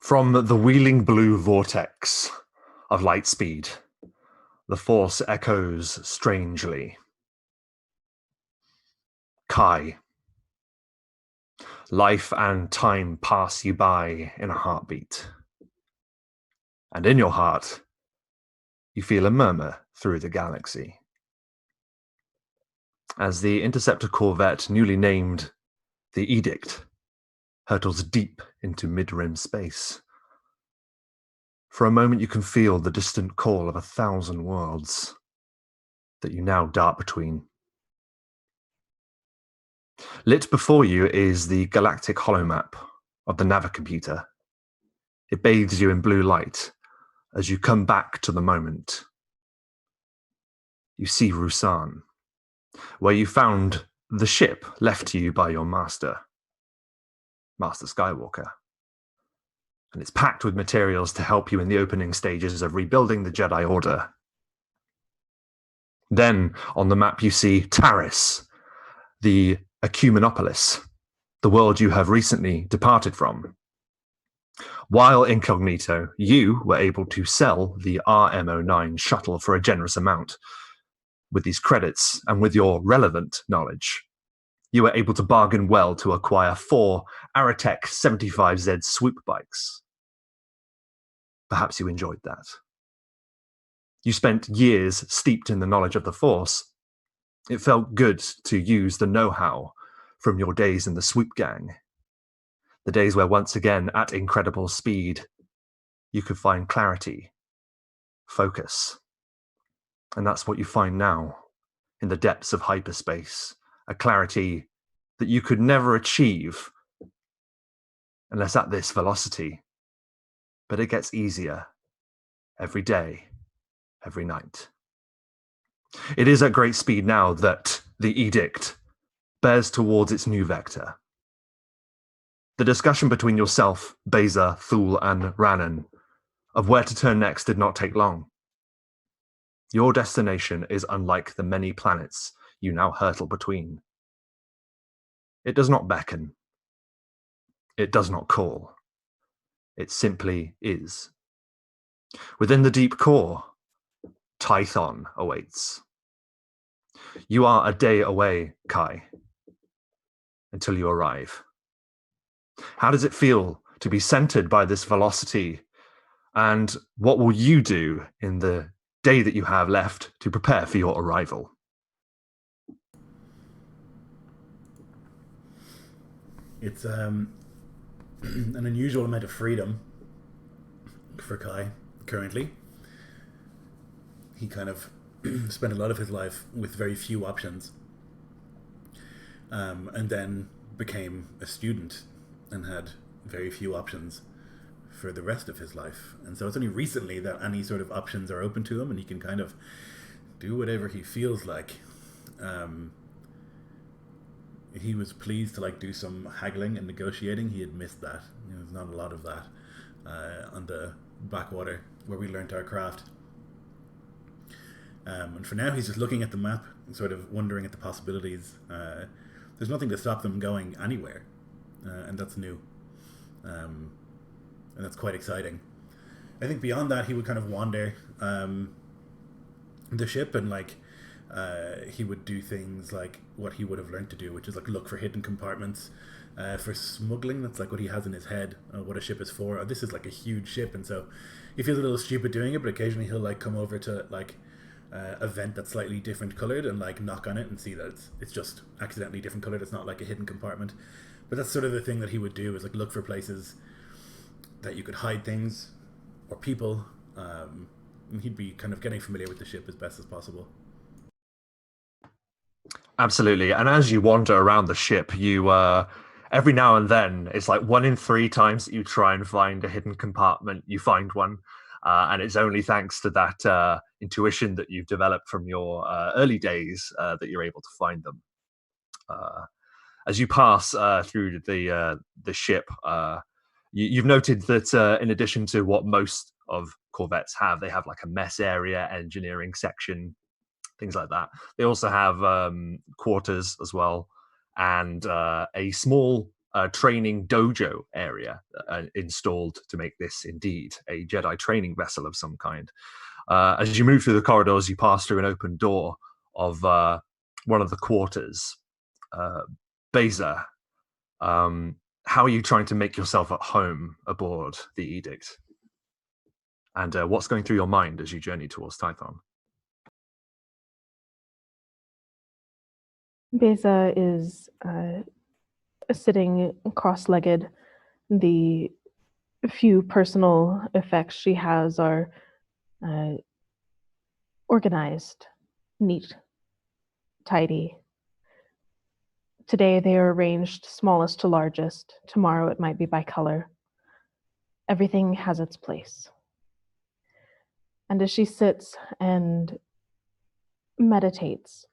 From the wheeling blue vortex of light speed, the force echoes strangely. Kai, life and time pass you by in a heartbeat. And in your heart, you feel a murmur through the galaxy. As the interceptor corvette newly named the Edict hurtles deep into mid-rim space. For a moment, you can feel the distant call of 1,000 worlds that you now dart between. Lit before you is the galactic holomap of the navicomputer. It bathes you in blue light as you come back to the moment. You see Ruusan, where you found the ship left to you by your master, Master Skywalker. And it's packed with materials to help you in the opening stages of rebuilding the Jedi Order. Then, on the map, you see Taris, the Ecumenopolis, the world you have recently departed from. While incognito, you were able to sell the RMO9 shuttle for a generous amount. With these credits, and with your relevant knowledge, you were able to bargain well to acquire 4 Aratech 75Z swoop bikes. Perhaps you enjoyed that. You spent years steeped in the knowledge of the Force. It felt good to use the know-how from your days in the swoop gang. The days where once again, at incredible speed, you could find clarity, focus. And that's what you find now in the depths of hyperspace, a clarity that you could never achieve unless at this velocity. But it gets easier every day, every night. It is at great speed now that the Edict bears towards its new vector. The discussion between yourself, Beza, Thule, and Rannan of where to turn next did not take long. Your destination is unlike the many planets you now hurtle between. It does not beckon. It does not call. It simply is. Within the deep core, Tython awaits. You are a day away, Kai, until you arrive. How does it feel to be centered by this velocity? And what will you do in the day that you have left to prepare for your arrival? It's an unusual amount of freedom for Kai currently. He kind of spent a lot of his life with very few options, and then became a student and had very few options for the rest of his life. And so it's only recently that any sort of options are open to him and he can kind of do whatever he feels like. He was pleased to do some haggling and negotiating. He had missed that. There's not a lot of that on the backwater where we learnt our craft. And for now he's just looking at the map and sort of wondering at the possibilities. There's nothing to stop them going anywhere, and that's new. And that's quite exciting. I think beyond that, he would kind of wander the ship and he would do things like what he would have learned to do, which is look for hidden compartments for smuggling. That's what he has in his head, what a ship is for. This is a huge ship, and so he feels a little stupid doing it, but occasionally he'll come over to a vent that's slightly different colored and knock on it and see that it's just accidentally different colored. It's not a hidden compartment. But that's sort of the thing that he would do, is look for places that you could hide things or people. And he'd be kind of getting familiar with the ship as best as possible. Absolutely. And as you wander around the ship, you every now and then, it's 1 in 3 times that you try and find a hidden compartment, you find one. And it's only thanks to that intuition that you've developed from your early days that you're able to find them. As you pass through the ship, you've noted that in addition to what most of corvettes have, they have a mess area, engineering section, things like that. They also have quarters as well, and a small training dojo area installed to make this indeed a Jedi training vessel of some kind. As you move through the corridors, you pass through an open door of one of the quarters. Beza, how are you trying to make yourself at home aboard the Edict? And what's going through your mind as you journey towards Tython? Beza is sitting cross-legged. The few personal effects she has are organized, neat, tidy. Today they are arranged smallest to largest. Tomorrow it might be by color. Everything has its place. And as she sits and meditates,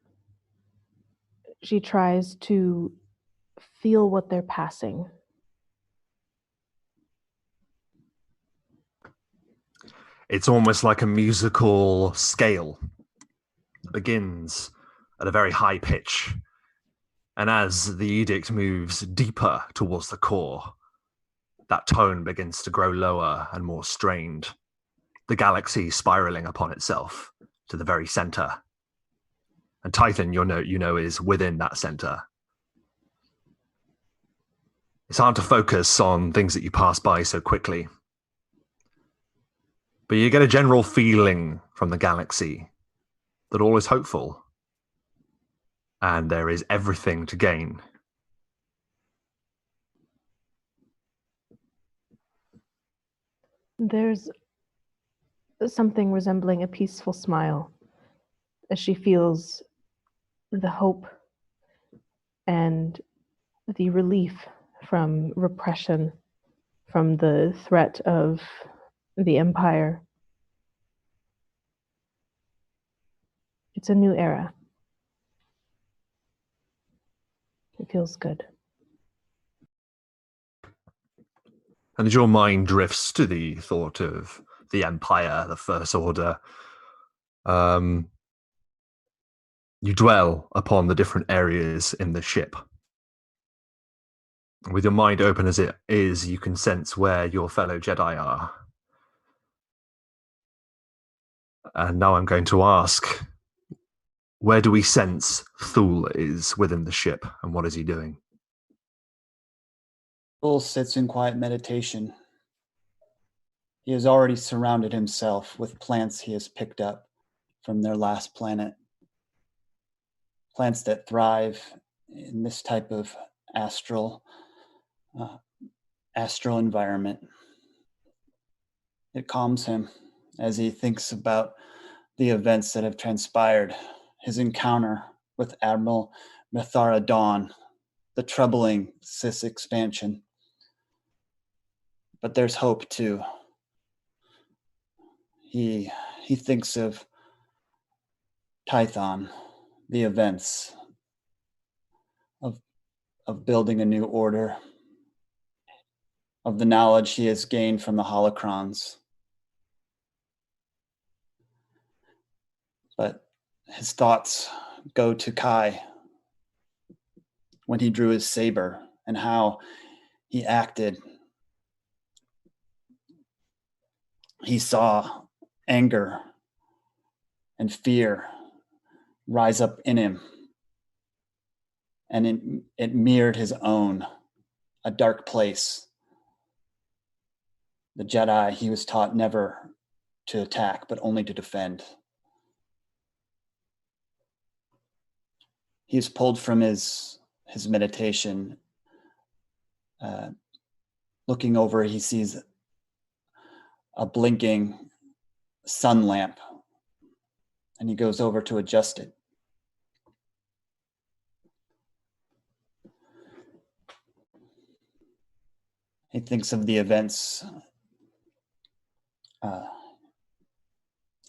she tries to feel what they're passing. It's almost like a musical scale that begins at a very high pitch. And as the edict moves deeper towards the core, that tone begins to grow lower and more strained, the galaxy spiraling upon itself to the very center. And Tython, you know, is within that center. It's hard to focus on things that you pass by so quickly. But you get a general feeling from the galaxy that all is hopeful and there is everything to gain. There's something resembling a peaceful smile as she feels the hope and the relief from repression, from the threat of the Empire. It's a new era. It feels good. And as your mind drifts to the thought of the Empire, the First Order, you dwell upon the different areas in the ship. With your mind open as it is, you can sense where your fellow Jedi are. And now I'm going to ask, where do we sense Thule is within the ship, and what is he doing? Thule sits in quiet meditation. He has already surrounded himself with plants he has picked up from their last planet. Plants that thrive in this type of astral environment. It calms him as he thinks about the events that have transpired, his encounter with Admiral Mithara Dawn, the troubling Chiss expansion. But there's hope too. He thinks of Tython, the events of building a new order, of the knowledge he has gained from the holocrons. But his thoughts go to Kai when he drew his saber and how he acted. He saw anger and fear rise up in him, and it mirrored his own, a dark place. The Jedi, he was taught never to attack, but only to defend. He is pulled from his meditation. Looking over, he sees a blinking sun lamp, and he goes over to adjust it. He thinks of the events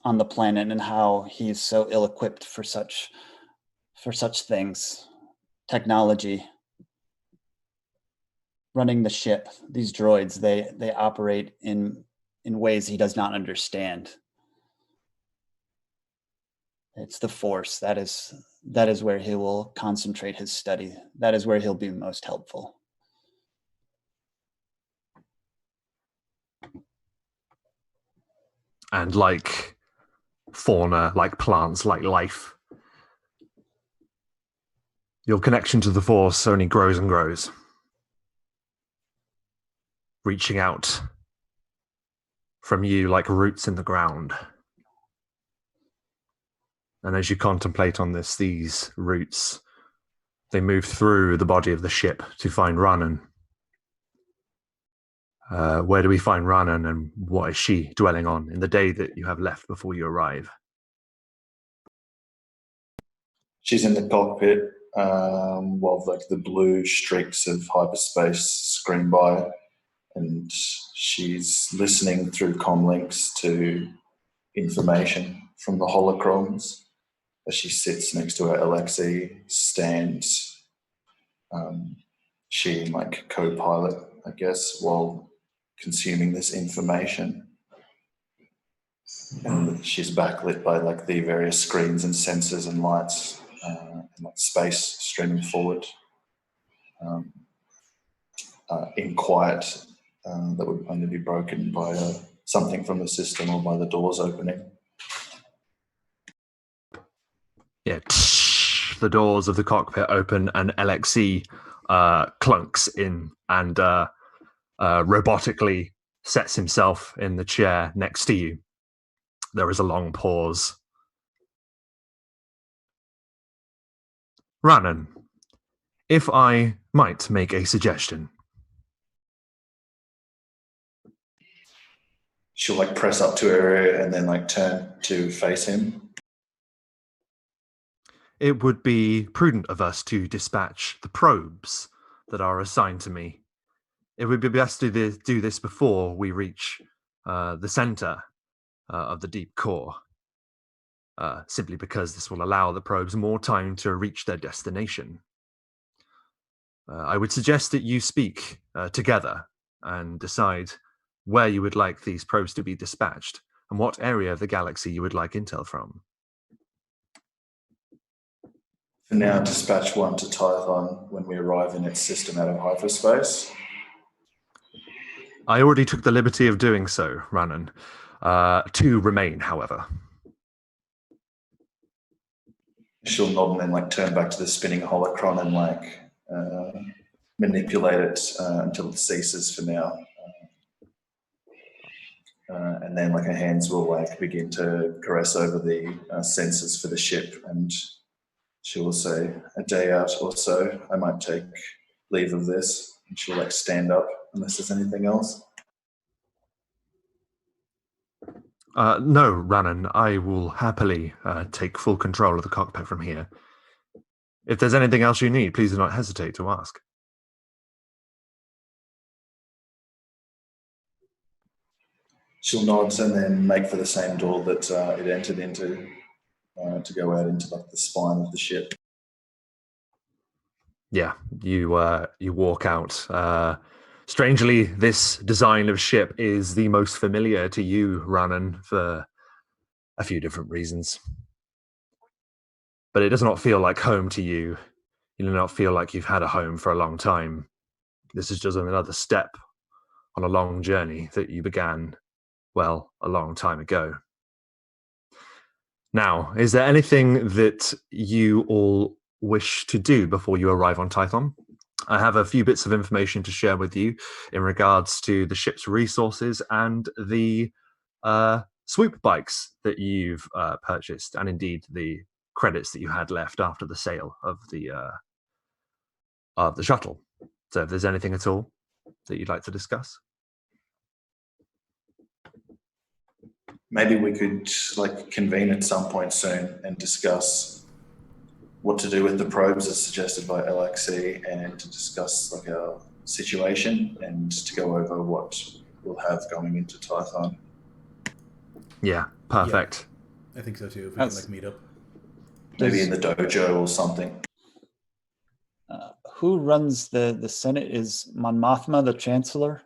on the planet and how he's so ill-equipped for such things. Technology, running the ship, these droids, they operate in ways he does not understand. It's the Force. That is where he will concentrate his study. That is where he'll be most helpful. and like fauna, like plants, like life. Your connection to the Force only grows and grows, reaching out from you like roots in the ground. And as you contemplate on this, these roots, they move through the body of the ship to find Ruusan. Where do we find Ruusan, and what is she dwelling on in the day that you have left before you arrive? She's in the cockpit while like the blue streaks of hyperspace scream by, and she's listening through comlinks to information from the holocrons as she sits next to her Alexei, stands she and like co-pilot, I guess, while consuming this information. And she's backlit by like the various screens and sensors and lights and like space streaming forward in quiet that would only be broken by something from the system or by the doors opening. Yeah, the doors of the cockpit open and Alexei clunks in and robotically sets himself in the chair next to you. There is a long pause. Ruusan, if I might make a suggestion. She'll like press up to her ear and then like turn to face him. It would be prudent of us to dispatch the probes that are assigned to me. It would be best to do this before we reach the center of the deep core, simply because this will allow the probes more time to reach their destination. I would suggest that you speak together and decide where you would like these probes to be dispatched and what area of the galaxy you would like intel from. For now, dispatch one to Tython when we arrive in its system out of hyperspace. I already took the liberty of doing so, Ruusan. Two remain, however. She'll nod and then like turn back to the spinning holocron and like manipulate it until it ceases for now. And then like her hands will like begin to caress over the sensors for the ship, and she will say, a day out or so, I might take leave of this. And she'll like stand up unless there's anything else. No, Ruusan, I will happily take full control of the cockpit from here. If there's anything else you need, please do not hesitate to ask. She'll nod and then make for the same door that it entered into to go out into like the spine of the ship. Yeah, you walk out. Strangely, this design of ship is the most familiar to you, Ruusan, for a few different reasons. But it does not feel like home to you. You do not feel like you've had a home for a long time. This is just another step on a long journey that you began, well, a long time ago. Now, is there anything that you all wish to do before you arrive on Tython? I have a few bits of information to share with you in regards to the ship's resources and the swoop bikes that you've purchased, and indeed the credits that you had left after the sale of the shuttle. So if there's anything at all that you'd like to discuss. Maybe we could like convene at some point soon and discuss what to do with the probes as suggested by LXC, and to discuss like our situation and to go over what we'll have going into Tython. Yeah, perfect. Yeah, I think so too. If we can like meet up, maybe in the dojo or something. Who runs the Senate? Is Mon Mothma the Chancellor?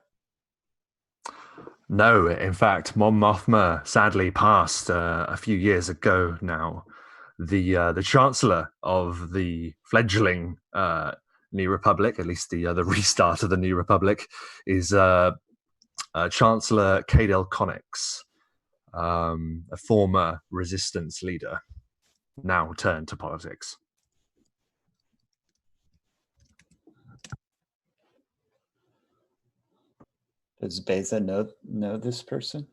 No, in fact, Mon Mothma sadly passed a few years ago now. The Chancellor of the fledgling New Republic, at least the restart of the New Republic, is Chancellor Cadel Connix. a former resistance leader, now turned to politics. Does Beza know this person?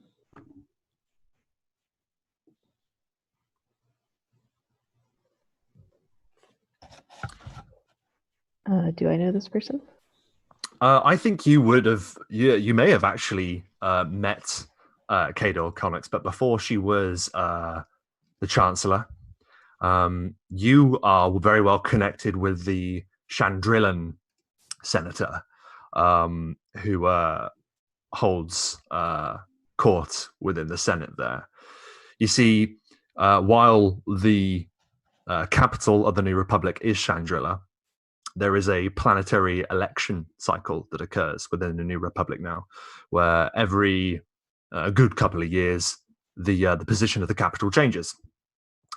Do I know this person? I think you would have. You may have actually met Kador Connix, but before she was the Chancellor, you are very well connected with the Chandrillan senator, who holds court within the Senate there. You see, while the capital of the New Republic is Chandrilla, there is a planetary election cycle that occurs within the New Republic now, where every good couple of years, the position of the capital changes.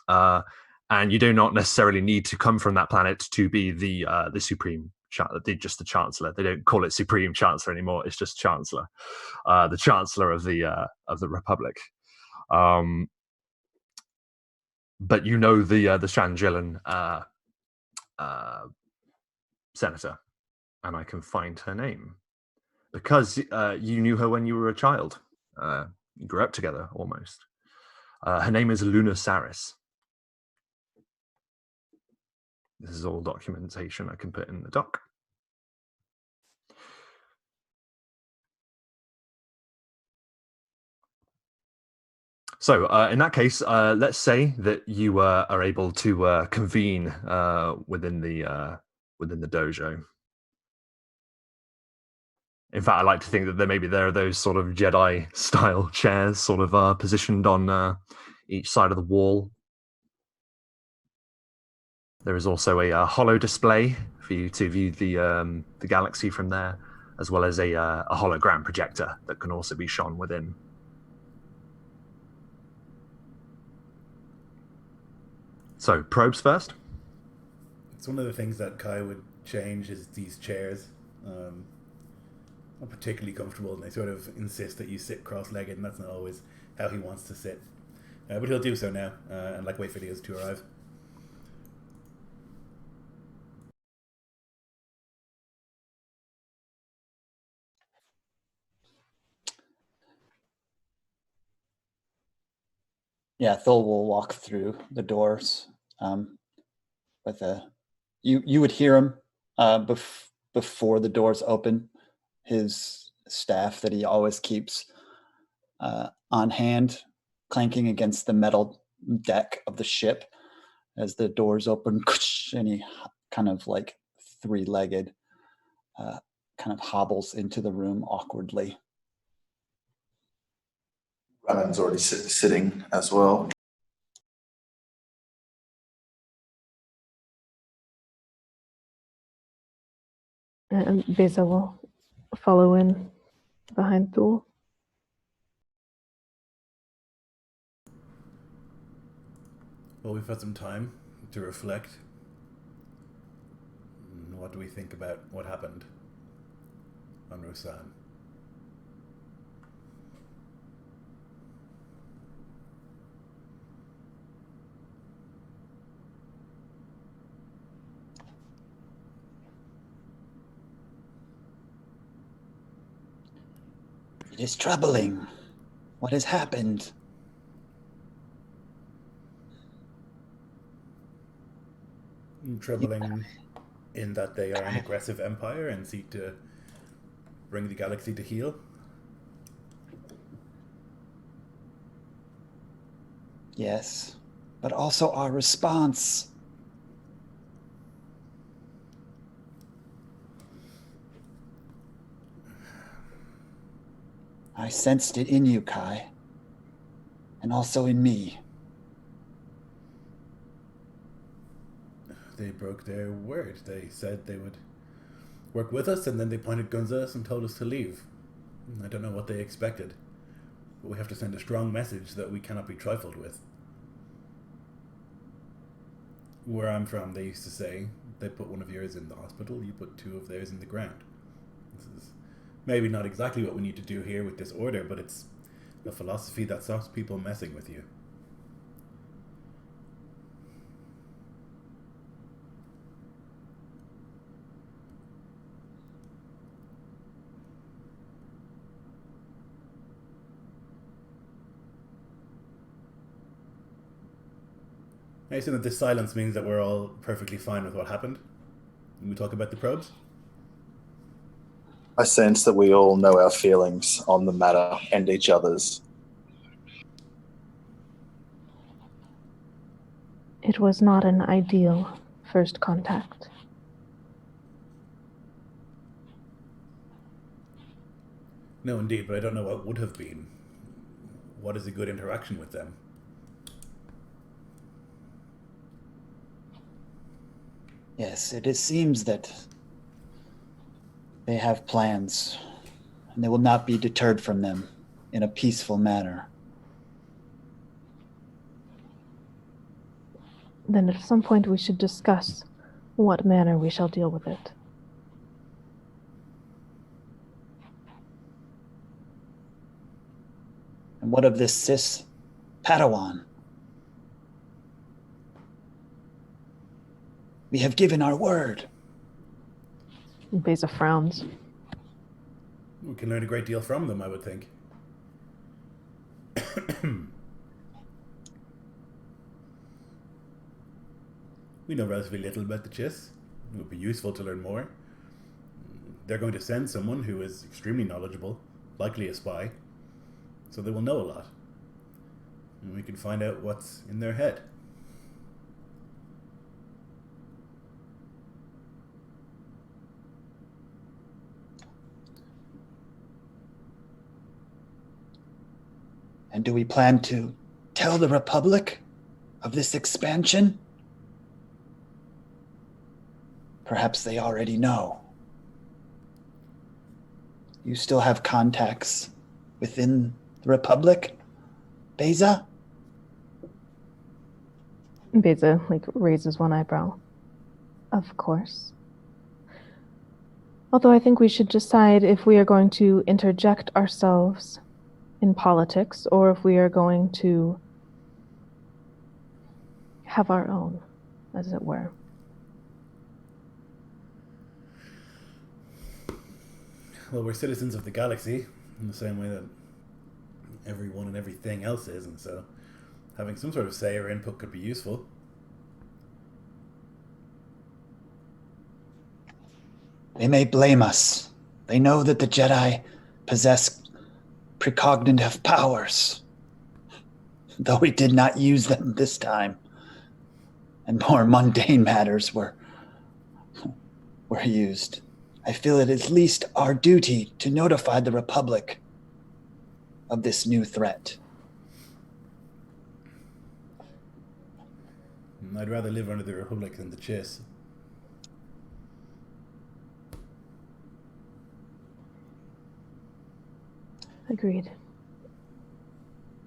And you do not necessarily need to come from that planet to be the supreme, just the chancellor. They don't call it supreme chancellor anymore. It's just chancellor, the chancellor of the republic. But you know the Chandrillan senator, and I can find her name because you knew her when you were a child. You grew up together almost. Her name is Luna Saris. This is all documentation I can put in the doc. So in that case, let's say that you are able to convene within the dojo. In fact, I like to think that there are those sort of Jedi style chairs, sort of positioned on each side of the wall. There is also a holo display for you to view the galaxy from there, as well as a hologram projector that can also be shone within. So, probes first. It's one of the things that Kai would change is these chairs. Not particularly comfortable, and they sort of insist that you sit cross-legged, and that's not always how he wants to sit. But he'll do so now, and wait for the others to arrive. Yeah, Thul will walk through the doors with you would hear him before the doors open. His staff that he always keeps on hand, clanking against the metal deck of the ship as the doors open, and he kind of three-legged kind of hobbles into the room awkwardly. Rannon's already sitting as well. And Beza will follow in behind Thul. Well, we've had some time to reflect. What do we think about what happened on Ruusan? It is troubling. What has happened? Troubling in that they are an aggressive empire and seek to bring the galaxy to heel. Yes, but also our response. I sensed it in you, Kai, and also in me. They broke their word. They said they would work with us, and then they pointed guns at us and told us to leave. I don't know what they expected, but we have to send a strong message that we cannot be trifled with. Where I'm from, they used to say, they put one of yours in the hospital, you put two of theirs in the ground. This is maybe not exactly what we need to do here with this order, but it's A philosophy that stops people messing with you. I assume that this silence means that we're all perfectly fine with what happened. When we talk about the probes? I sense that we all know our feelings on the matter and each other's. It was not an ideal first contact. No, indeed, but I don't know what would have been. What is a good interaction with them? Yes, it seems that they have plans, and they will not be deterred from them in a peaceful manner. Then at some point we should discuss what manner we shall deal with it. And what of this cis Padawan? We have given our word. Beza frowns. We can learn a great deal from them, I would think. We know relatively little about the Chiss. It would be useful to learn more. They're going to send someone who is extremely knowledgeable, likely a spy, so they will know a lot. And we can find out what's in their head. And do we plan to tell the Republic of this expansion? Perhaps they already know. You still have contacts within the Republic, Beza? Beza raises one eyebrow. Of course. Although I think we should decide if we are going to interject ourselves in politics or if we are going to have our own, as it were. Well, we're citizens of the galaxy in the same way that everyone and everything else is, and so having some sort of say or input could be useful. They may blame us. They know that the Jedi possess precognitive powers, though we did not use them this time, and more mundane matters were used. I feel it is least our duty to notify the Republic of this new threat. I'd rather live under the Republic than the Chiss. Agreed.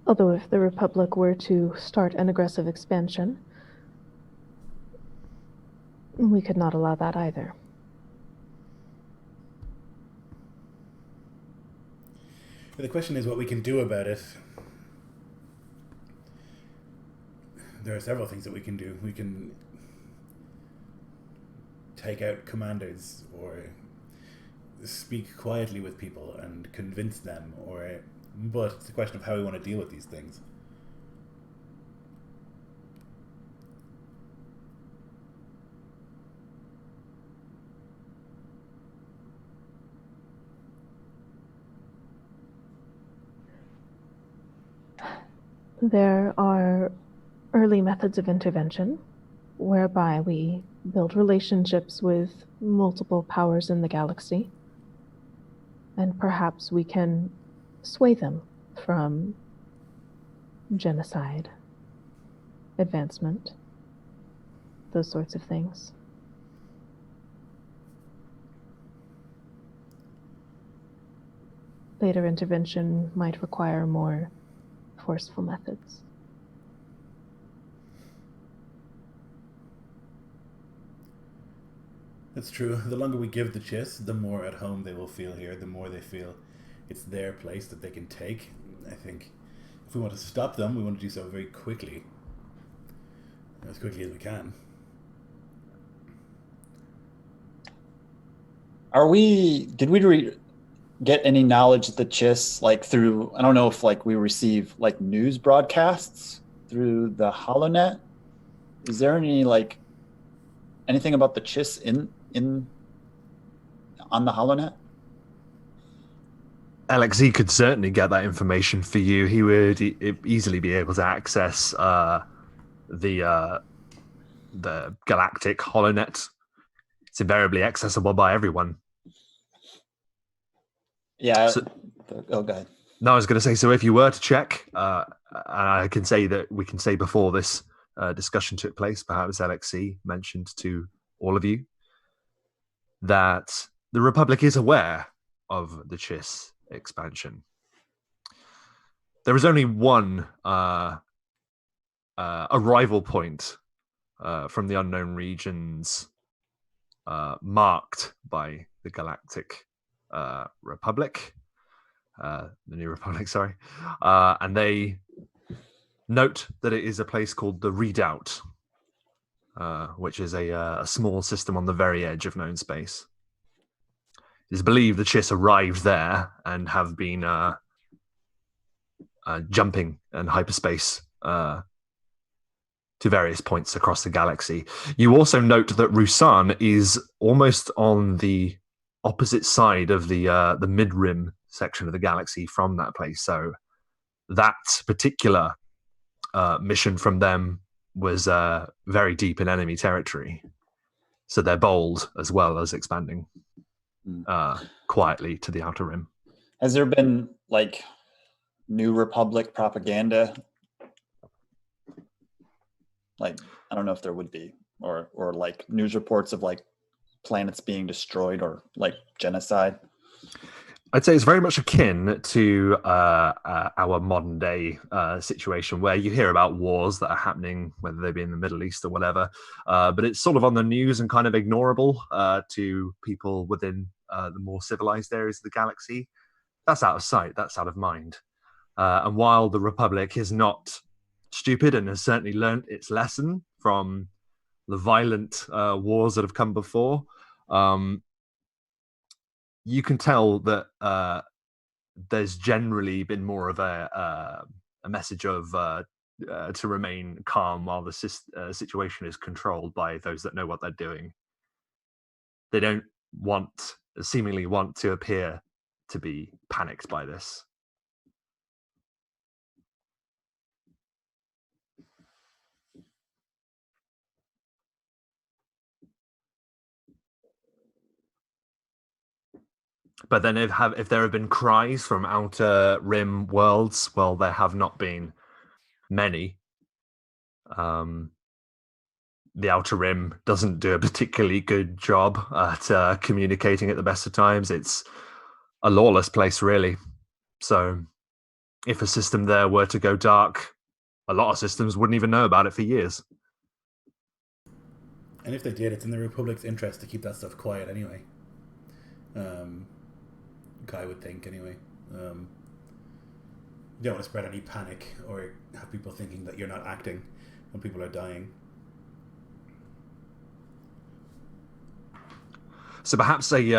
Although if the Republic were to start an aggressive expansion, we could not allow that either. The question is what we can do about it. There are several things that we can do. We can take out commanders or speak quietly with people and convince them, but it's a question of how we want to deal with these things. There are early methods of intervention whereby we build relationships with multiple powers in the galaxy, and perhaps we can sway them from genocide, advancement, those sorts of things. Later intervention might require more forceful methods. That's true. The longer we give the Chiss, the more at home they will feel here, the more they feel it's their place that they can take. I think if we want to stop them, we want to do so very quickly. As quickly as we can. Did we get any knowledge of the Chiss, like through, I don't know if like we receive like news broadcasts through the HoloNet? Is there any like anything about the Chiss on the HoloNet? LXZ could certainly get that information for you. He would easily be able to access the galactic HoloNet. It's invariably accessible by everyone. Yeah. So, go ahead. No, I was going to say, so if you were to check, I can say that we can say before this discussion took place, perhaps LXC mentioned to all of you that the Republic is aware of the Chiss expansion. There is only one arrival point from the unknown regions marked by the Galactic Republic, the New Republic, sorry, and they note that it is a place called the Redoubt, which is a small system on the very edge of known space. It is believed the Chiss arrived there and have been jumping in hyperspace to various points across the galaxy. You also note that Ruusan is almost on the opposite side of the mid-rim section of the galaxy from that place. So that particular mission from them was very deep in enemy territory. So they're bold as well as expanding quietly to the outer rim. Has there been like New Republic propaganda? Like, I don't know if there would be, or like news reports of like planets being destroyed or like genocide. I'd say it's very much akin to our modern day situation where you hear about wars that are happening, whether they be in the Middle East or whatever, but it's sort of on the news and kind of ignorable to people within the more civilized areas of the galaxy. That's out of sight, that's out of mind. And while the Republic is not stupid and has certainly learned its lesson from the violent wars that have come before, you can tell that there's generally been more of a message of to remain calm while the situation is controlled by those that know what they're doing. They don't seemingly want to appear to be panicked by this. But then if there have been cries from outer rim worlds, well, there have not been many. The outer rim doesn't do a particularly good job at communicating at the best of times. It's a lawless place, really. So if a system there were to go dark, a lot of systems wouldn't even know about it for years. And if they did, it's in the Republic's interest to keep that stuff quiet anyway. I would think anyway. You don't want to spread any panic or have people thinking that you're not acting when people are dying. So perhaps due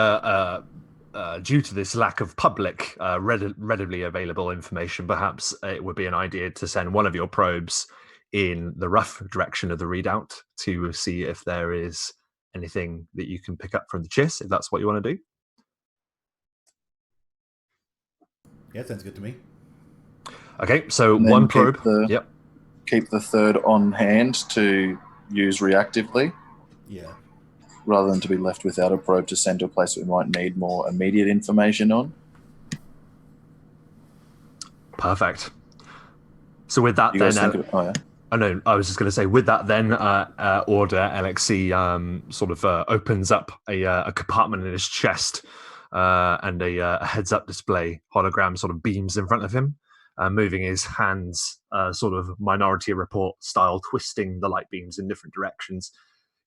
to this lack of public, readily available information, perhaps it would be an idea to send one of your probes in the rough direction of the Redoubt to see if there is anything that you can pick up from the Chiss, if that's what you want to do. Yeah, sounds good to me. Okay, so one probe. Keep the third on hand to use reactively. Yeah. Rather than to be left without a probe to send to a place that we might need more immediate information on. Perfect. So with that, I was just going to say, with that, then order LXC sort of opens up a compartment in his chest, and a heads-up display hologram sort of beams in front of him, moving his hands, sort of Minority Report style, twisting the light beams in different directions.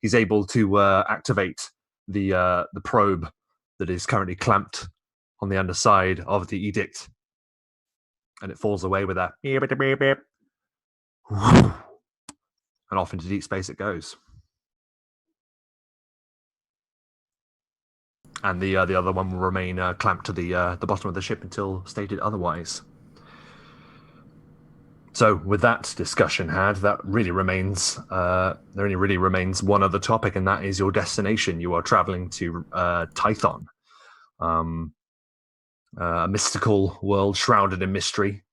He's able to activate the probe that is currently clamped on the underside of the edict. and it falls away with a beep, beep, beep, beep. And off into deep space it goes. And the other one will remain clamped to the bottom of the ship until stated otherwise. So, with that discussion had, that really remains there only really remains one other topic, and that is your destination. You are traveling to Tython, a mystical world shrouded in mystery,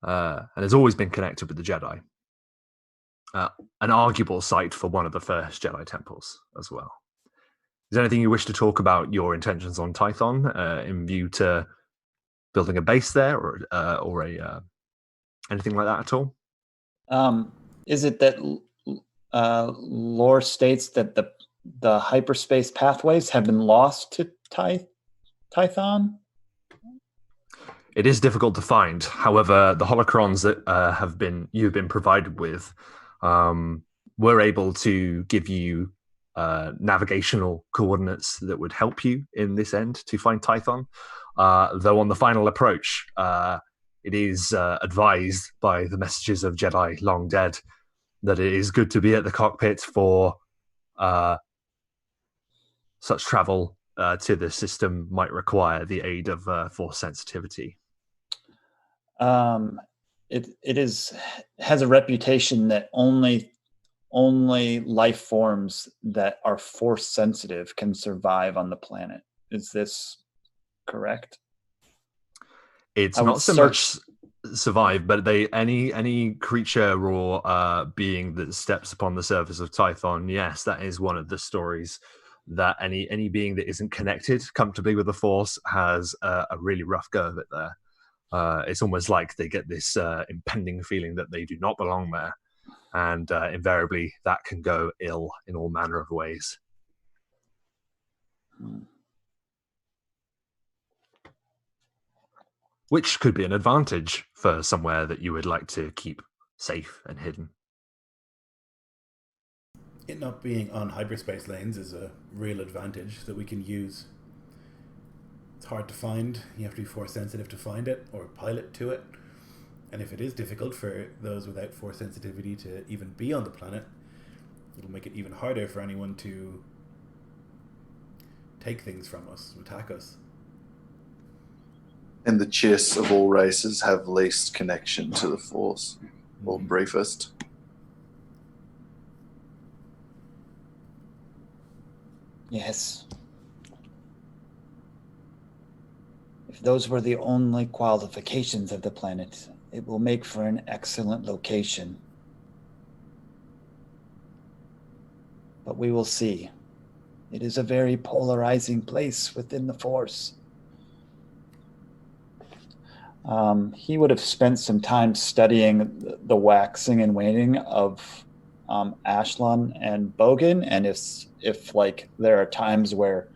and has always been connected with the Jedi. An arguable site for one of the first Jedi temples as well. Is there anything you wish to talk about your intentions on Tython in view to building a base there, or anything like that at all? Is it that lore states that the hyperspace pathways have been lost to Tython? It is difficult to find. However, the holocrons that you've been provided with were able to give you navigational coordinates that would help you in this end to find Tython. Though on the final approach, it is advised by the messages of Jedi long dead that it is good to be at the cockpit for such travel to the system might require the aid of force sensitivity. It has a reputation that only life forms that are force sensitive can survive on the planet. Is this correct? It's not so much survive, but any creature or being that steps upon the surface of Tython, yes, that is one of the stories, that any being that isn't connected comfortably with the Force has a really rough go of it there. It's almost like they get this impending feeling that they do not belong there, and invariably that can go ill in all manner of ways. Which could be an advantage for somewhere that you would like to keep safe and hidden. It not being on hyperspace lanes is a real advantage that we can use. It's hard to find. You have to be force sensitive to find it, or pilot to it. And if it is difficult for those without force sensitivity to even be on the planet, it'll make it even harder for anyone to take things from us, attack us. And the Chiss of all races have least connection to the Force, or briefest. Yes. If those were the only qualifications of the planet, it will make for an excellent location. But we will see. It is a very polarizing place within the Force. He would have spent some time studying the waxing and waning of Ashlan and Bogan, and if like there are times where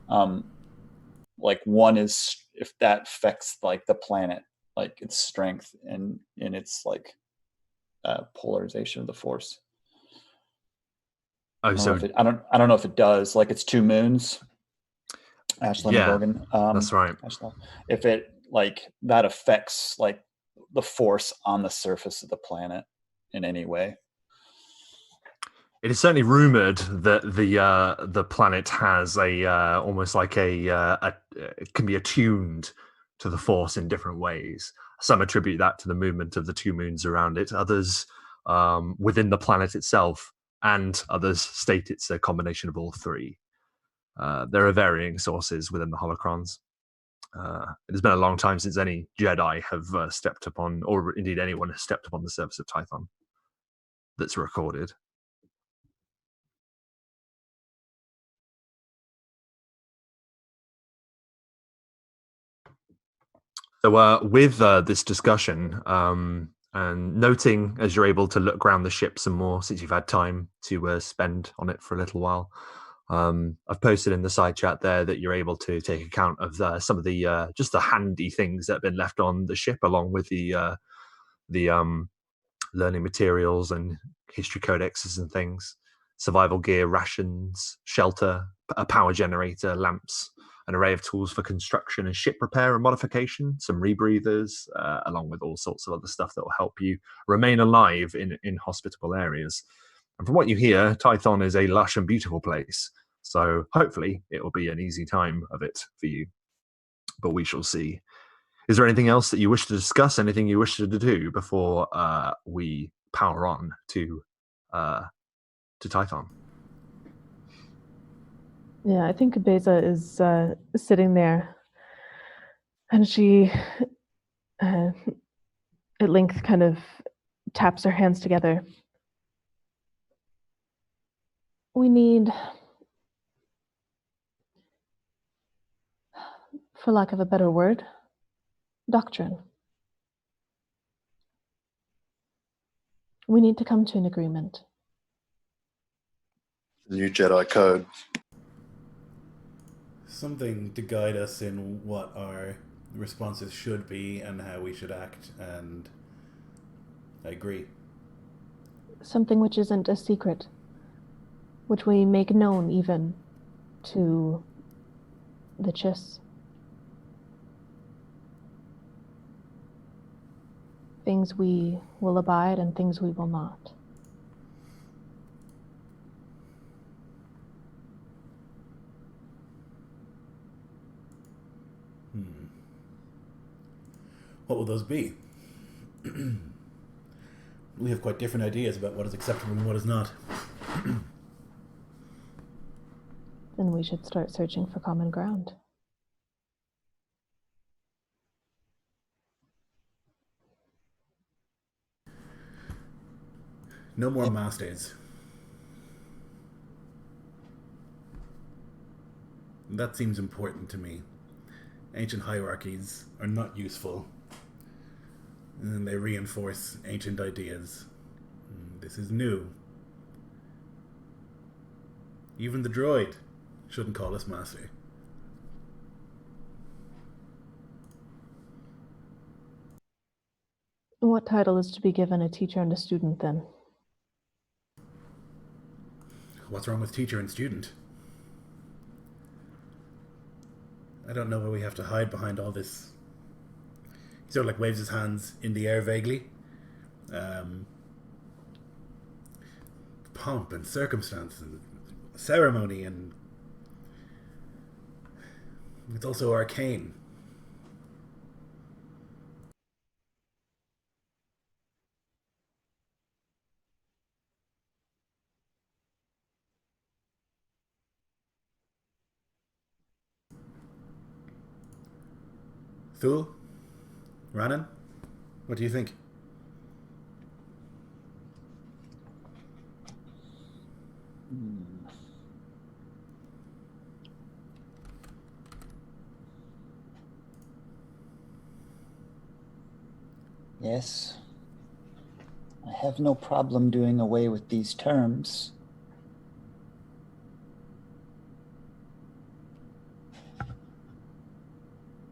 like one is, if that affects like the planet, like its strength and in its like polarization of the Force. Oh, so I don't know if it does. Like it's two moons, Ashlan and Bogan. That's right. Ashlan. If it like that affects like the Force on the surface of the planet in any way. It is certainly rumored that the planet has a almost like it can be attuned to the Force in different ways. Some attribute that to the movement of the two moons around it. Others within the planet itself, and others state it's a combination of all three. There are varying sources within the holocrons. It has been a long time since any Jedi have stepped upon, or indeed anyone has stepped upon the surface of Tython that's recorded. So with this discussion, and noting as you're able to look around the ship some more, since you've had time to spend on it for a little while, I've posted in the side chat there that you're able to take account of some of the just the handy things that have been left on the ship, along with the learning materials and history codexes and things, survival gear, rations, shelter, a power generator, lamps, an array of tools for construction and ship repair and modification, some rebreathers, along with all sorts of other stuff that will help you remain alive in inhospitable areas. And from what you hear, Tython is a lush and beautiful place, so hopefully it will be an easy time of it for you. But we shall see. Is there anything else that you wish to discuss? Anything you wish to do before we power on to Tython? Yeah, I think Beza is sitting there, and she at length kind of taps her hands together. We need, for lack of a better word, doctrine. We need to come to an agreement. New Jedi code. Something to guide us in what our responses should be and how we should act, and I agree. Something which isn't a secret, which we make known even to the Chiss. Things we will abide and things we will not. What will those be? We have quite different ideas about what is acceptable and what is not. Then we should start searching for common ground. No more masters. That seems important to me. Ancient hierarchies are not useful, and they reinforce ancient ideas. This is new. Even the droid shouldn't call us master. What title is to be given a teacher and a student then? What's wrong with teacher and student? I don't know why we have to hide behind all this. He sort of like waves his hands in the air vaguely. Pomp and circumstance and ceremony, and it's also arcane. Thul? Ranan? What do you think? Yes. I have no problem doing away with these terms.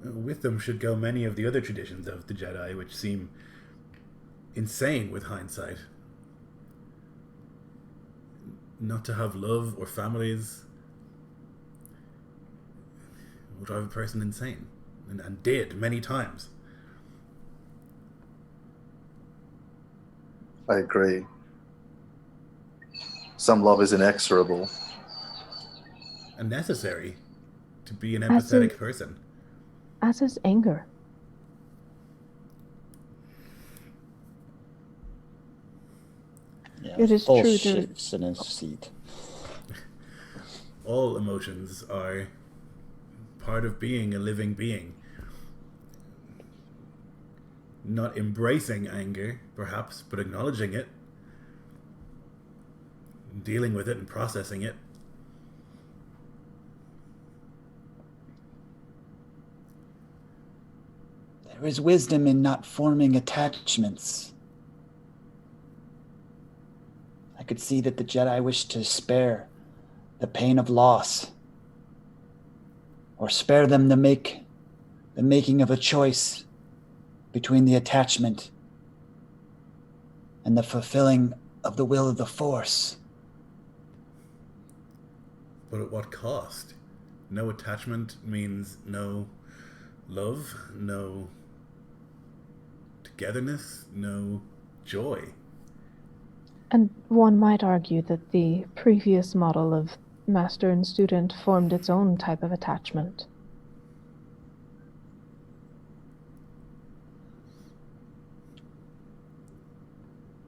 With them should go many of the other traditions of the Jedi, which seem insane with hindsight. Not to have love or families will drive a person insane, and did many times. I agree. Some love is inexorable. And necessary to be an As empathetic is- person. As is anger. Yeah, It is full true, shifts in his seat. All emotions are part of being a living being. Not embracing anger, perhaps, but acknowledging it, dealing with it and processing it. There is wisdom in not forming attachments. I could see that the Jedi wished to spare the pain of loss, or spare them the making of a choice between the attachment and the fulfilling of the will of the Force. But at what cost? No attachment means no love, no togetherness, no joy. And one might argue that the previous model of master and student formed its own type of attachment.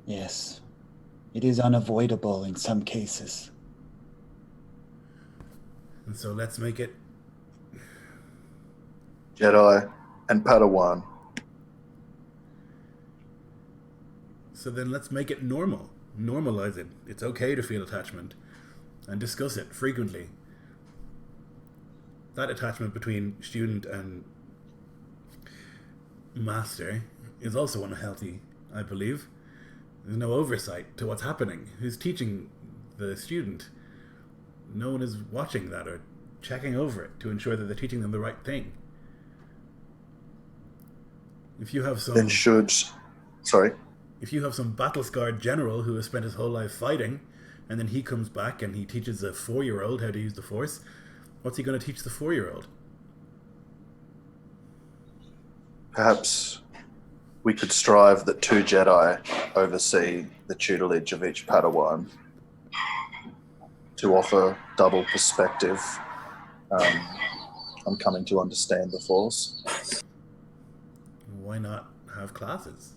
Yes, it is unavoidable in some cases. And so let's make it Jedi and Padawan. So then let's make it normal. Normalize it. It's okay to feel attachment. And discuss it frequently. That attachment between student and master is also unhealthy, I believe. There's no oversight to what's happening. Who's teaching the student? No one is watching that or checking over it to ensure that they're teaching them the right thing. If you have some... Then should... Sorry? If you have some battle-scarred general who has spent his whole life fighting, and then he comes back and he teaches a 4-year-old how to use the Force, what's he going to teach the 4-year-old? Perhaps we could strive that 2 Jedi oversee the tutelage of each Padawan to offer double perspective on coming to understand the Force. Why not have classes?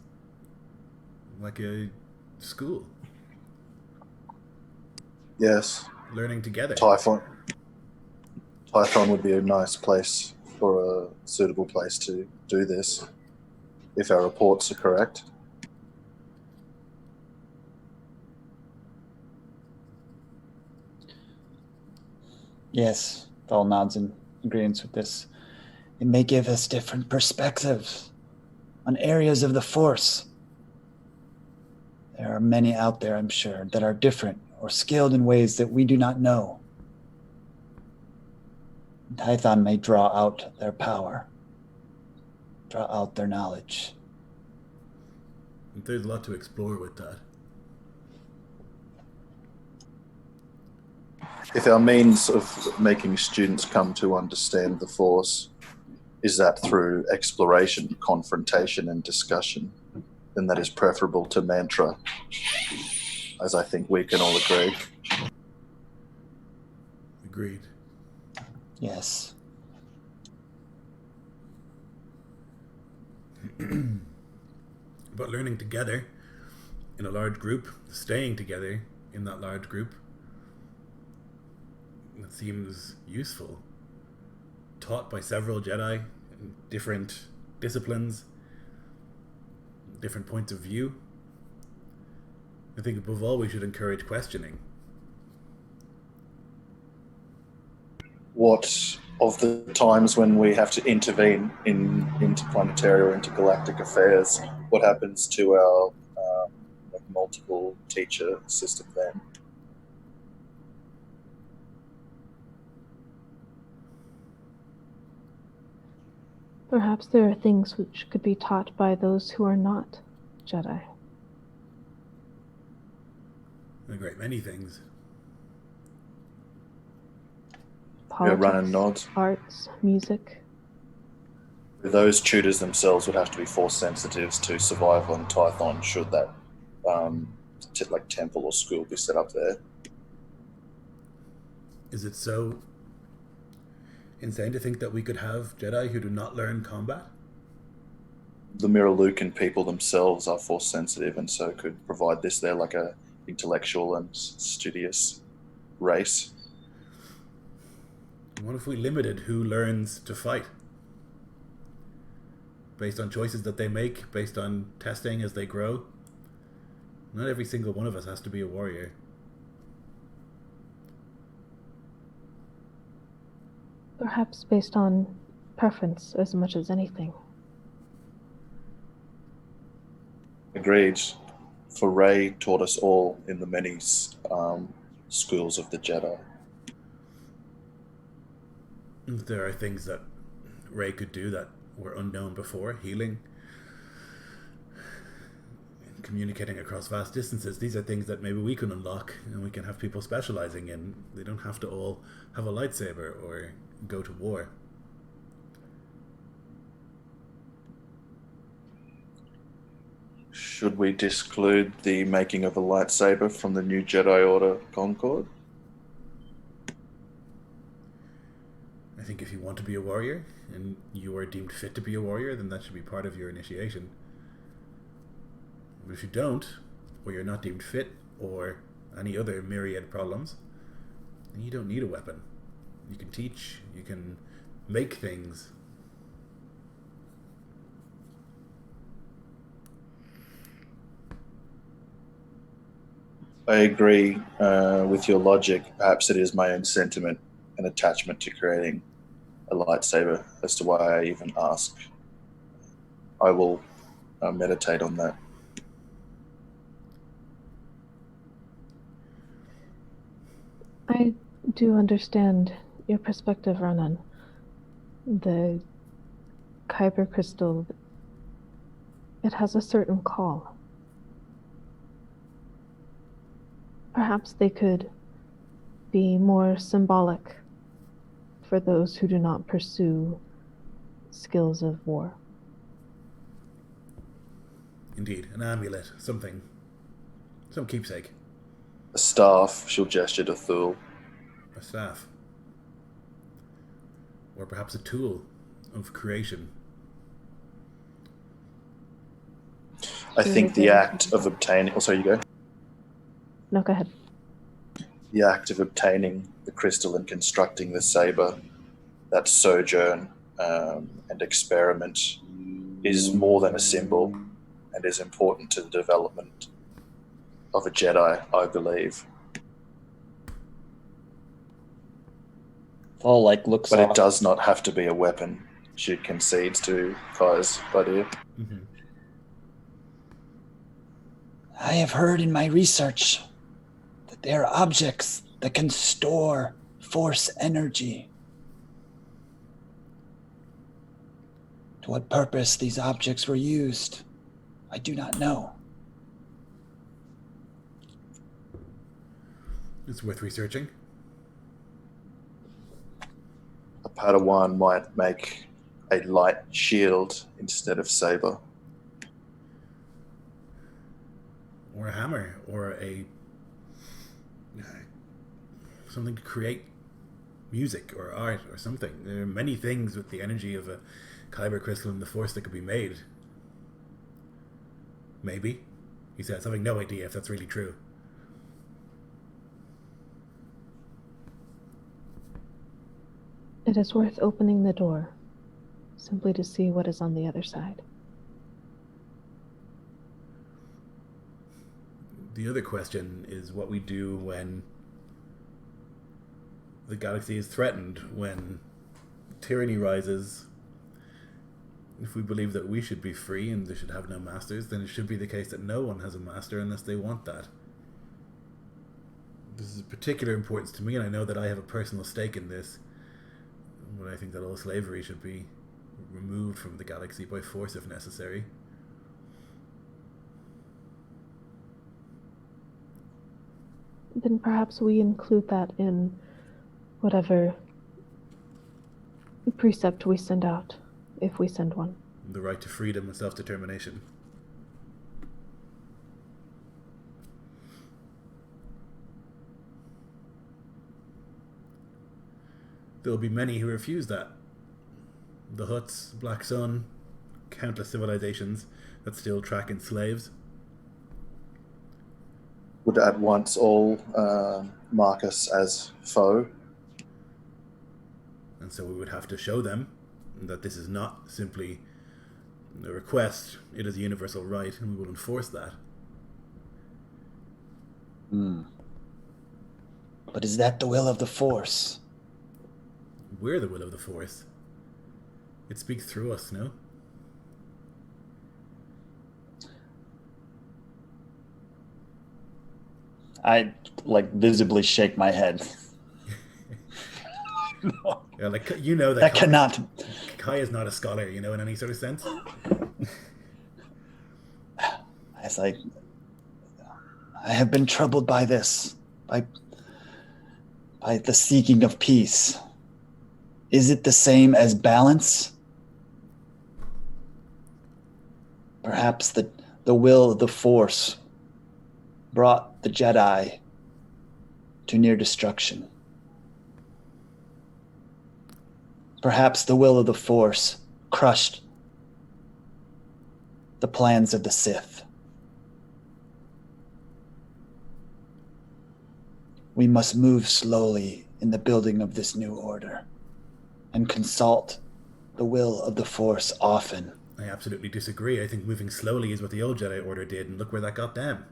Like a school. Yes. Learning together. Typhon would be a nice place, or a suitable place to do this, if our reports are correct. Yes, Val nods in agreement with this. It may give us different perspectives on areas of the Force. There are many out there, I'm sure, that are different or skilled in ways that we do not know. Tython may draw out their power, draw out their knowledge. There's a lot to explore with that. If our means of making students come to understand the Force is that through exploration, confrontation, and discussion, then that is preferable to mantra, as I think we can all agree. Agreed. Yes. But learning together in a large group, staying together in that large group, it seems useful. Taught by several Jedi in different disciplines, different points of view. I think above all we should encourage questioning. What of the times when we have to intervene in interplanetary or intergalactic affairs, what happens to our multiple teacher system then? Perhaps there are things which could be taught by those who are not Jedi. A great many things. Politics, running nods. arts, music. Those tutors themselves would have to be Force sensitives to survive on Tython should that temple or school be set up there. Is it so insane to think that we could have Jedi who do not learn combat? The Mirror Lucan people themselves are Force sensitive and so could provide this. They're like a intellectual and studious race. What if we limited who learns to fight? Based on choices that they make, based on testing as they grow? Not every single one of us has to be a warrior. Perhaps based on preference as much as anything. Agreed. For Rey taught us all in the many schools of the Jedi. There are things that Rey could do that were unknown before. Healing, communicating across vast distances. These are things that maybe we can unlock and we can have people specializing in. They don't have to all have a lightsaber or go to war. Should we disclude the making of a lightsaber from the new Jedi Order Concord? I think if you want to be a warrior and you are deemed fit to be a warrior, then that should be part of your initiation. But if you don't, or you're not deemed fit, or any other myriad problems, then you don't need a weapon. You can teach, you can make things. I agree with your logic. Perhaps it is my own sentiment and attachment to creating a lightsaber as to why I even ask. I will meditate on that. I do understand your perspective, Ronan. The Kyber crystal, it has a certain call. Perhaps they could be more symbolic for those who do not pursue skills of war. Indeed, an amulet, something. Some keepsake. A staff, she'll gesture to Thule. A staff. Or perhaps a tool of creation. I think the act of obtaining... Oh, sorry, you go. No, go ahead. The act of obtaining the crystal and constructing the saber, that sojourn and experiment is more than a symbol and is important to the development of a Jedi, I believe. Paul looks But off. it does not have to be a weapon. She concedes to Kai's idea. Mm-hmm. I have heard in my research that there are objects that can store force energy. To what purpose these objects were used, I do not know. It's worth researching. A Padawan might make a light shield instead of saber. Or a hammer, or something to create music or art or something. There are many things with the energy of a Kyber crystal and the Force that could be made. Maybe. He says, having no idea if that's really true. It is worth opening the door, simply to see what is on the other side. The other question is what we do when the galaxy is threatened, when tyranny rises. If we believe that we should be free and they should have no masters, then it should be the case that no one has a master unless they want that. This is of particular importance to me, and I know that I have a personal stake in this. But I think that all slavery should be removed from the galaxy by force if necessary. Then perhaps we include that in whatever precept we send out, if we send one. The right to freedom and self-determination. There will be many who refuse that. The Hutts, Black Sun, countless civilizations that still track in slaves. Would at once all mark us as foe. And so we would have to show them that this is not simply a request, it is a universal right, and we will enforce that. But is that the will of the Force? We're the will of the Force. It speaks through us, no? I visibly shake my head. No. Yeah, you know That cannot. Kai is not a scholar, in any sort of sense. I As I have been troubled by this, by the seeking of peace. Is it the same as balance? Perhaps the will of the Force brought the Jedi to near destruction. Perhaps the will of the Force crushed the plans of the Sith. We must move slowly in the building of this new order and consult the will of the Force often. I absolutely disagree. I think moving slowly is what the old Jedi Order did, and look where that got them.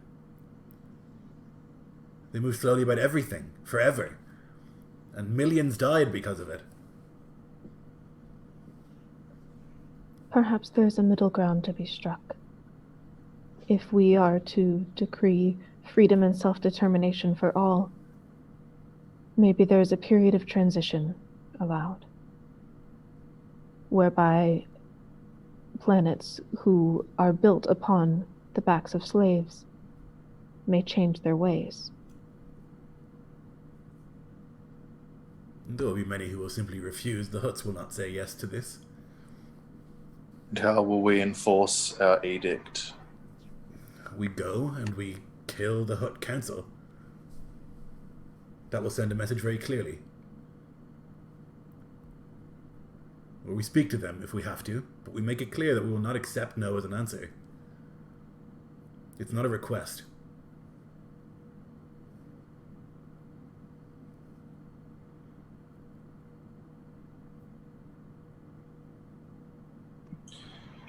They moved slowly about everything, forever. And millions died because of it. Perhaps there's a middle ground to be struck. If we are to decree freedom and self-determination for all, maybe there's a period of transition allowed, whereby planets who are built upon the backs of slaves may change their ways. There will be many who will simply refuse. The Hutts will not say yes to this. And how will we enforce our edict? We go and we kill the Hutt Council. That will send a message very clearly. Or we speak to them if we have to, but we make it clear that we will not accept no as an answer. It's not a request.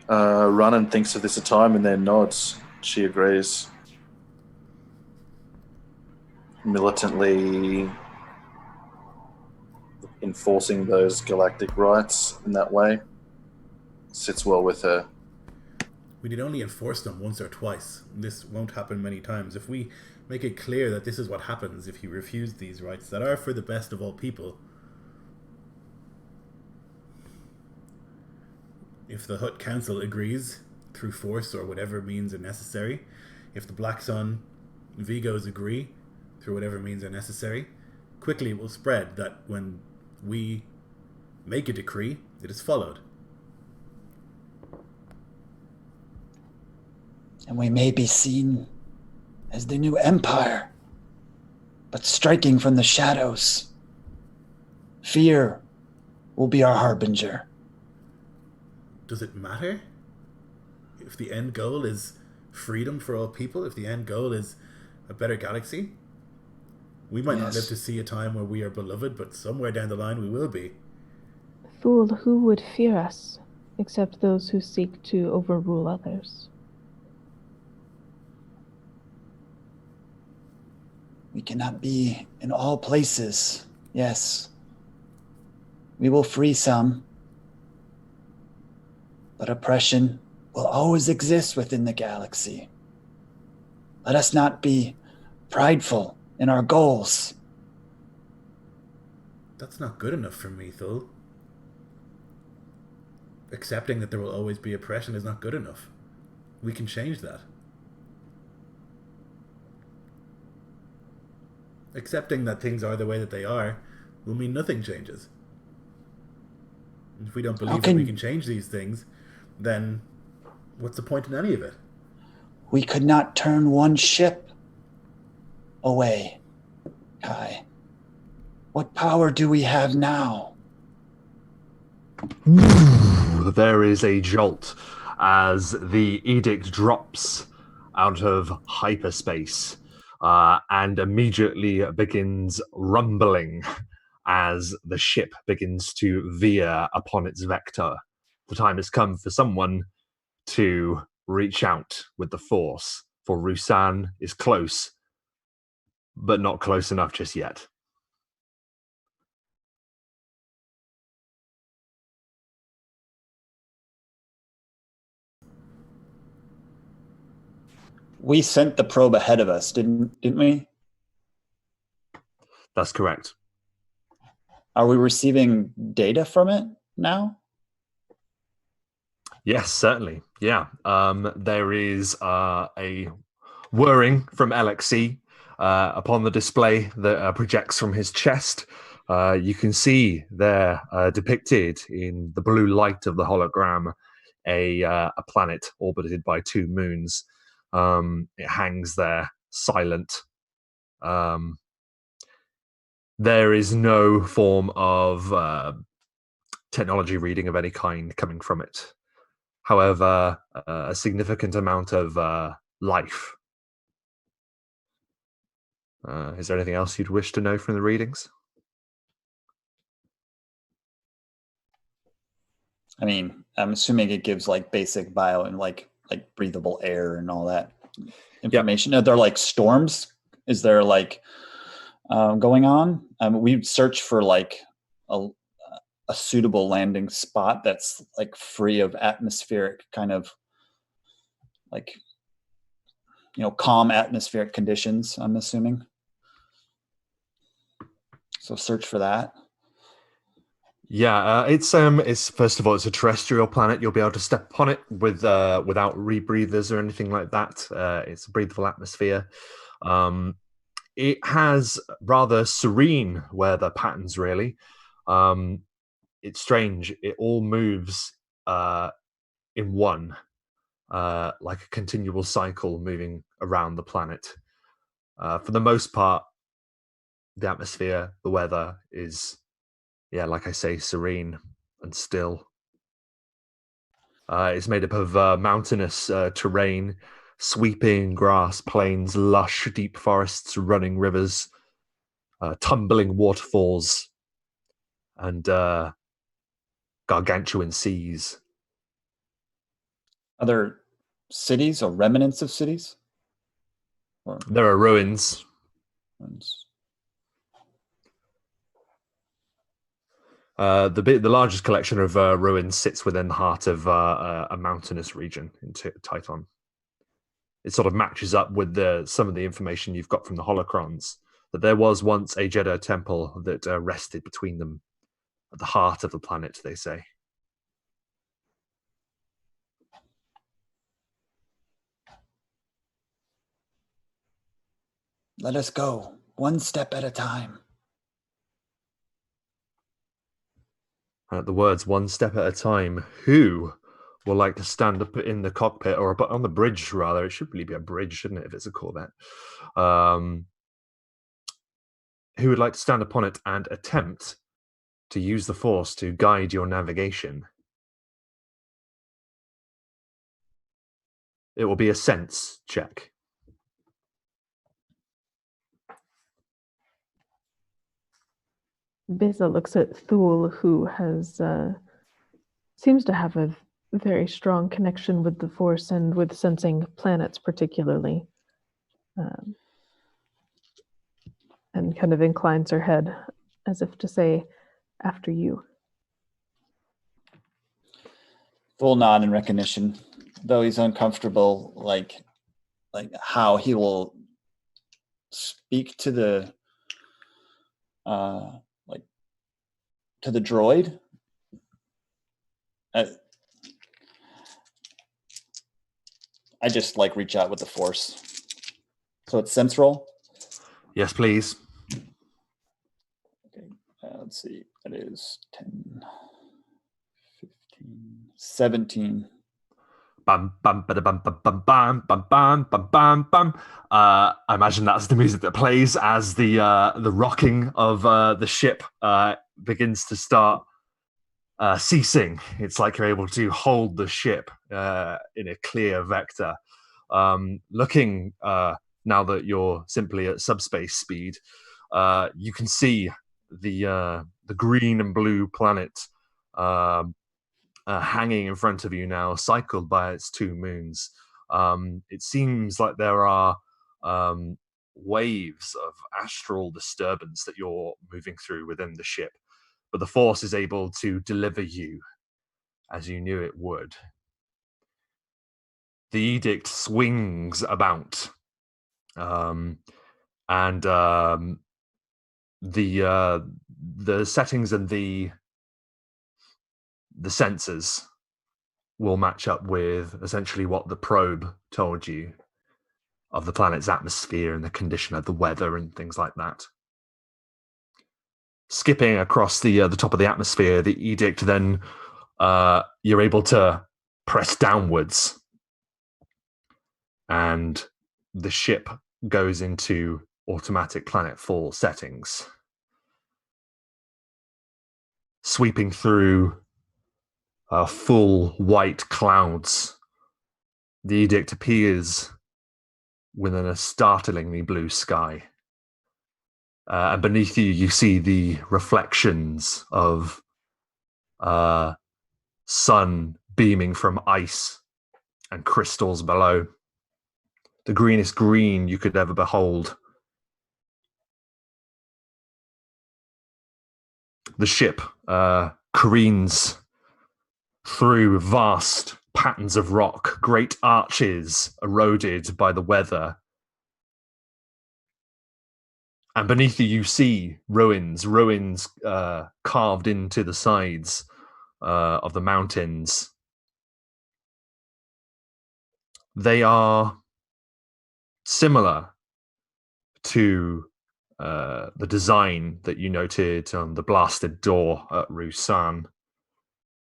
Ruusan thinks of this a time and then nods. She agrees. Militantly enforcing those galactic rights in that way sits well with her. We need only enforce them once or twice. This won't happen many times. If we make it clear that this is what happens if you refuse these rights that are for the best of all people, if the Hutt Council agrees through force or whatever means are necessary, if the Black Sun Vigos agree through whatever means are necessary, quickly it will spread that when we make a decree, it is followed. And we may be seen as the new empire, but striking from the shadows. Fear will be our harbinger. Does it matter? If the end goal is freedom for all people, if the end goal is a better galaxy, we might not live to see a time where we are beloved, but somewhere down the line we will be. Fool, who would fear us, except those who seek to overrule others? We cannot be in all places. Yes. We will free some, but oppression will always exist within the galaxy. Let us not be prideful in our goals. That's not good enough for me, Thul. Accepting that there will always be oppression is not good enough. We can change that. Accepting that things are the way that they are will mean nothing changes. If we don't believe that we can change these things, then what's the point in any of it? We could not turn one ship away, Kai. What power do we have now? There is a jolt as the edict drops out of hyperspace and immediately begins rumbling as the ship begins to veer upon its vector. The time has come for someone to reach out with the Force, for Ruusan is close, but not close enough just yet. We sent the probe ahead of us, didn't we? That's correct. Are we receiving data from it now? Yes, certainly. Yeah, there is a whirring from LXC upon the display that projects from his chest. You can see there, depicted in the blue light of the hologram, a planet orbited by two moons. It hangs there, silent. There is no form of technology reading of any kind coming from it. However, a significant amount of life. Is there anything else you'd wish to know from the readings? I mean, I'm assuming it gives like basic bio and like breathable air and all that information. Are there like storms? Is there like going on? We search for like a suitable landing spot that's like free of atmospheric kind of like calm atmospheric conditions, I'm assuming. So search for that. Yeah, it's first of all, it's a terrestrial planet. You'll be able to step upon it without rebreathers or anything like that. It's a breathable atmosphere. It has rather serene weather patterns, really. It's strange. It all moves in one, like a continual cycle moving around the planet. For the most part, the atmosphere, the weather is, yeah, like I say, serene and still. It's made up of mountainous terrain, sweeping grass plains, lush deep forests, running rivers, tumbling waterfalls, and gargantuan seas. Are there cities or remnants of cities? Or There are ruins. The largest collection of ruins sits within the heart of a mountainous region in Titan. It sort of matches up with some of the information you've got from the holocrons, that there was once a Jedi temple that rested between them at the heart of the planet, they say. Let us go, one step at a time. The words "one step at a time." Who will like to stand up in the cockpit or on the bridge, rather? It should really be a bridge, shouldn't it, if it's a Corvette? Who would like to stand upon it and attempt to use the Force to guide your navigation? It will be a sense check. Beza looks at Thule, who has seems to have a very strong connection with the Force and with sensing planets particularly, and kind of inclines her head as if to say, "After you." Full nod in recognition, though he's uncomfortable, like how he will speak to the to the droid. I just like reach out with the Force. So it's sense roll? Yes, please. Okay, let's see. That is 10, 15, 17. Bam, bam, bada, bam, bam, bam, bam, bam, bam, bam, bam, bam. I imagine that's the music that plays as the rocking of the ship begins to start ceasing. It's like you're able to hold the ship in a clear vector. Looking now that you're simply at subspace speed, you can see the green and blue planet hanging in front of you now, cycled by its two moons. It seems like there are waves of astral disturbance that you're moving through within the ship, but the Force is able to deliver you as you knew it would. The edict swings about, and the settings and the sensors will match up with essentially what the probe told you of the planet's atmosphere and the condition of the weather and things like that. Skipping across the top of the atmosphere, the edict then you're able to press downwards, and the ship goes into automatic planetfall settings. Sweeping through full white clouds, the edict appears within a startlingly blue sky. And beneath you, you see the reflections of sun beaming from ice and crystals below. The greenest green you could ever behold. The ship careens through vast patterns of rock, great arches eroded by the weather. And beneath you see ruins carved into the sides of the mountains. They are similar to the design that you noted on the blasted door at Ruusan,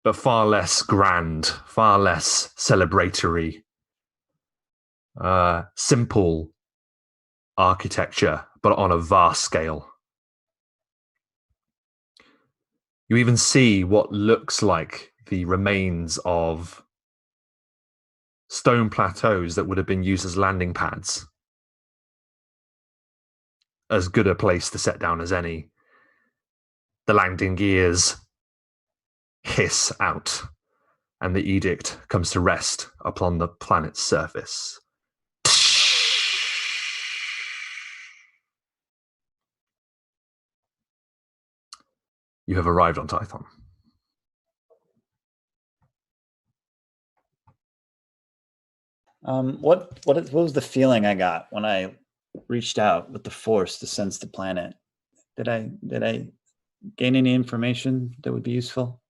but far less grand, far less celebratory. Simple architecture, but on a vast scale. You even see what looks like the remains of stone plateaus that would have been used as landing pads. As good a place to set down as any. The landing gears hiss out, and the edict comes to rest upon the planet's surface. You have arrived on Tython. What was the feeling I got when I reached out with the Force to sense the planet? Did I gain any information that would be useful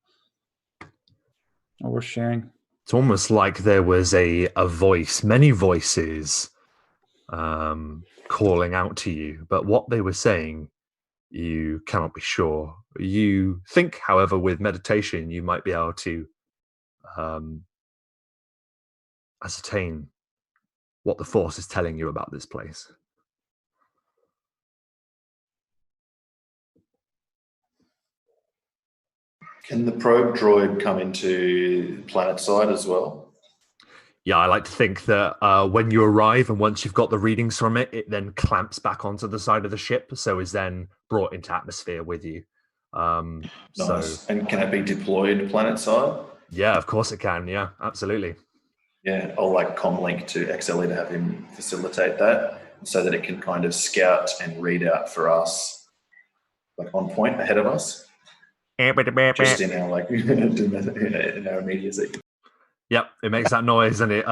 or worth sharing? It's almost like there was a voice, many voices, calling out to you, but what they were saying, you cannot be sure. You think, however, with meditation, you might be able to ascertain what the Force is telling you about this place. Can the probe droid come into planet side as well? Yeah, I like to think that when you arrive and once you've got the readings from it, it then clamps back onto the side of the ship, so is then brought into atmosphere with you. Nice. So, And can it be deployed planet side? Yeah, of course it can. Yeah, absolutely. Yeah, I'll like comlink to XLE to have him facilitate that so that it can kind of scout and read out for us, like on point ahead of us. Just in our like in our immediacy. Yep, it makes that noise, and it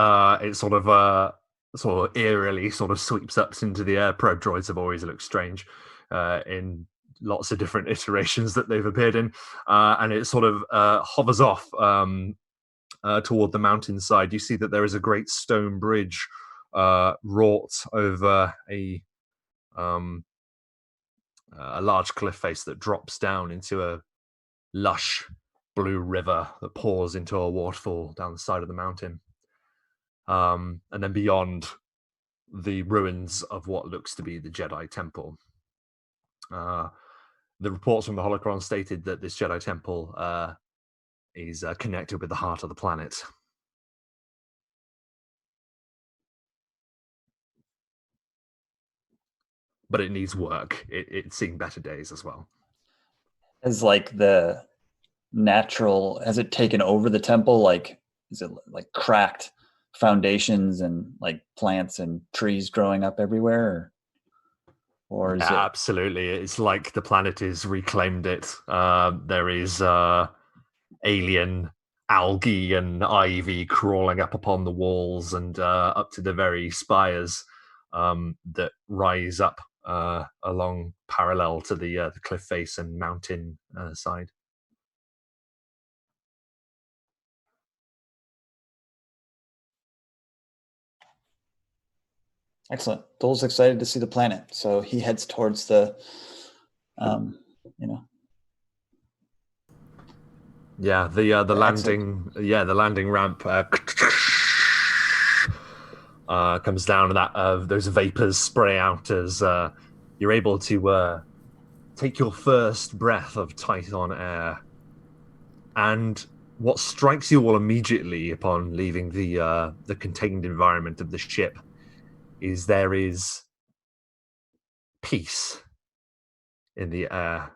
sort of eerily sort of sweeps up into the air. Probe droids have always looked strange in lots of different iterations that they've appeared in, and it sort of hovers off toward the mountainside. You see that there is a great stone bridge wrought over a large cliff face that drops down into a lush blue river that pours into a waterfall down the side of the mountain. And then beyond, the ruins of what looks to be the Jedi temple. The reports from the Holocron stated that this Jedi temple is connected with the heart of the planet. But it needs work. It's seen better days as well. Has like the natural, has it taken over the temple? Like, is it like cracked foundations and like plants and trees growing up everywhere? Or is it? Absolutely. It's like the planet has reclaimed it. There is alien algae and ivy crawling up upon the walls and up to the very spires that rise up along parallel to the cliff face and mountain side. Excellent. Dole's excited to see the planet, so he heads towards the, Yeah, the landing, the landing ramp comes down, and that those vapors spray out as you're able to take your first breath of Titan air. And what strikes you all immediately upon leaving the contained environment of the ship is there is peace in the air.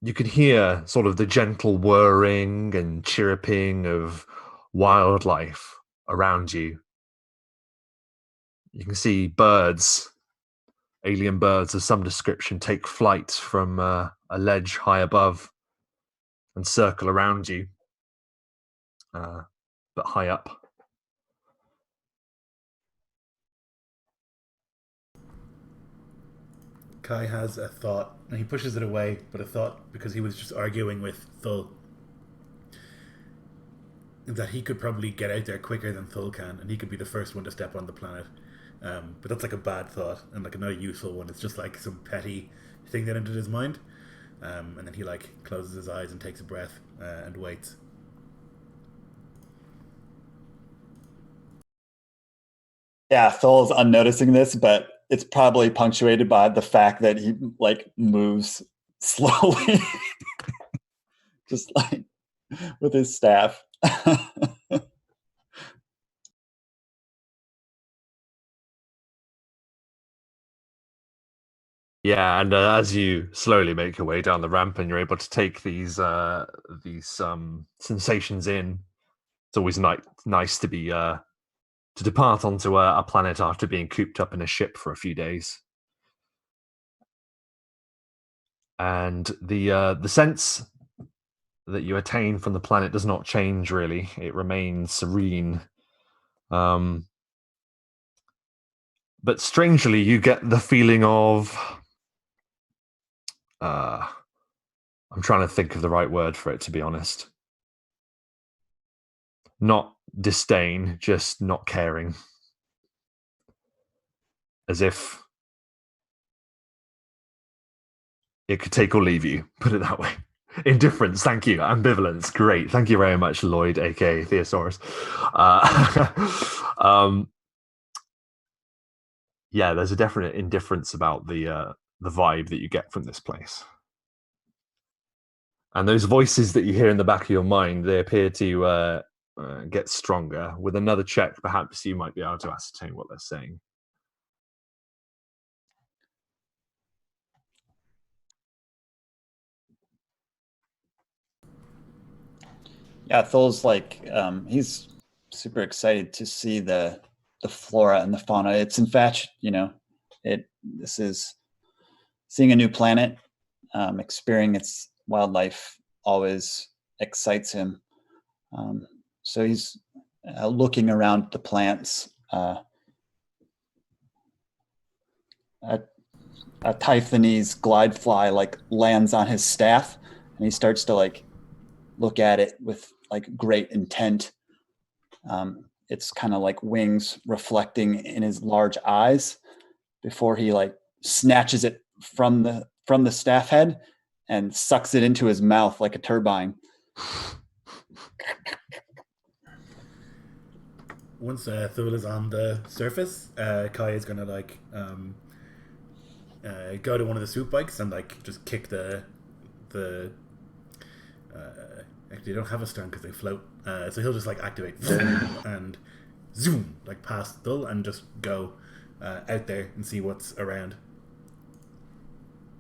You can hear sort of the gentle whirring and chirruping of wildlife around you. You can see birds, alien birds of some description, take flight from a ledge high above and circle around you, but high up. Kai has a thought, and he pushes it away, but a thought because he was just arguing with Thul. That he could probably get out there quicker than Thul can, and he could be the first one to step on the planet. But that's like a bad thought, and like not a useful one. It's just like some petty thing that entered his mind. And then he like closes his eyes and takes a breath and waits. Yeah, Thul's unnoticing this, but it's probably punctuated by the fact that he like moves slowly, just like with his staff. Yeah, and as you slowly make your way down the ramp, and you're able to take these sensations in, it's always nice to be to depart onto a planet after being cooped up in a ship for a few days. And the sense that you attain from the planet does not change really; it remains serene. But strangely, you get the feeling of I'm trying to think of the right word for it, to be honest. Not disdain, just not caring. As if it could take or leave you, put it that way. Indifference, thank you. Ambivalence, great. Thank you very much, Lloyd, aka Theosaurus. Yeah, there's a definite indifference about the vibe that you get from this place. And those voices that you hear in the back of your mind, they appear to get stronger. With another check, perhaps you might be able to ascertain what they're saying. Yeah, Thul's like he's super excited to see the flora and the fauna. It's this is seeing a new planet, experiencing its wildlife always excites him. So he's looking around the plants. A Typhonese glidefly like lands on his staff, and he starts to like look at it with like great intent. It's kind of like wings reflecting in his large eyes before he like snatches it from the staff head and sucks it into his mouth like a turbine. Once Thul is on the surface, Kai is gonna like go to one of the swoop bikes and like just kick the actually, they don't have a stern because they float. So he'll just like activate and zoom like past Thul and just go out there and see what's around.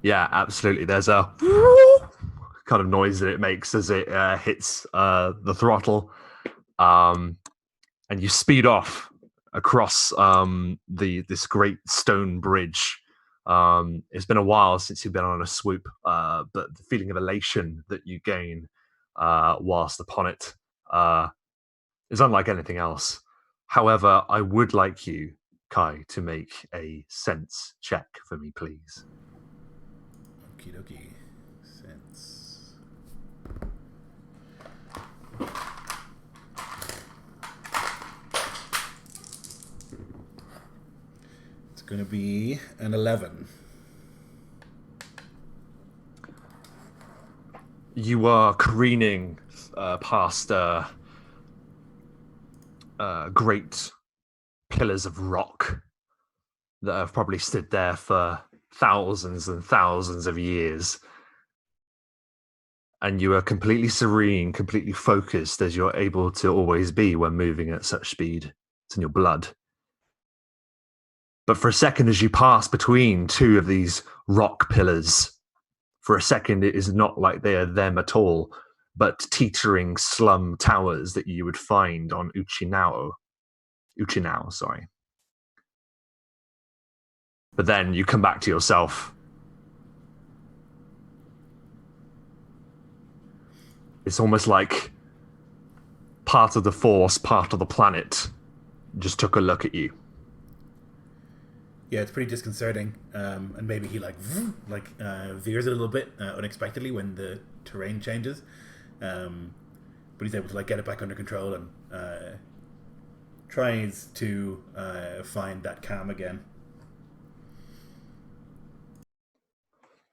Yeah, absolutely. There's a kind of noise that it makes as it hits the throttle, and you speed off across this great stone bridge. It's been a while since you've been on a swoop, but the feeling of elation that you gain whilst upon it is unlike anything else. However, I would like you, Kai, to make a sense check for me, please. Okie dokie. Sense. going to be an 11. You are careening past great pillars of rock that have probably stood there for thousands and thousands of years. And you are completely serene, completely focused, as you're able to always be when moving at such speed. It's in your blood. But for a second, as you pass between two of these rock pillars, for a second, it is not like they are them at all, but teetering slum towers that you would find on Uchinao, sorry. But then you come back to yourself. It's almost like part of the force, part of the planet, just took a look at you. Yeah, it's pretty disconcerting. And maybe he veers a little bit unexpectedly when the terrain changes. But he's able to get it back under control and tries to find that calm again.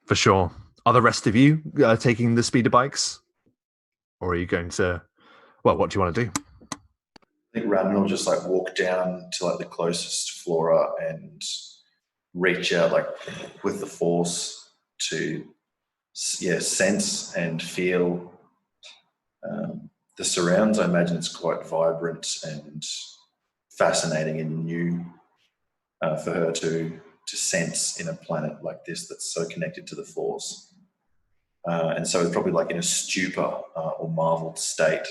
For sure. Are the rest of you taking the speeder bikes? Or are you going to... Well, what do you want to do? I think Randall will just walk down to the closest flora and reach out with the force to sense and feel the surrounds. I imagine it's quite vibrant and fascinating and new for her to sense in a planet like this that's so connected to the force. And so it's probably in a stupor or marveled state,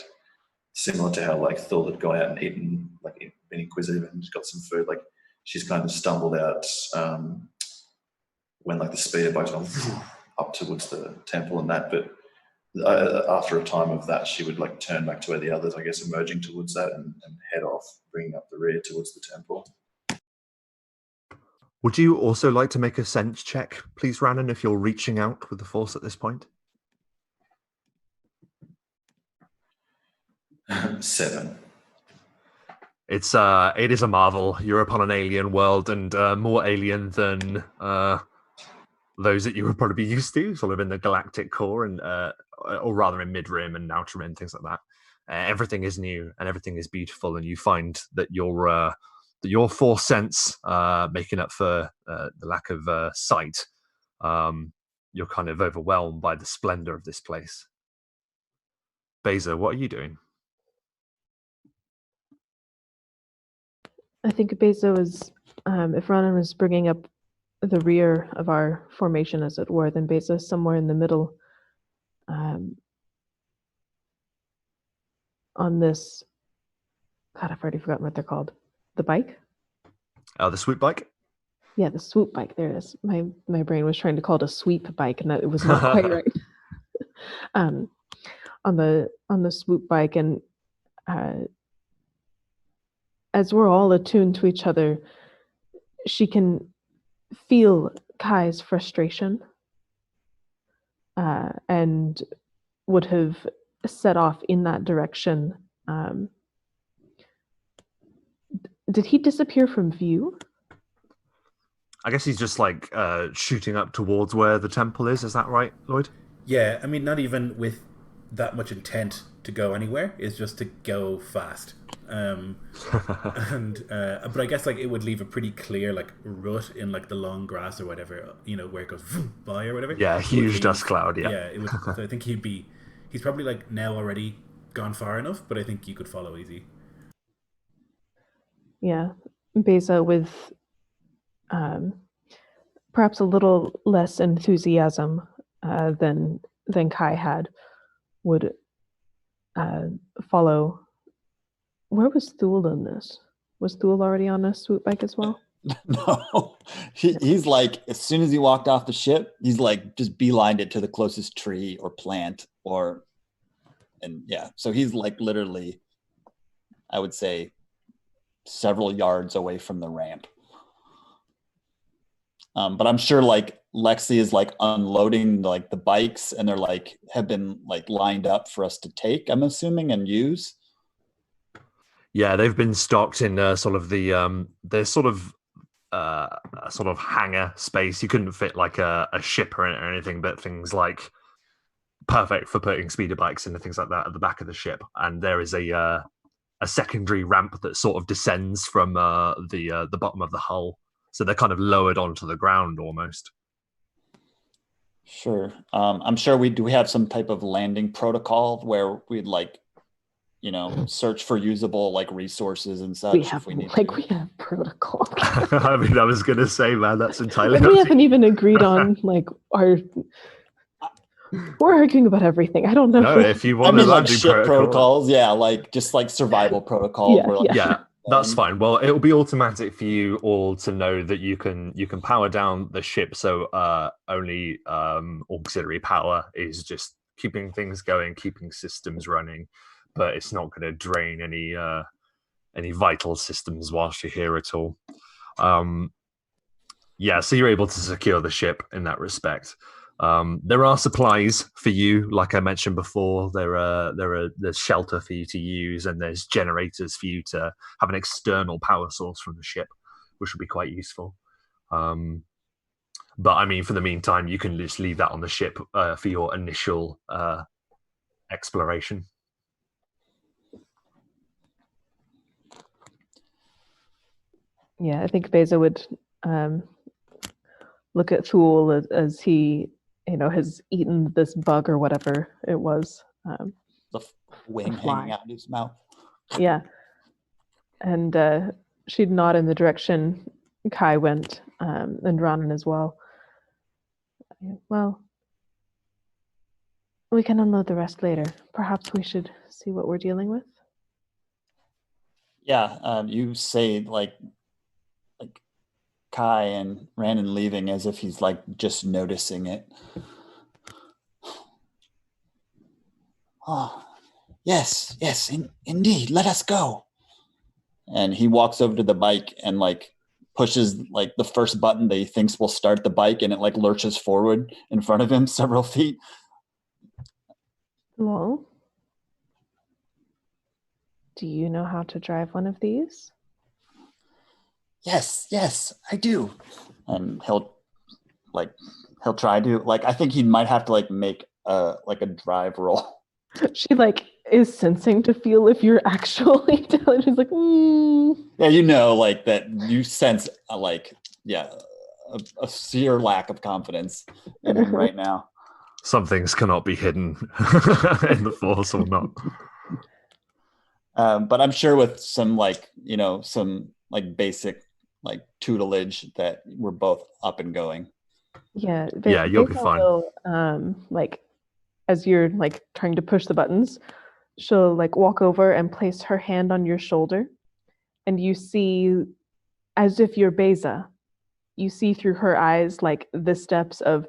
similar to how Thul had gone out and eaten, been inquisitive and got some food. She's kind of stumbled out when the speeder boat's gone up towards the temple and that. But after a time of that, she would turn back to where the others, I guess, emerging towards that and head off, bringing up the rear towards the temple. Would you also like to make a sense check, please, Rhiannon, if you're reaching out with the force at this point? 7. It is a marvel. You're upon an alien world, and more alien than those that you would probably be used to, sort of in the galactic core, and or rather in mid-rim and outer rim, things like that. Everything is new and everything is beautiful, and you find that your force sense, making up for the lack of sight, you're kind of overwhelmed by the splendor of this place. Beza, what are you doing? I think Beza was, if Ronan was bringing up the rear of our formation, as it were, then Beza is somewhere in the middle on this. God, I've already forgotten what they're called. The bike? The swoop bike? Yeah, the swoop bike. There it is. My brain was trying to call it a sweep bike, and it was not quite right. On the swoop bike, and as we're all attuned to each other, she can feel Kai's frustration and would have set off in that direction. Did he disappear from view? I guess he's just shooting up towards where the temple is. Is that right, Lloyd? Yeah, I mean, not even with that much intent to go anywhere. It's just to go fast. But I guess it would leave a pretty clear rut in the long grass or whatever, where it goes by or whatever. Yeah, huge dust cloud. Yeah, it would. So I think he's probably now already gone far enough, but I think you could follow easy. Yeah, Beza with perhaps a little less enthusiasm than Kai had would follow. Where was Thule in this? Was Thule already on a swoop bike as well? No, he's as soon as he walked off the ship, he's just beelined it to the closest tree or plant so he's literally, I would say, several yards away from the ramp. But I'm sure Lexi is unloading the bikes, and they're have been lined up for us to take, I'm assuming, and use. Yeah, they've been stocked in sort of the they're sort of a sort of hangar space. You couldn't fit like a ship or anything, but things like perfect for putting speeder bikes and things like that at the back of the ship. And there is a secondary ramp that sort of descends from the bottom of the hull, so they're kind of lowered onto the ground almost. Sure. I'm sure we have some type of landing protocol where we'd like, search for usable like resources and such if we need to. We have protocol. I mean, I was gonna say, man, that's entirely. We haven't even agreed on like our. We're arguing about everything. I don't know. No, if you want like landing ship protocols, yeah, like just like survival protocol. Yeah, that's fine. Well, it'll be automatic for you all to know that you can power down the ship. So only auxiliary power is just keeping things going, keeping systems running, but it's not going to drain any vital systems whilst you're here at all. So you're able to secure the ship in that respect. There are supplies for you, like I mentioned before. There's shelter for you to use, and there's generators for you to have an external power source from the ship, which would be quite useful. But I mean, for the meantime, you can just leave that on the ship for your initial exploration. Yeah, I think Beza would look at Thule as he, has eaten this bug or whatever it was. The wing hanging out of his mouth. Yeah. And she'd nod in the direction Kai went, and Ronan as well. Well, we can unload the rest later. Perhaps we should see what we're dealing with. Yeah, you say like Kai and Randon leaving as if he's like just noticing it. Oh, yes, indeed. Let us go. And he walks over to the bike and like pushes like the first button that he thinks will start the bike, and it like lurches forward in front of him several feet. Well, do you know how to drive one of these? Yes, I do. And he'll try to like, I think he might have to like make a drive roll. She like is sensing to feel if you're actually telling. She's like, Yeah, like that you sense a sheer lack of confidence in him right now. Some things cannot be hidden in the Force or not. But I'm sure with some some basic like tutelage that we're both up and going. Yeah, you'll be fine. Will, as you're like trying to push the buttons, she'll like walk over and place her hand on your shoulder, and you see, as if you're Beza, you see through her eyes like the steps of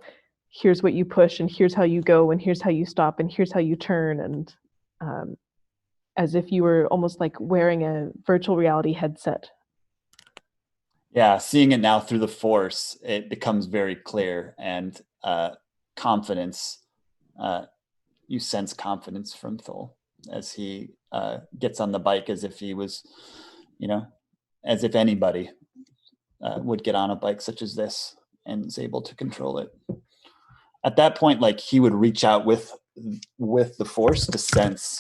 here's what you push, and here's how you go, and here's how you stop, and here's how you turn, and as if you were almost like wearing a virtual reality headset. Yeah, seeing it now through the Force, it becomes very clear, and confidence. You sense confidence from Thule as he gets on the bike, as if he was, as if anybody would get on a bike such as this and is able to control it. At that point, like he would reach out with the Force to sense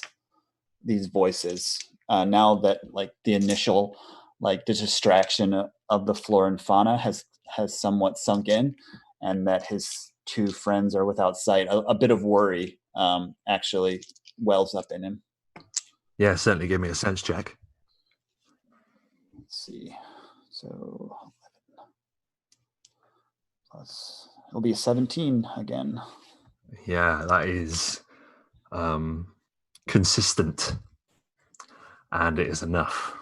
these voices. Now that like the initial the distraction of the flora and fauna has somewhat sunk in, and that his two friends are without sight, a bit of worry actually wells up in him. Yeah, certainly give me a sense check. Let's see. So 11 plus, it'll be a 17 again. Yeah, that is consistent, and it is enough.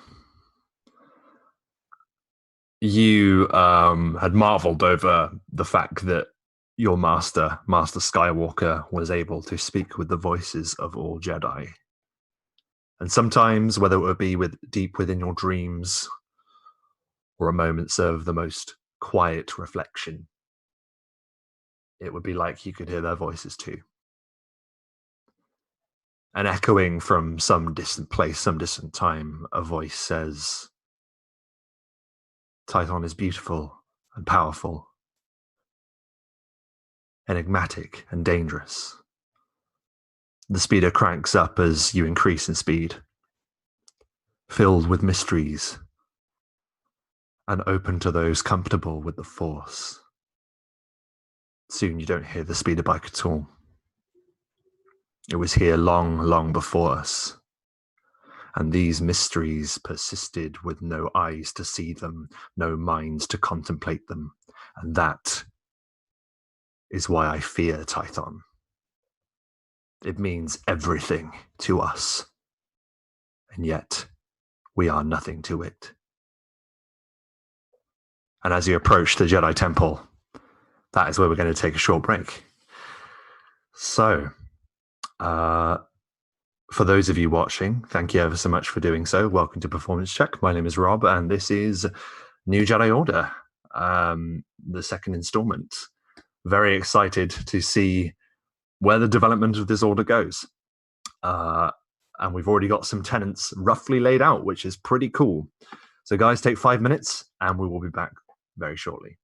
You had marveled over the fact that your Master Skywalker, was able to speak with the voices of all Jedi. And sometimes, whether it would be deep within your dreams or moments of the most quiet reflection, it would be like you could hear their voices too. And echoing from some distant place, some distant time, a voice says, Tython is beautiful and powerful, enigmatic and dangerous. The speeder cranks up as you increase in speed, filled with mysteries and open to those comfortable with the Force. Soon you don't hear the speeder bike at all. It was here long, long before us. And these mysteries persisted with no eyes to see them, no minds to contemplate them. And that is why I fear Tython. It means everything to us. And yet, we are nothing to it. And as you approach the Jedi Temple, that is where we're going to take a short break. So, for those of you watching, thank you ever so much for doing so. Welcome to Performance Check. My name is Rob, and this is New Jedi Order, the second installment. Very excited to see where the development of this order goes. And we've already got some tenets roughly laid out, which is pretty cool. So guys, take 5 minutes, and we will be back very shortly.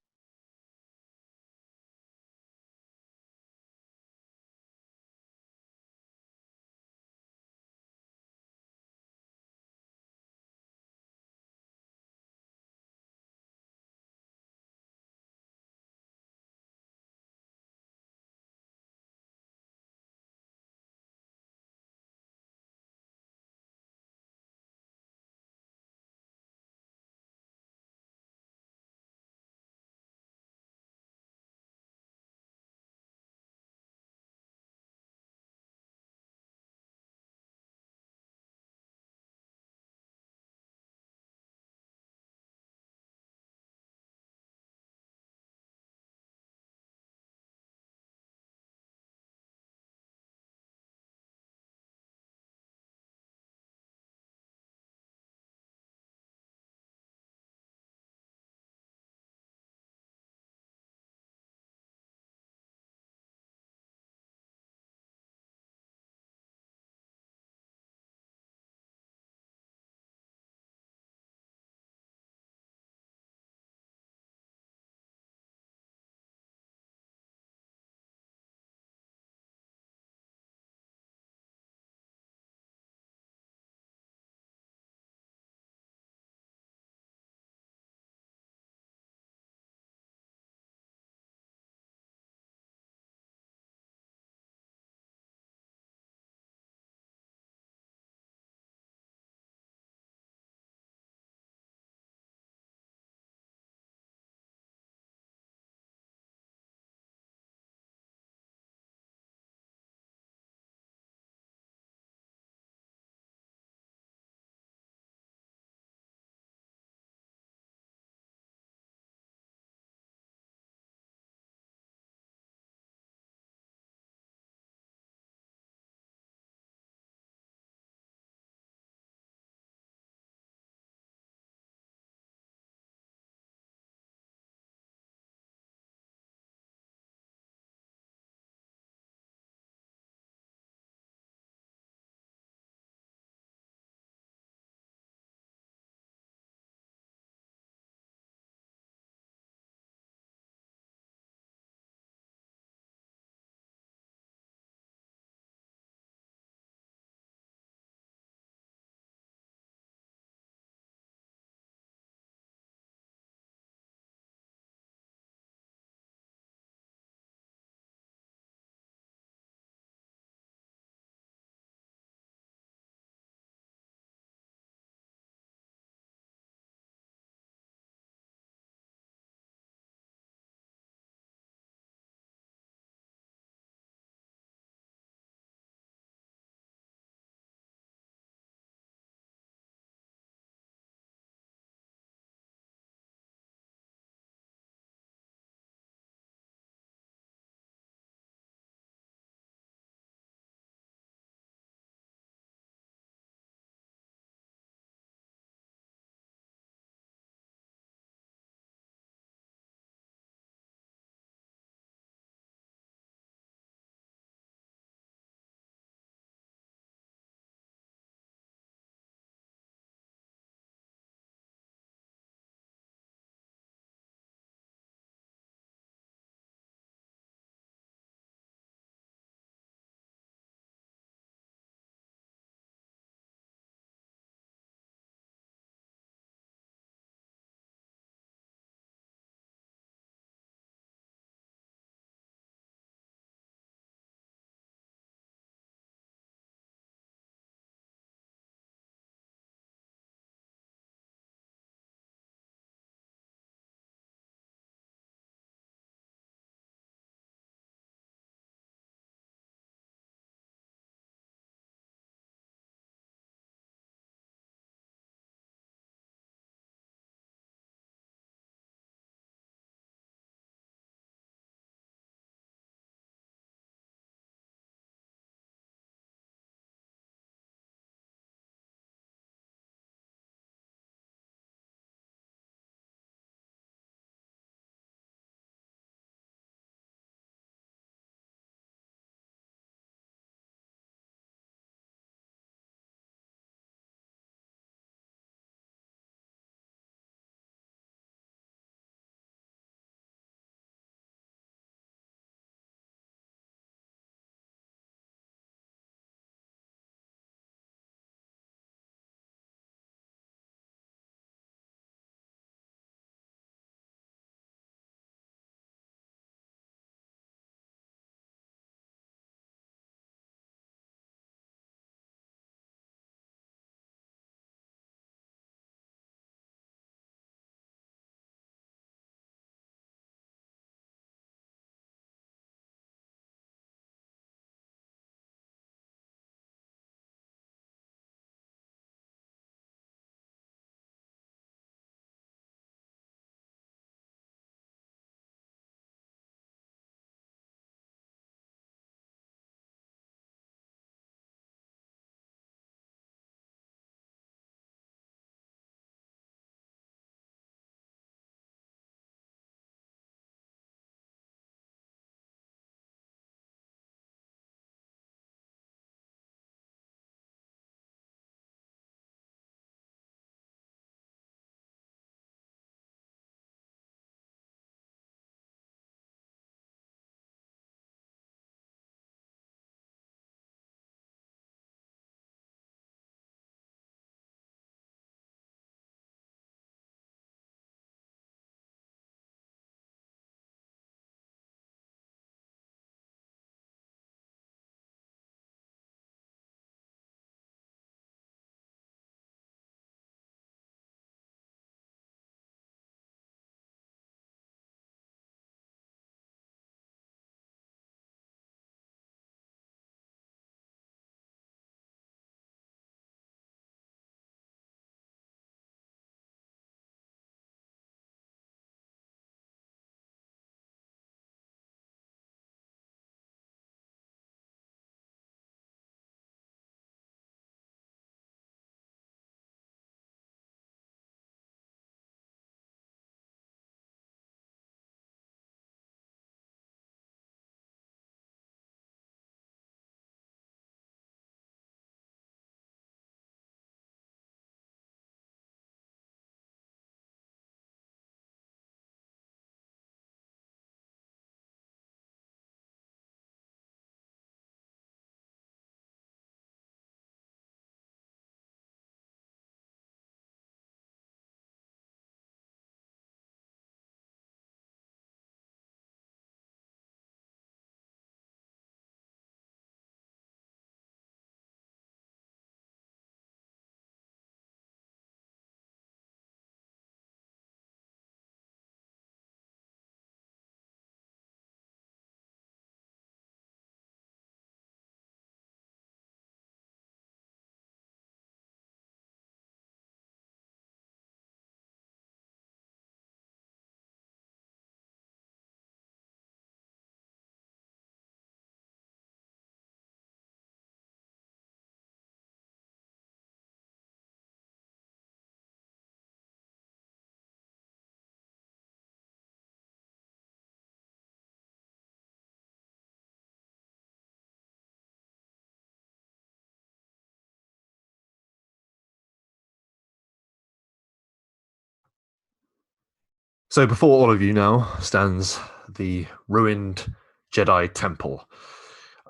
So before all of you now stands the ruined Jedi temple.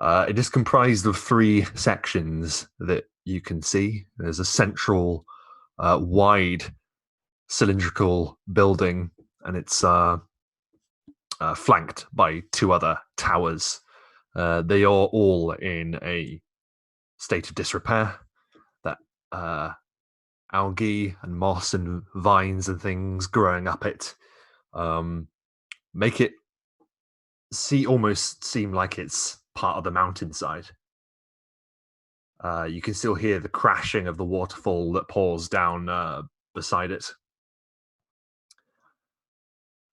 It is comprised of 3 sections that you can see. There's a central, wide, cylindrical building, and it's flanked by 2 other towers. They are all in a state of disrepair. That algae and moss and vines and things growing up it make it almost seem like it's part of the mountainside. You can still hear the crashing of the waterfall that pours down beside it.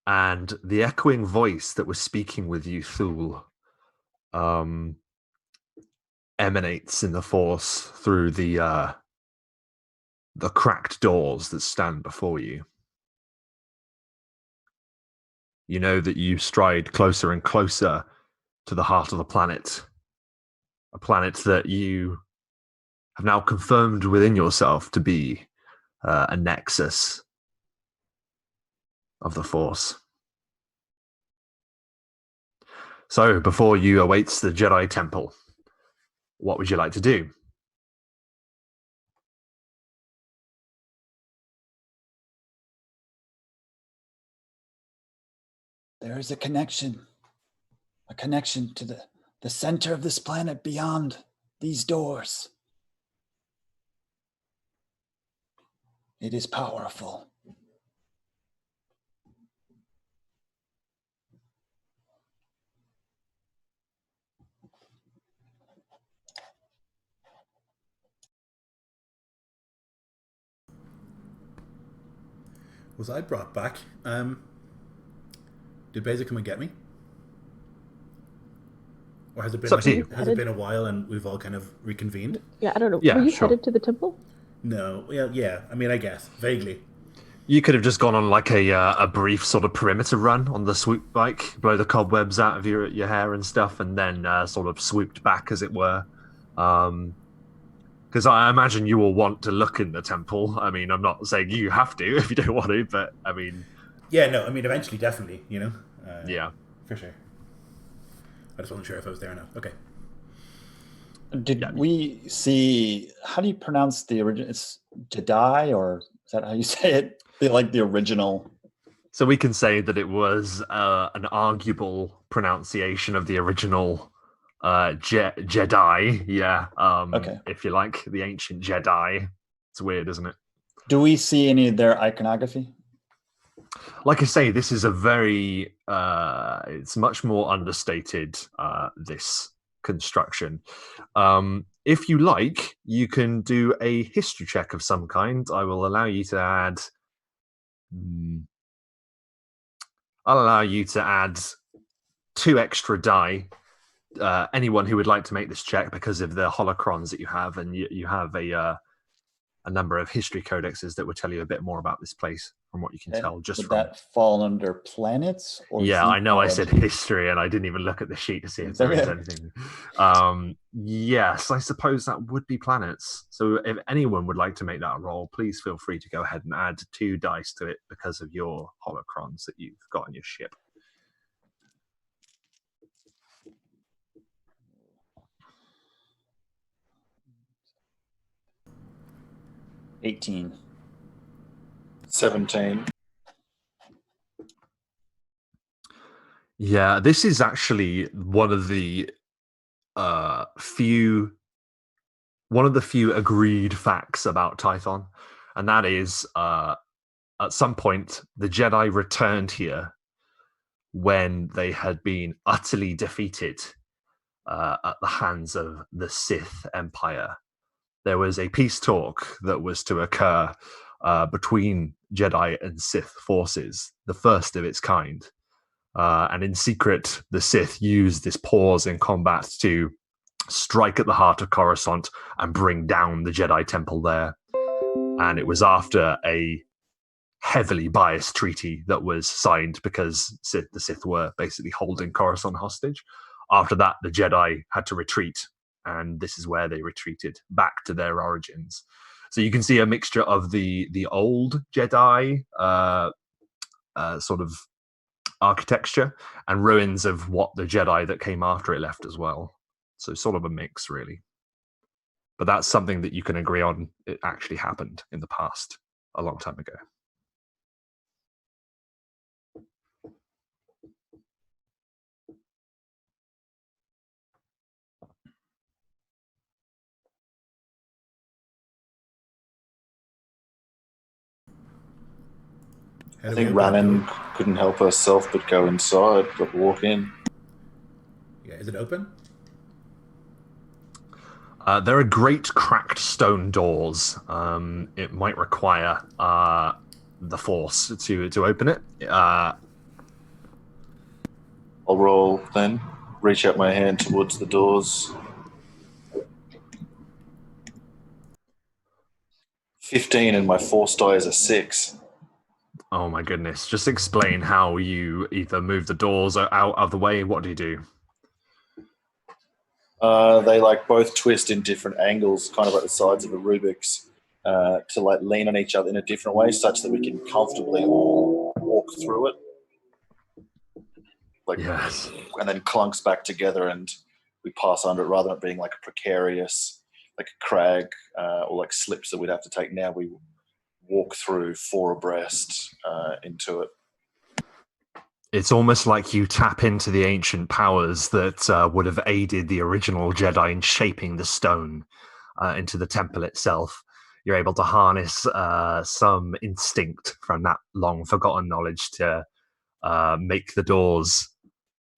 And the echoing voice that was speaking with you, Thule, emanates in the force through the cracked doors that stand before you. You know that you stride closer and closer to the heart of the planet, a planet that you have now confirmed within yourself to be a nexus of the Force. So, before you awaits the Jedi Temple, what would you like to do? There is a connection to the center of this planet beyond these doors. It is powerful. Was I brought back? Did Beza come and get me? Or has it been It's up to you. has it been a while and we've all kind of reconvened? Yeah, I don't know. Yeah, Were you sure. headed to the temple? No. Yeah. I mean, I guess vaguely. You could have just gone on like a brief sort of perimeter run on the swoop bike, blow the cobwebs out of your hair and stuff, and then sort of swooped back, as it were. Because I imagine you will want to look in the temple. I mean, I'm not saying you have to if you don't want to, but I mean... Yeah, no, I mean, eventually, definitely, you know? Yeah. For sure. I just wasn't sure if I was there or not. Okay. Did we see, how do you pronounce the original? It's Jedi, or is that how you say it? The original. So we can say that it was an arguable pronunciation of the original Jedi. Yeah. Okay. If you like, the ancient Jedi. It's weird, isn't it? Do we see any of their iconography? Like I say, this is a very, it's much more understated, this construction. If you like, you can do a history check of some kind. I will allow you to add... I'll allow you to add 2 extra die. Anyone who would like to make this check, because of the holocrons that you have, and you have a number of history codexes that will tell you a bit more about this place from what you can tell. Just Would from that fall under planets? Or yeah, I know I Zeology? said history, and I didn't even look at the sheet to see if there is anything. Yes, I suppose that would be planets. So if anyone would like to make that roll, please feel free to go ahead and add 2 dice to it because of your holocrons that you've got on your ship. $18. 17. Yeah, this is actually one of the few agreed facts about Tython, and that is at some point the Jedi returned here when they had been utterly defeated at the hands of the Sith Empire. There was a peace talk that was to occur between Jedi and Sith forces, the first of its kind. And in secret, the Sith used this pause in combat to strike at the heart of Coruscant and bring down the Jedi Temple there. And it was after a heavily biased treaty that was signed because the Sith were basically holding Coruscant hostage. After that, the Jedi had to retreat, and this is where they retreated back to their origins. So you can see a mixture of the old Jedi sort of architecture, and ruins of what the Jedi that came after it left as well. So sort of a mix, really. But that's something that you can agree on. It actually happened in the past, a long time ago. How I do we think open the Ranan door? couldn't help herself but go inside, but walk in. Yeah, is it open? There are great cracked stone doors. It might require the Force to open it. I'll roll then. Reach out my hand towards the doors. 15 and my force die is a 6. Oh my goodness. Just explain how you either move the doors out of the way. What do you do? They like both twist in different angles, kind of like the sides of a Rubik's, to like lean on each other in a different way, such that we can comfortably all walk through it. Like, Yes. and then clunks back together, and we pass under it rather than it being like a precarious, like a crag or like slips that we'd have to take. Now we walk through 4 abreast into it. It's almost like you tap into the ancient powers that would have aided the original Jedi in shaping the stone into the temple itself. You're able to harness some instinct from that long forgotten knowledge to make the doors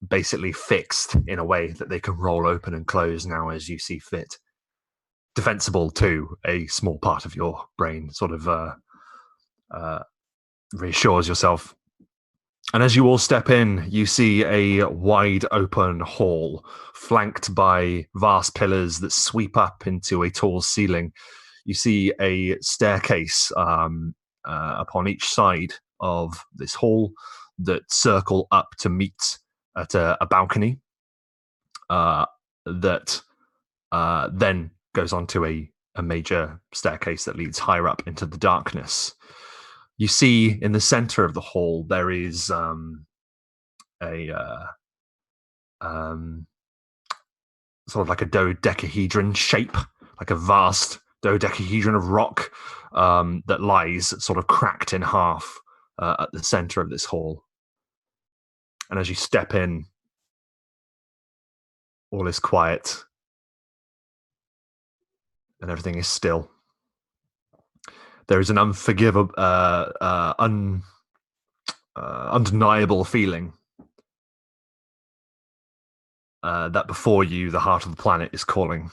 basically fixed in a way that they can roll open and close now as you see fit. Defensible to a small part of your brain, sort of reassures yourself. And as you all step in, you see a wide open hall flanked by vast pillars that sweep up into a tall ceiling. You see a staircase upon each side of this hall that circle up to meet at a balcony that then goes on to a major staircase that leads higher up into the darkness. You see in the center of the hall there is a sort of like a dodecahedron shape, like a vast dodecahedron of rock that lies sort of cracked in half at the center of this hall. And as you step in, all is quiet and everything is still. There is an unforgivable, undeniable feeling that before you, the heart of the planet is calling.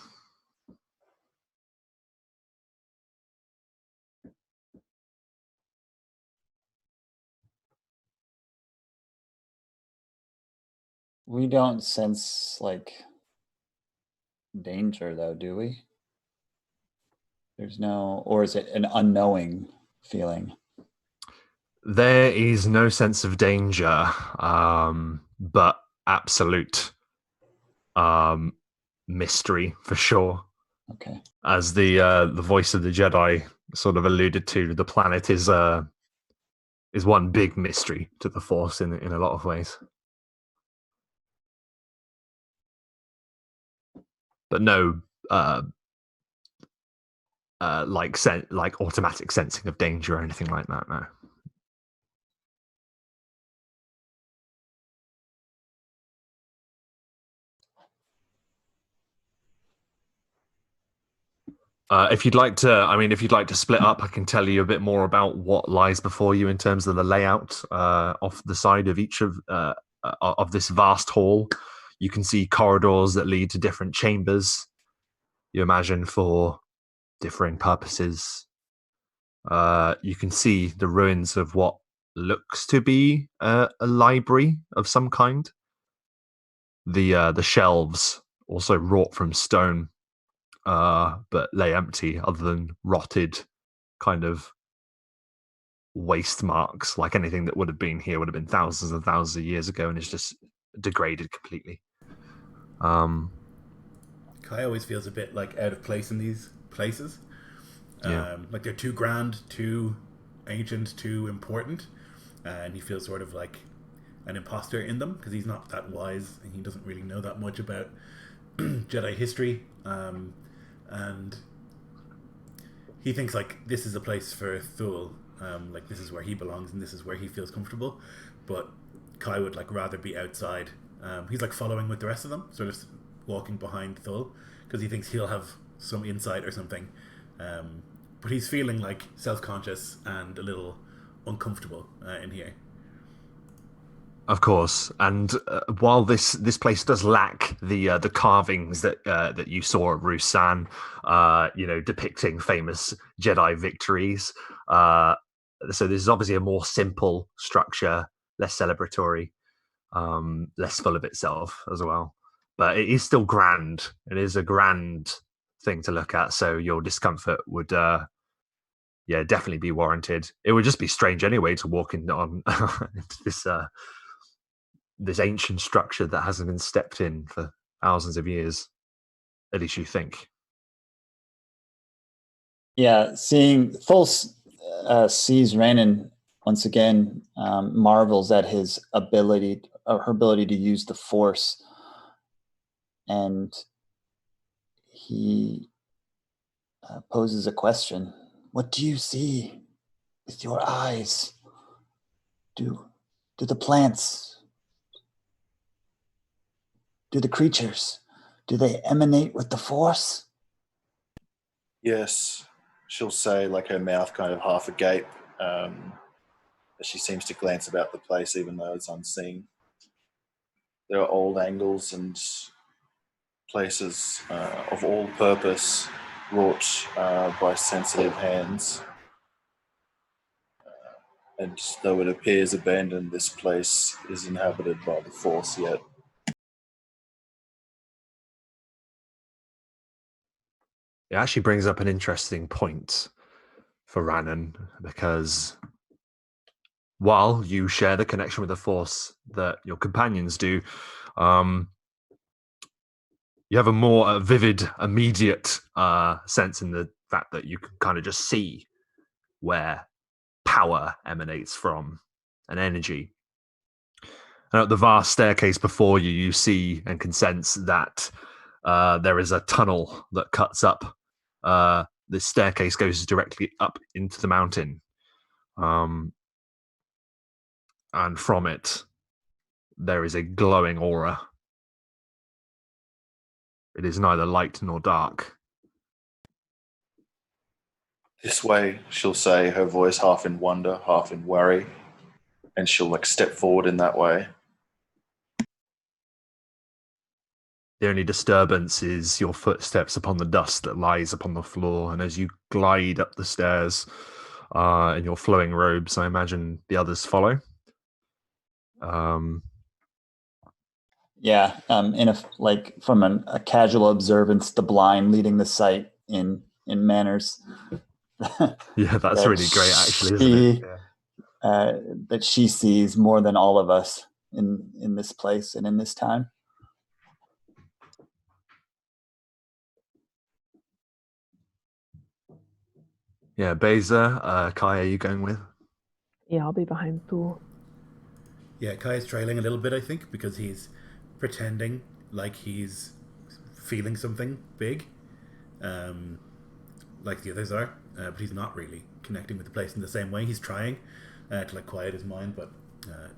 We don't sense like danger though, do we? There's no, or is it an unknowing feeling? There is no sense of danger, but absolute mystery for sure. Okay. As the voice of the Jedi sort of alluded to, the planet is one big mystery to the Force in a lot of ways. But no like automatic sensing of danger or anything like that, no. If you'd like to split up, I can tell you a bit more about what lies before you in terms of the layout off the side of each of this vast hall. You can see corridors that lead to different chambers. You imagine for differing purposes. You can see the ruins of what looks to be a library of some kind. The shelves also wrought from stone, but lay empty other than rotted kind of waste marks. Like anything that would have been here would have been thousands and thousands of years ago and is just degraded completely. Kai always feels a bit like out of place in these places. Yeah. Like they're too grand, too ancient, too important. and he feels sort of like an imposter in them because he's not that wise and he doesn't really know that much about Jedi history, and he thinks like this is a place for Thule, like this is where he belongs and this is where he feels comfortable, but Kai would like rather be outside. He's like following with the rest of them, sort of walking behind Thule because he thinks he'll have some insight or something, but he's feeling like self-conscious and a little uncomfortable in here. Of course, and while this place does lack the carvings that you saw at Ruusan, depicting famous Jedi victories, so this is obviously a more simple structure, less celebratory, less full of itself as well. But it is still grand. It is a grand thing to look at. So your discomfort would, definitely be warranted. It would just be strange anyway to walk on into this ancient structure that hasn't been stepped in for thousands of years. At least you think. Yeah, seeing Thule sees Rhiannon once again, marvels at his ability, her ability to use the Force, and he poses a question. What do you see with your eyes? Do the plants, do the creatures, do they emanate with the Force? Yes, she'll say, like her mouth kind of half agape, as she seems to glance about the place even though it's unseen. There are old angles and places of all purpose wrought by sensitive hands. And though it appears abandoned, this place is inhabited by the Force yet. It actually brings up an interesting point for Rhiannon, because while you share the connection with the Force that your companions do, you have a more vivid, immediate sense in the fact that you can kind of just see where power emanates from, an energy. And at the vast staircase before you, you see and can sense that there is a tunnel that cuts up. This staircase goes directly up into the mountain. And from it, there is a glowing aura. It is neither light nor dark. This way, she'll say, her voice half in wonder, half in worry, and she'll like step forward in that way. The only disturbance is your footsteps upon the dust that lies upon the floor, and as you glide up the stairs in your flowing robes, I imagine the others follow. In from a casual observance, the blind leading the sight in manners. Yeah, that's really great, actually, isn't it? Yeah. That she sees more than all of us in this place and in this time. Yeah, Beza, Kai, are you going with? Yeah, I'll be behind Thule. Yeah, Kai is trailing a little bit, I think, because he's pretending like he's feeling something big, like the others are, but he's not really connecting with the place in the same way. He's trying to like quiet his mind, but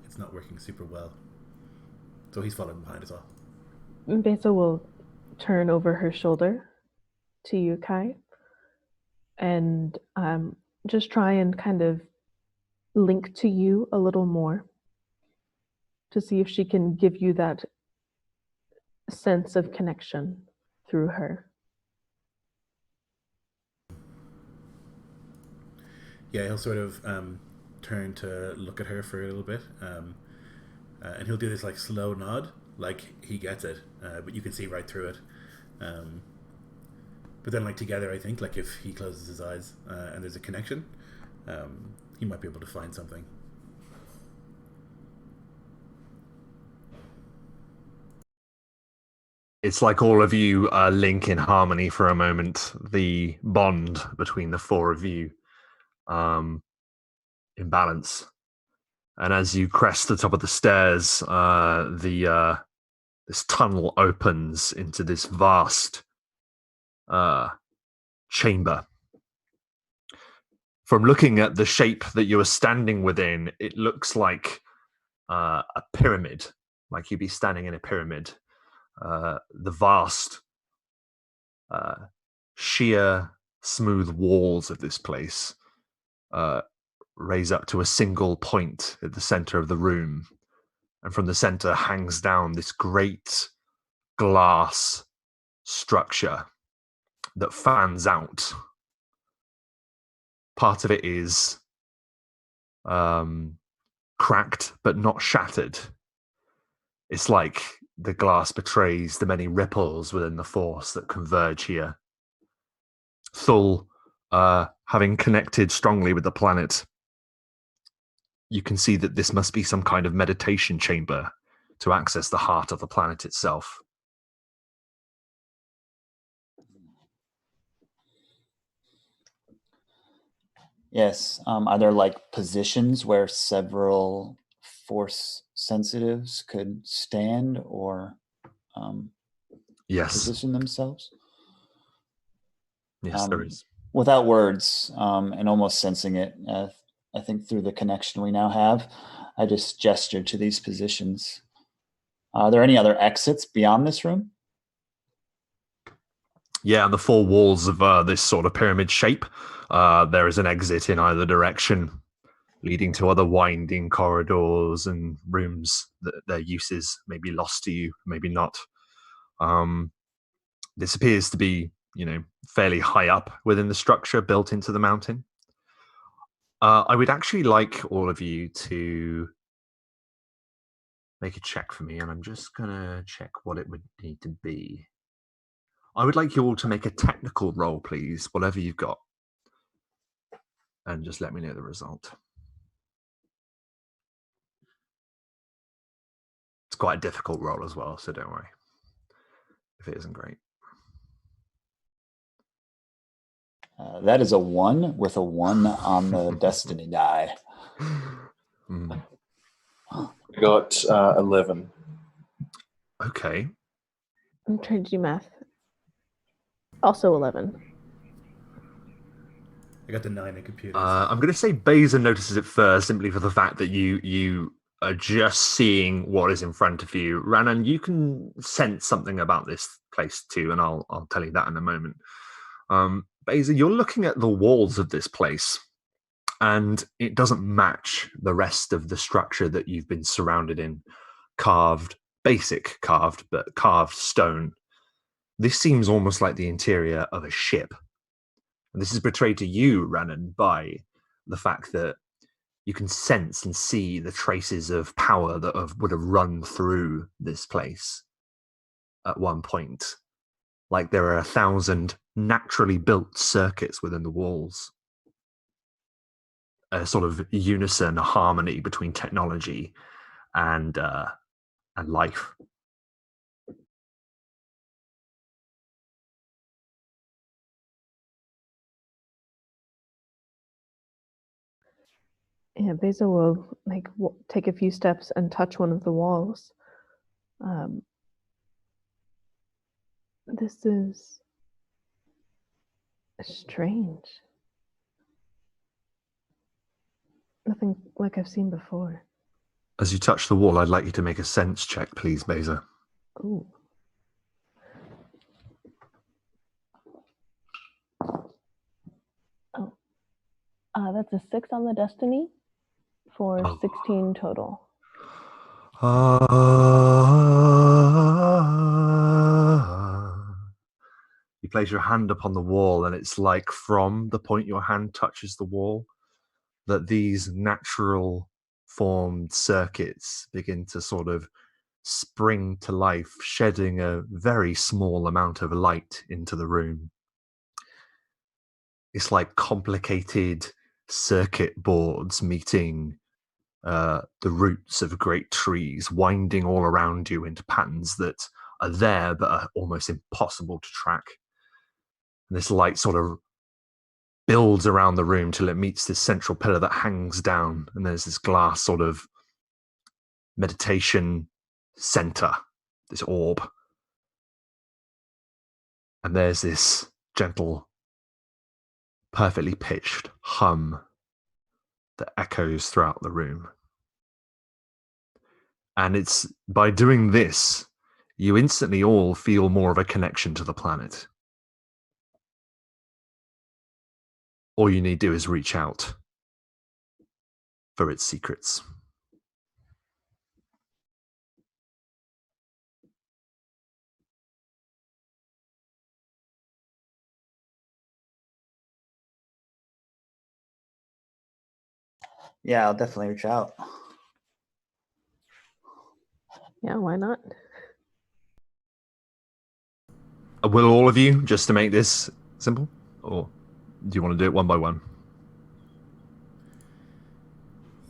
it's not working super well. So he's following behind as well. Besa will turn over her shoulder to you, Kai, and just try and kind of link to you a little more to see if she can give you that sense of connection through her. Yeah, he'll sort of turn to look at her for a little bit, and he'll do this like slow nod, like he gets it, but you can see right through it. But then, like together, I think, like if he closes his eyes and there's a connection, he might be able to find something. It's like all of you link in harmony for a moment. The bond between the four of you in balance. And as you crest the top of the stairs, this tunnel opens into this vast chamber. From looking at the shape that you are standing within, it looks like a pyramid, like you'd be standing in a pyramid. The vast, sheer, smooth walls of this place raise up to a single point at the center of the room. And from the center hangs down this great glass structure that fans out. Part of it is cracked but not shattered. It's like the glass betrays the many ripples within the force that converge here. Thul, having connected strongly with the planet, you can see that this must be some kind of meditation chamber to access the heart of the planet itself. Yes. Are there like positions where several force sensitives could stand or Yes. position themselves? Yes, there is. Without words, and almost sensing it, I think through the connection we now have, I just gestured to these positions. Are there any other exits beyond this room? Yeah, on the four walls of this sort of pyramid shape, there is an exit in either direction, leading to other winding corridors and rooms that their uses may be lost to you, maybe not. This appears to be, fairly high up within the structure built into the mountain. I would actually like all of you to make a check for me, and I'm just going to check what it would need to be. I would like you all to make a technical roll, please, whatever you've got. And just let me know the result. It's quite a difficult roll as well, so don't worry if it isn't great. That is a 1 with a 1 on the destiny die. I got 11. Okay. I'm trying to do math. Also 11. I got the 9 in computers. I'm going to say Beza notices it first, simply for the fact that you are just seeing what is in front of you. Ranan, you can sense something about this place too, and I'll tell you that in a moment. Beza, you're looking at the walls of this place, and it doesn't match the rest of the structure that you've been surrounded in. Basic carved, but carved stone. This seems almost like the interior of a ship. And this is portrayed to you, Ranan, by the fact that you can sense and see the traces of power that would have run through this place at one point. Like there are 1,000 naturally built circuits within the walls. A sort of unison, a harmony between technology and life. Yeah, Beza will take a few steps and touch one of the walls. This is strange. Nothing like I've seen before. As you touch the wall, I'd like you to make a sense check, please, Beza. Ooh. Oh. That's a 6 on the destiny for 16 total. You place your hand upon the wall, and it's like from the point your hand touches the wall that these natural formed circuits begin to sort of spring to life, shedding a very small amount of light into the room. It's like complicated circuit boards meeting the roots of great trees, winding all around you into patterns that are there but are almost impossible to track. And this light sort of builds around the room till it meets this central pillar that hangs down, and there's this glass sort of meditation center, this orb. And there's this gentle, perfectly pitched hum that echoes throughout the room. And it's by doing this, you instantly all feel more of a connection to the planet. All you need to do is reach out for its secrets. Yeah, I'll definitely reach out. Yeah, why not? Will all of you, just to make this simple? Or do you want to do it one by one?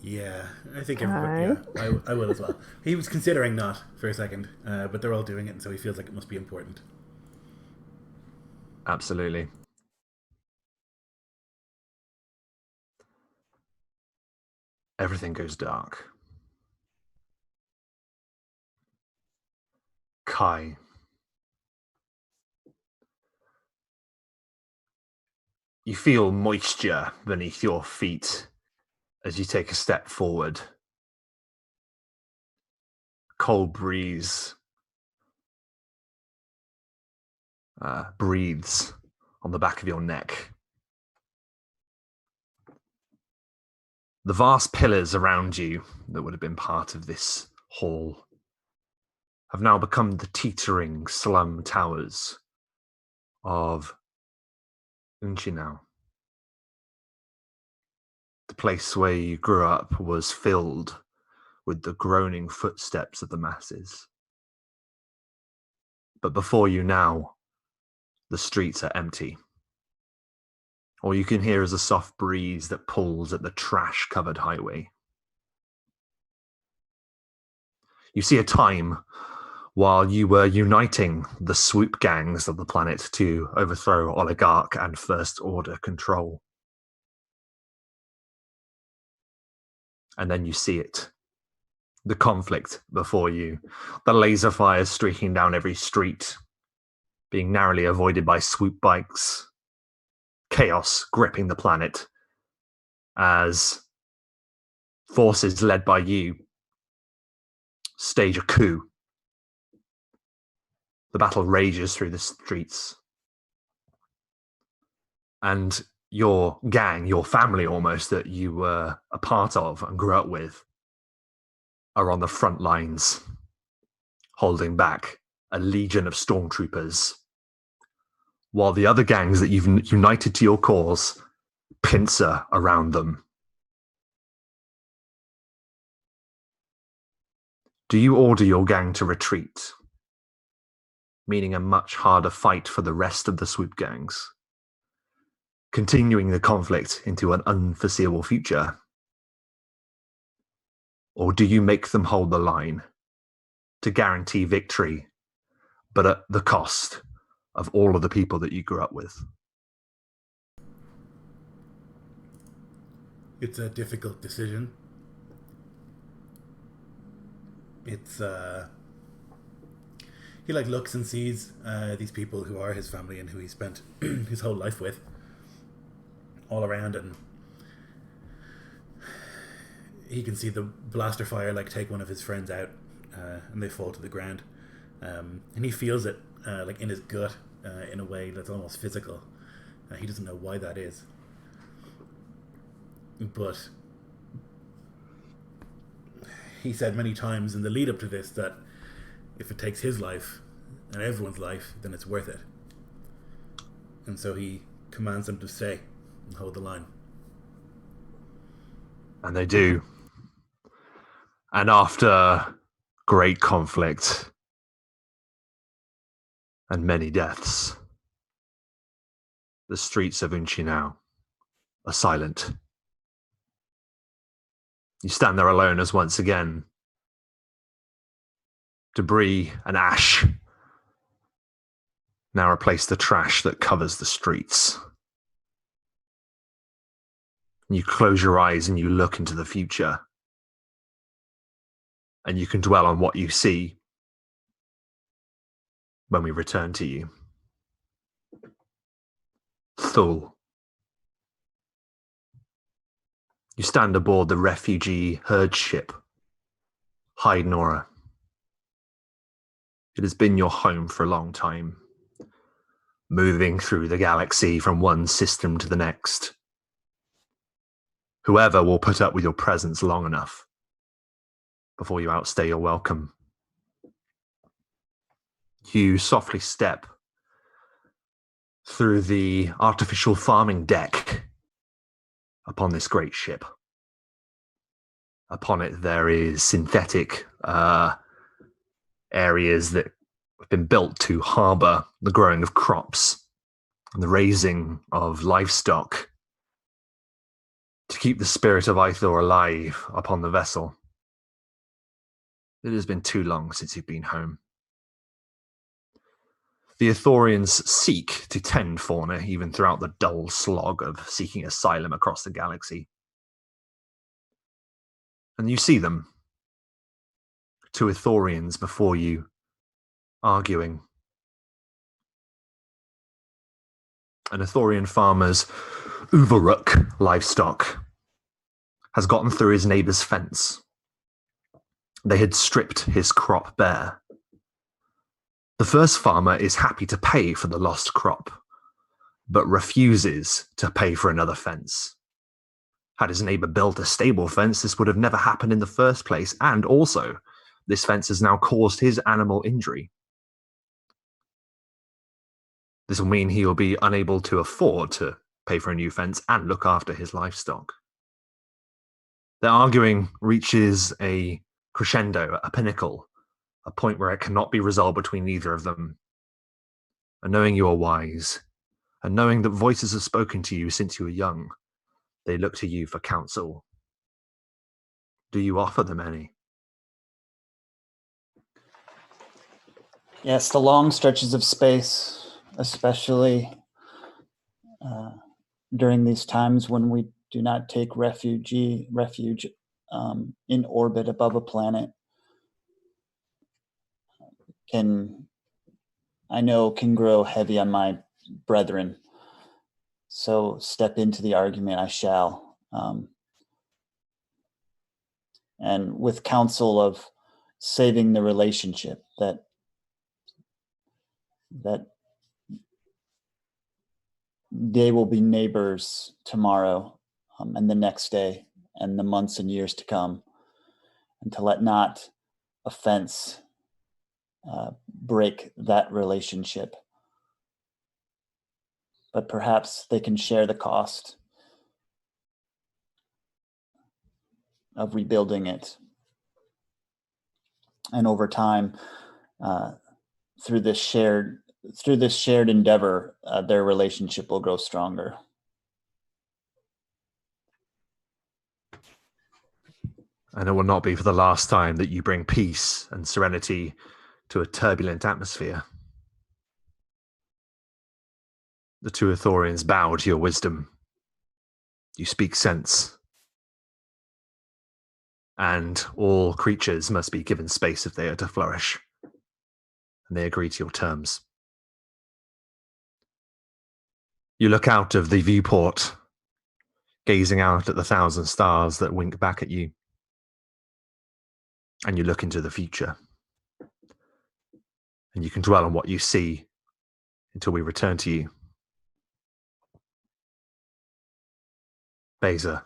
Yeah, I think everybody. Yeah, I will as well. He was considering not for a second, but they're all doing it, and so he feels like it must be important. Absolutely. Everything goes dark. Kai. You feel moisture beneath your feet as you take a step forward. Cold breeze breathes on the back of your neck. The vast pillars around you that would have been part of this hall have now become the teetering slum towers of Unchinau. The place where you grew up was filled with the groaning footsteps of the masses. But before you now, the streets are empty. All you can hear is a soft breeze that pulls at the trash-covered highway. You see a time while you were uniting the swoop gangs of the planet to overthrow oligarch and first order control. And then you see it. The conflict before you. The laser fires streaking down every street, being narrowly avoided by swoop bikes. Chaos gripping the planet as forces led by you stage a coup. The battle rages through the streets. And your gang, your family almost, that you were a part of and grew up with, are on the front lines, holding back a legion of stormtroopers, while the other gangs that you've united to your cause pincer around them. Do you order your gang to retreat, meaning a much harder fight for the rest of the swoop gangs, continuing the conflict into an unforeseeable future? Or do you make them hold the line to guarantee victory, but at the cost of all of the people that you grew up with? It's a difficult decision. It's he looks and sees these people who are his family and who he spent his whole life with all around, and he can see the blaster fire take one of his friends out, and they fall to the ground, and he feels it in his gut in a way that's almost physical. He doesn't know why that is, but he said many times in the lead up to this that if it takes his life and everyone's life, then it's worth it. And so he commands them to stay and hold the line. And they do. And after great conflict and many deaths, the streets of Unchinau are silent. You stand there alone as once again debris and ash now replace the trash that covers the streets. And you close your eyes and you look into the future. And you can dwell on what you see when we return to you. Thul. You stand aboard the refugee herd ship, Hyde Nora. It has been your home for a long time, moving through the galaxy from one system to the next. Whoever will put up with your presence long enough before you outstay your welcome. You softly step through the artificial farming deck upon this great ship. Upon it, there is synthetic areas that have been built to harbour the growing of crops and the raising of livestock to keep the spirit of Ithor alive upon the vessel. It has been too long since you've been home. The Ithorians seek to tend fauna even throughout the dull slog of seeking asylum across the galaxy. And you see them, two Ithorians before you, arguing. An Ithorian farmer's Uvaruk livestock has gotten through his neighbour's fence. They had stripped his crop bare. The first farmer is happy to pay for the lost crop, but refuses to pay for another fence. Had his neighbour built a stable fence, this would have never happened in the first place, and also, this fence has now caused his animal injury. This will mean he will be unable to afford to pay for a new fence and look after his livestock. Their arguing reaches a crescendo, a pinnacle, a point where it cannot be resolved between either of them. And knowing you are wise, and knowing that voices have spoken to you since you were young, they look to you for counsel. Do you offer them any? Yes, the long stretches of space, especially during these times when we do not take refuge in orbit above a planet, can grow heavy on my brethren. So step into the argument I shall. And with counsel of saving the relationship that they will be neighbors tomorrow and the next day and the months and years to come, and to let not offense break that relationship. But perhaps they can share the cost of rebuilding it. And over time, through this shared endeavor, their relationship will grow stronger. And it will not be for the last time that you bring peace and serenity to a turbulent atmosphere. The two Ithorians bow to your wisdom. You speak sense. And all creatures must be given space if they are to flourish. And they agree to your terms. You look out of the viewport, gazing out at the 1,000 stars that wink back at you. And you look into the future. And you can dwell on what you see until we return to you. Beza,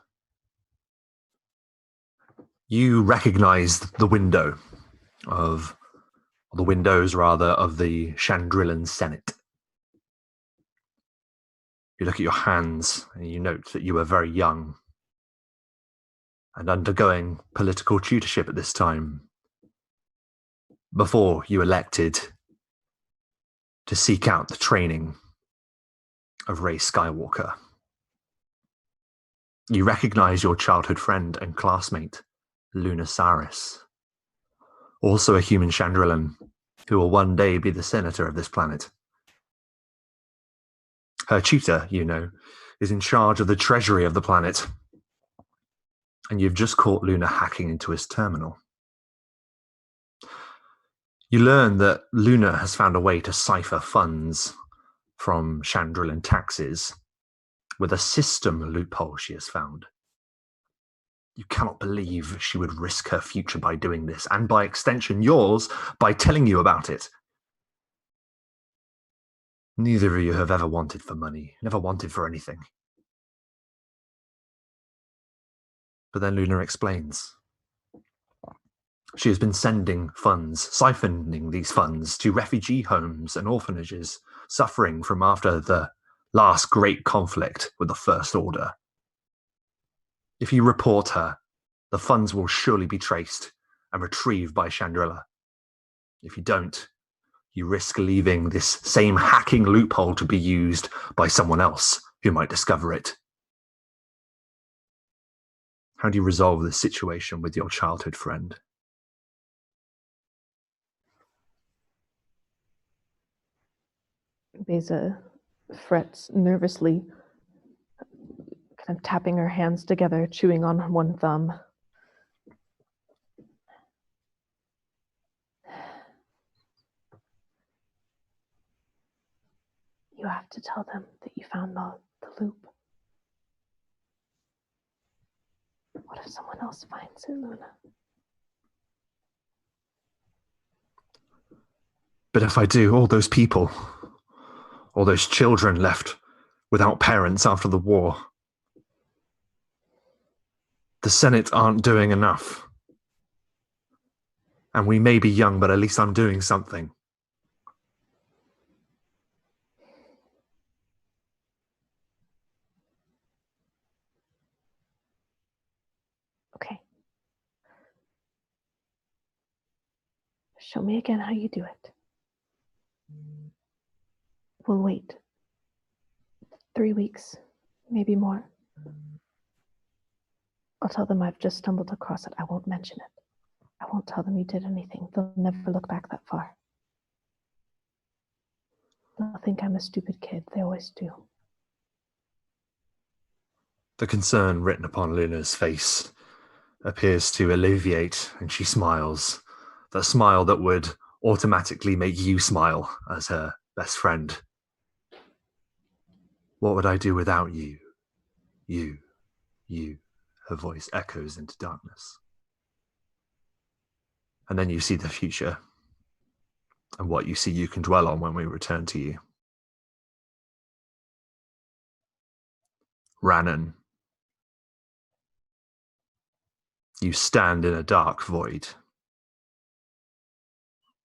you recognize the windows of the Chandrillan Senate. You look at your hands and you note that you are very young and undergoing political tutorship at this time, before you elected to seek out the training of Rey Skywalker. You recognize your childhood friend and classmate, Luna Saris, also a human Chandrillan, who will one day be the senator of this planet. Her tutor, you know, is in charge of the treasury of the planet, and you've just caught Luna hacking into his terminal. You learn that Luna has found a way to cipher funds from Chandrilan taxes with a system loophole she has found. You cannot believe she would risk her future by doing this, and by extension yours, by telling you about it. Neither of you have ever wanted for money, never wanted for anything. But then Luna explains. She has been sending funds, siphoning these funds to refugee homes and orphanages suffering from after the last great conflict with the First Order. If you report her, the funds will surely be traced and retrieved by Chandrila. If you don't, you risk leaving this same hacking loophole to be used by someone else who might discover it. How do you resolve this situation with your childhood friend? Beza frets nervously, kind of tapping her hands together, chewing on one thumb. You have to tell them that you found the loop. What if someone else finds it, Luna? But if I do, all those people, all those children left without parents after the war, the Senate aren't doing enough. And we may be young, but at least I'm doing something. Okay. Show me again how you do it. We'll wait 3 weeks, maybe more. I'll tell them I've just stumbled across it. I won't mention it. I won't tell them you did anything. They'll never look back that far. They'll think I'm a stupid kid. They always do. The concern written upon Luna's face appears to alleviate, and she smiles. The smile that would automatically make you smile as her best friend. What would I do without you? You. Her voice echoes into darkness. And then you see the future. And what you see you can dwell on when we return to you. Rannan. You stand in a dark void.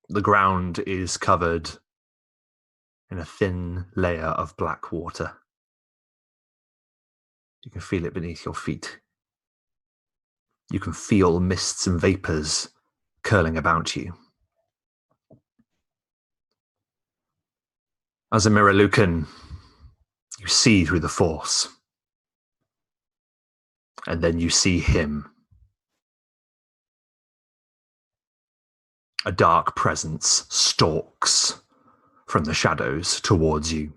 The ground is covered in a thin layer of black water. You can feel it beneath your feet. You can feel mists and vapors curling about you. As a Miralukan, you see through the Force. And then you see him. A dark presence stalks from the shadows towards you.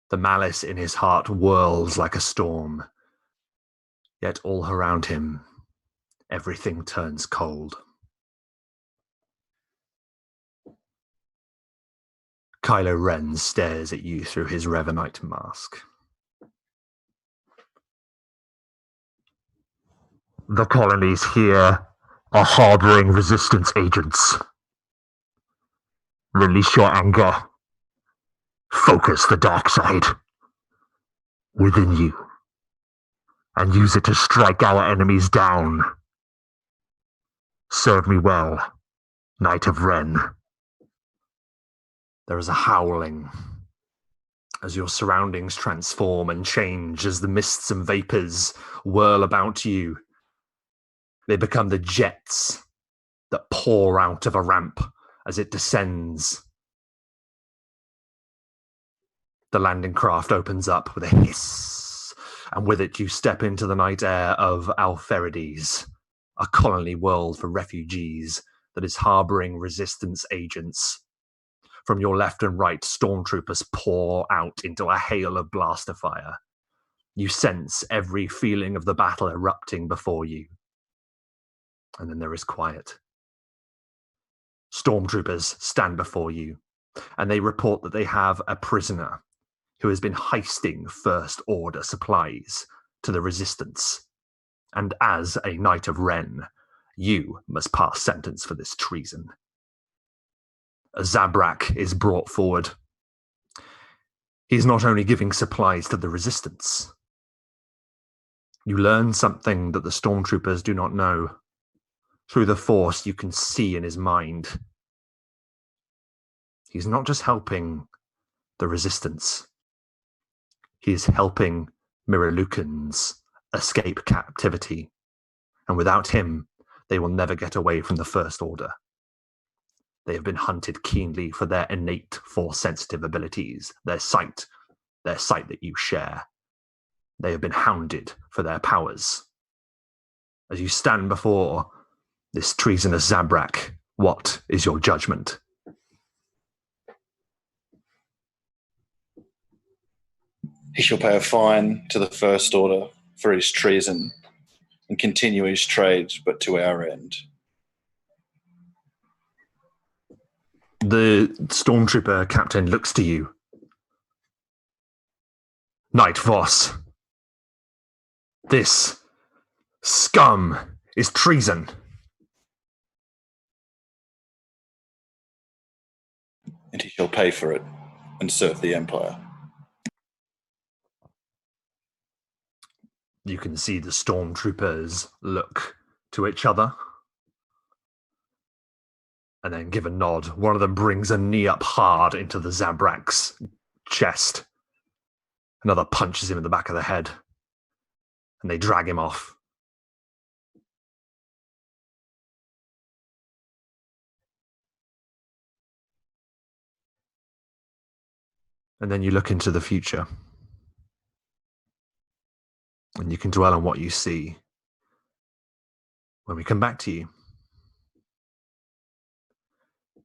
The malice in his heart whirls like a storm, yet all around him, everything turns cold. Kylo Ren stares at you through his Revanite mask. The colonies here are harboring resistance agents. Release your anger. Focus the dark side within you and use it to strike our enemies down. Serve me well, Knight of Ren. There is a howling as your surroundings transform and change, as the mists and vapors whirl about you. They become the jets that pour out of a ramp as it descends. The landing craft opens up with a hiss, and with it you step into the night air of Alferides, a colony world for refugees that is harboring resistance agents. From your left and right, stormtroopers pour out into a hail of blaster fire. You sense every feeling of the battle erupting before you. And then there is quiet. Stormtroopers stand before you, and they report that they have a prisoner who has been heisting First Order supplies to the Resistance. And as a Knight of Ren, you must pass sentence for this treason. A Zabrak is brought forward. He is not only giving supplies to the Resistance. You learn something that the Stormtroopers do not know. Through the Force, you can see in his mind. He's not just helping the Resistance. He is helping Miralukans escape captivity. And without him, they will never get away from the First Order. They have been hunted keenly for their innate Force-sensitive abilities, their sight that you share. They have been hounded for their powers. As you stand before this treasonous Zabrak, what is your judgment? He shall pay a fine to the First Order for his treason and continue his trade, but to our end. The Stormtrooper captain looks to you. Knight Voss, this scum is treason. And he shall pay for it and serve the Empire. You can see the Stormtroopers look to each other and then give a nod. One of them brings a knee up hard into the Zabrak's chest. Another punches him in the back of the head, and they drag him off. And then you look into the future, and you can dwell on what you see when we come back to you.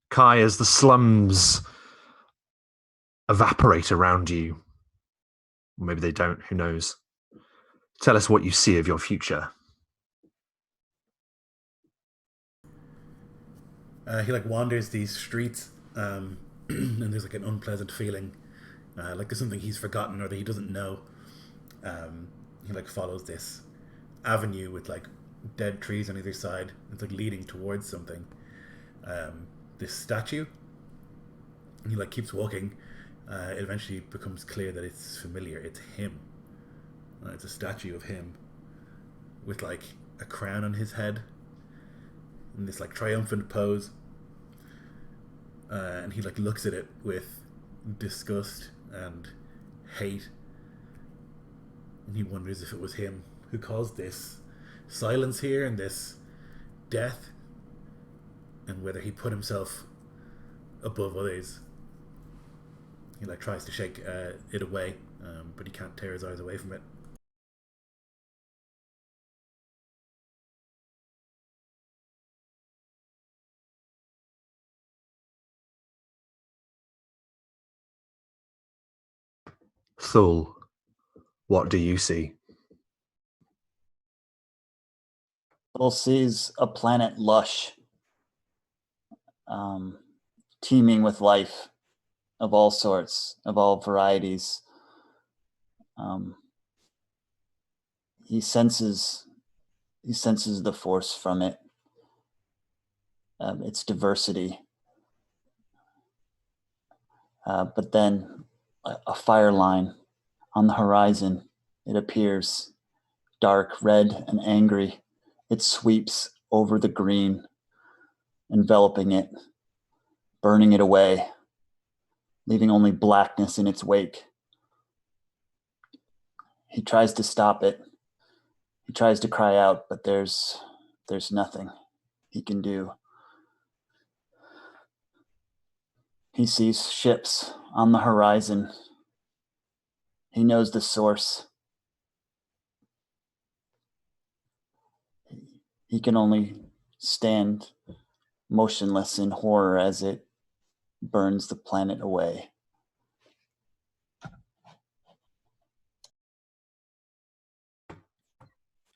Kai, as the slums evaporate around you, maybe they don't, who knows? Tell us what you see of your future. He wanders these streets, and there's an unpleasant feeling, like there's something he's forgotten or that he doesn't know. He follows this avenue with dead trees on either side. It's leading towards something. This statue. He keeps walking. It eventually becomes clear that it's familiar. It's him. It's a statue of him with a crown on his head in this triumphant pose. And he looks at it with disgust and hate. And he wonders if it was him who caused this silence here and this death, and whether he put himself above others. He tries to shake it away, but he can't tear his eyes away from it. Thul, what do you see? Thul sees a planet lush, teeming with life of all sorts, of all varieties. He senses the Force from it, its diversity. But then a fire line on the horizon, it appears dark red and angry. It sweeps over the green, enveloping it, burning it away, leaving only blackness in its wake. He tries to stop it. He tries to cry out, but there's nothing he can do. He sees ships on the horizon. He knows the source. He can only stand motionless in horror as it burns the planet away.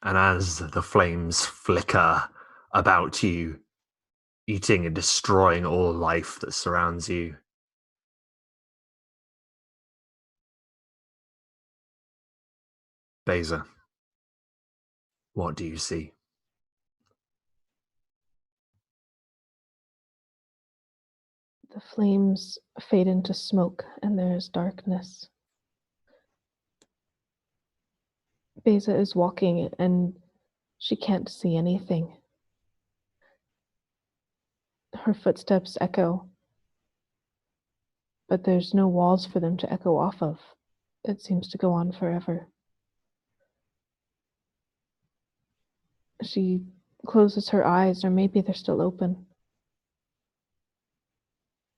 And as the flames flicker about you, eating and destroying all life that surrounds you, Beza, what do you see? The flames fade into smoke and there is darkness. Beza is walking and she can't see anything. Her footsteps echo, but there's no walls for them to echo off of. It seems to go on forever. She closes her eyes, or maybe they're still open.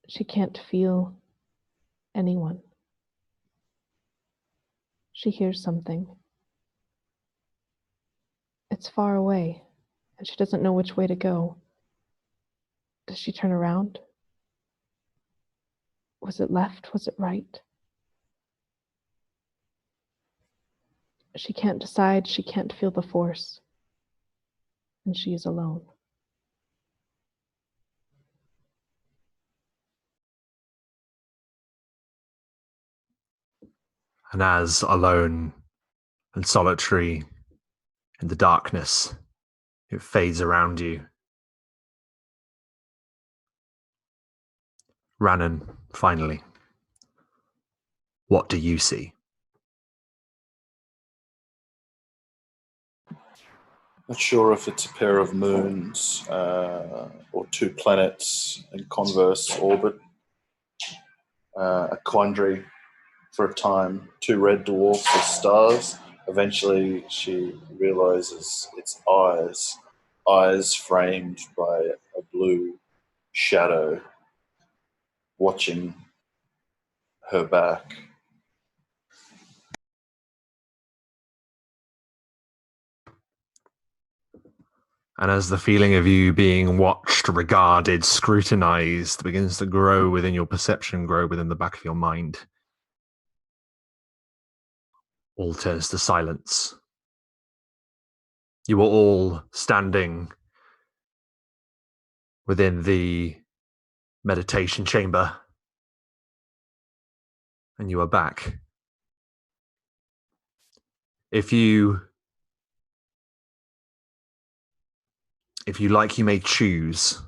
She can't feel anyone. She hears something. It's far away, and she doesn't know which way to go. Does she turn around? Was it left? Was it right? She can't decide. She can't feel the force. And she is alone. And as alone and solitary in the darkness, it fades around you. Rannan, finally, what do you see? Not sure if it's a pair of moons or two planets in converse orbit. A quandary for a time, two red dwarfs with stars. Eventually, she realizes it's eyes framed by a blue shadow watching her back. And as the feeling of you being watched, regarded, scrutinized begins to grow within your perception, grow within the back of your mind, all turns to silence. You are all standing within the meditation chamber, and you are back. If you like, you may choose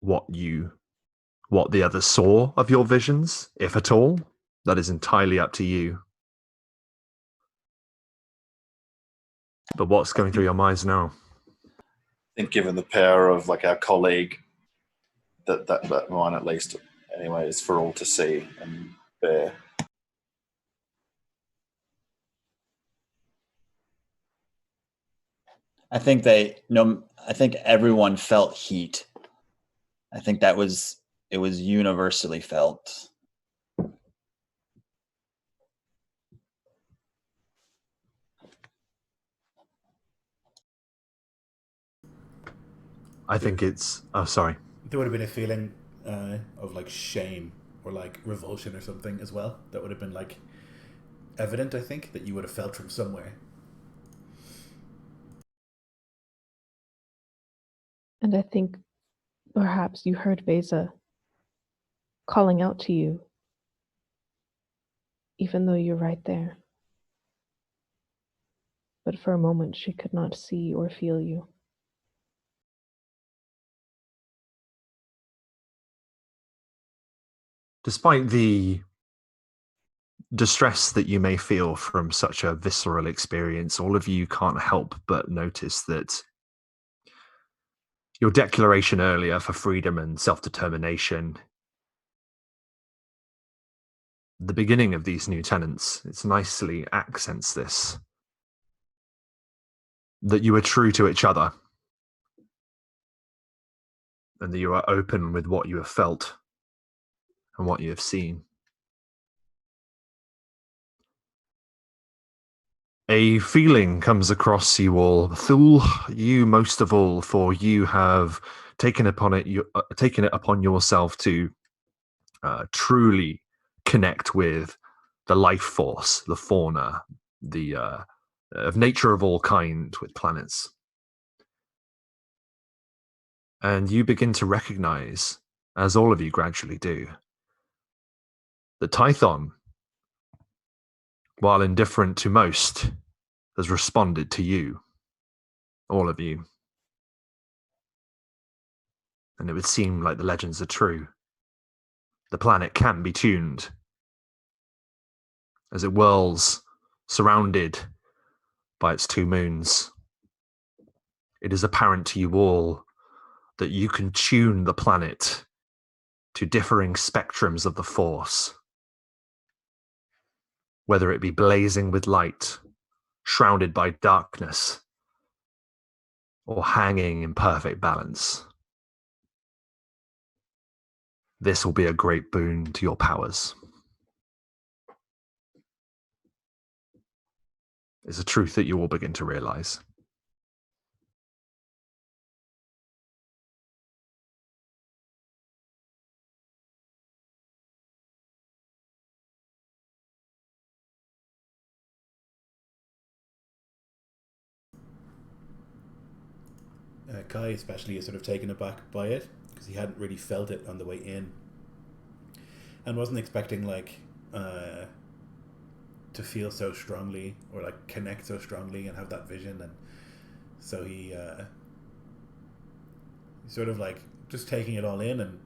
what the others saw of your visions, if at all. That is entirely up to you. But what's going through your minds now? I think given the power of like our colleague, that mine at least anyway is for all to see and bear. I think everyone felt heat. I think it was universally felt. I think it's... Oh, sorry. There would have been a feeling of like shame or like revulsion or something as well. That would have been like evident, I think, that you would have felt from somewhere. And I think perhaps you heard Beza calling out to you, even though you're right there. But for a moment, she could not see or feel you. Despite the distress that you may feel from such a visceral experience, all of you can't help but notice that your declaration earlier for freedom and self-determination, the beginning of these new tenets, it nicely accents this, that you are true to each other and that you are open with what you have felt and what you have seen. A feeling comes across you all, Thule, you most of all, for you have taken it upon yourself to truly connect with the life force, the fauna, the of nature of all kind with planets. And you begin to recognize, as all of you gradually do, that Tython, while indifferent to most, has responded to you, all of you. And it would seem like the legends are true. The planet can be tuned. As it whirls, surrounded by its 2 moons, it is apparent to you all that you can tune the planet to differing spectrums of the Force, whether it be blazing with light, shrouded by darkness, or hanging in perfect balance. This will be a great boon to your powers. It's a truth that you will begin to realize. Kai especially is sort of taken aback by it because he hadn't really felt it on the way in and wasn't expecting to feel so strongly or like connect so strongly and have that vision. And so he sort of like just taking it all in and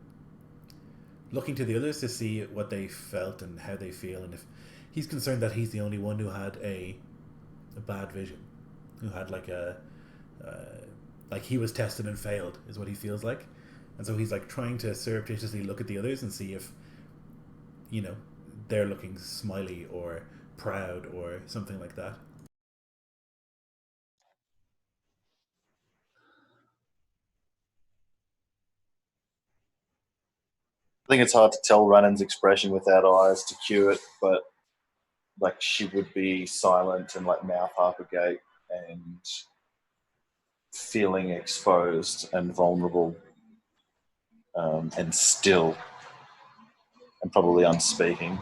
looking to the others to see what they felt and how they feel, and if he's concerned that he's the only one who had a bad vision, who had like he was tested and failed is what he feels like. And so he's like trying to surreptitiously look at the others and see if, you know, they're looking smiley or proud or something like that. I think it's hard to tell Rannan's expression without eyes to cue it, but like she would be silent and like mouth half agape and feeling exposed and vulnerable, and still and probably unspeaking.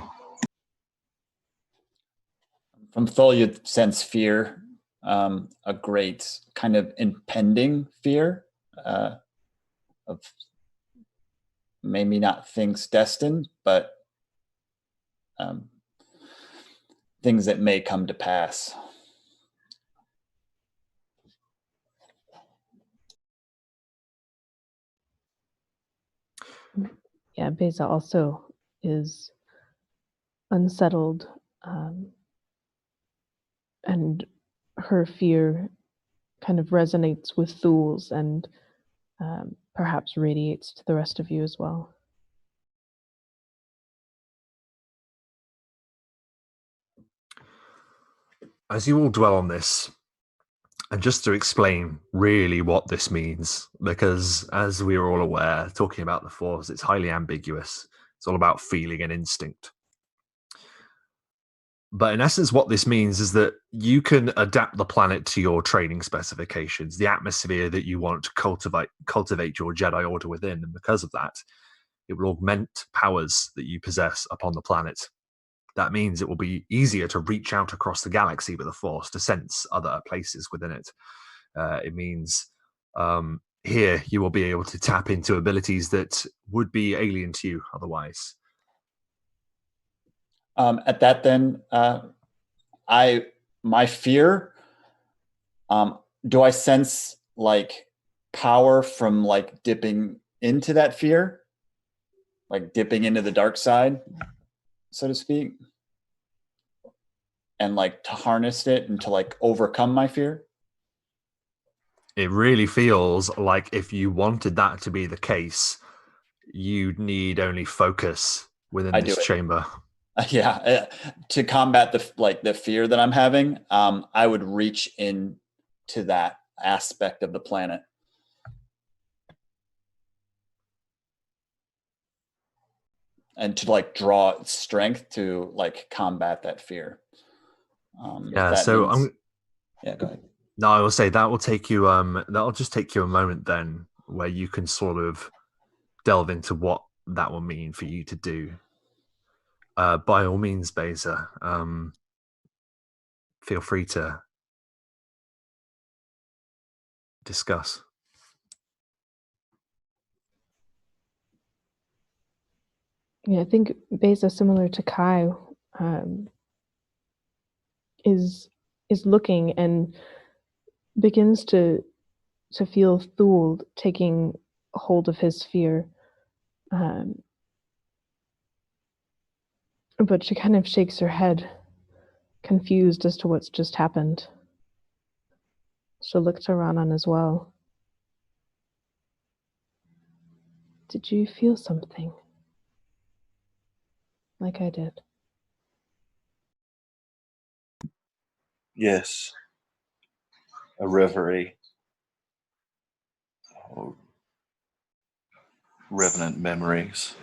From Thol, you sense fear, a great kind of impending fear of maybe not things destined, but things that may come to pass. Yeah, Beza also is unsettled, and her fear kind of resonates with Thul's and perhaps radiates to the rest of you as well. As you all dwell on this, and just to explain really what this means, because as we are all aware, talking about the Force, it's highly ambiguous. It's all about feeling and instinct. But in essence, what this means is that you can adapt the planet to your training specifications, the atmosphere that you want to cultivate your Jedi Order within. And because of that, it will augment powers that you possess upon the planet. That means it will be easier to reach out across the galaxy with the Force to sense other places within it. It means here you will be able to tap into abilities that would be alien to you otherwise. At that, then, my fear. Do I sense like power from like dipping into that fear, like dipping into the dark side, so to speak, and like to harness it and to like overcome my fear? It really feels like if you wanted that to be the case, you'd need only focus within this chamber. Yeah, to combat the fear that I'm having, I would reach into that aspect of the planet. And to like draw strength to like combat that fear. Yeah, so means... Yeah, go ahead. No, I will say that will take you. That'll just take you a moment then, where you can sort of delve into what that will mean for you to do. By all means, Beza, feel free to discuss? Yeah, I think Beza, similar to Kai, um, is looking and begins to feel Thule taking hold of his sphere. But she kind of shakes her head, confused as to what's just happened. She'll look to Ranan as well. Did you feel something? Like I did. Yes, a reverie, or revenant memories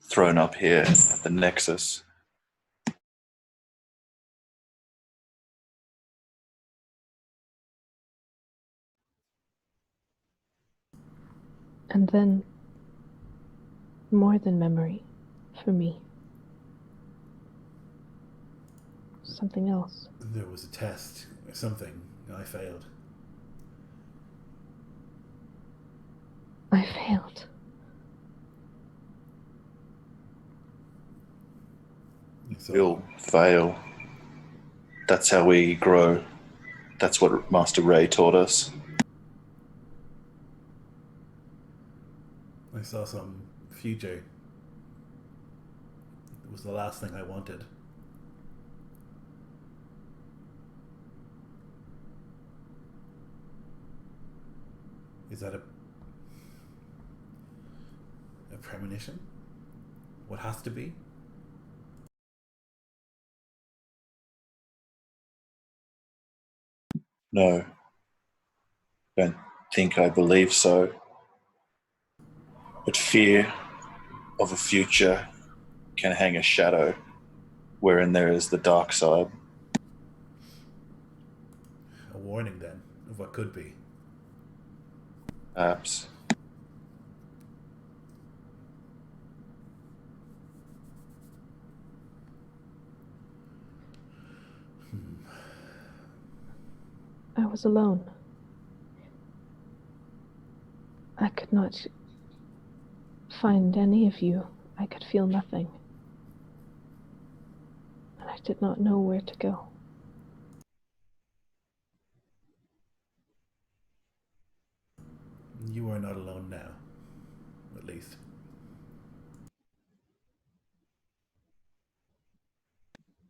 thrown up here at the Nexus. And then, more than memory, for me. Something else. There was a test, or something. I failed. I failed. So, We'll fail. That's how we grow. That's what Master Ray taught us. I saw some future. It was the last thing I wanted. Is that a premonition? What has to be? No, don't think I believe so. But fear of a future can hang a shadow wherein there is the dark side. A warning, then, of what could be. Perhaps. I was alone. I could not find any of you. I could feel nothing. And I did not know where to go. You are not alone now, at least.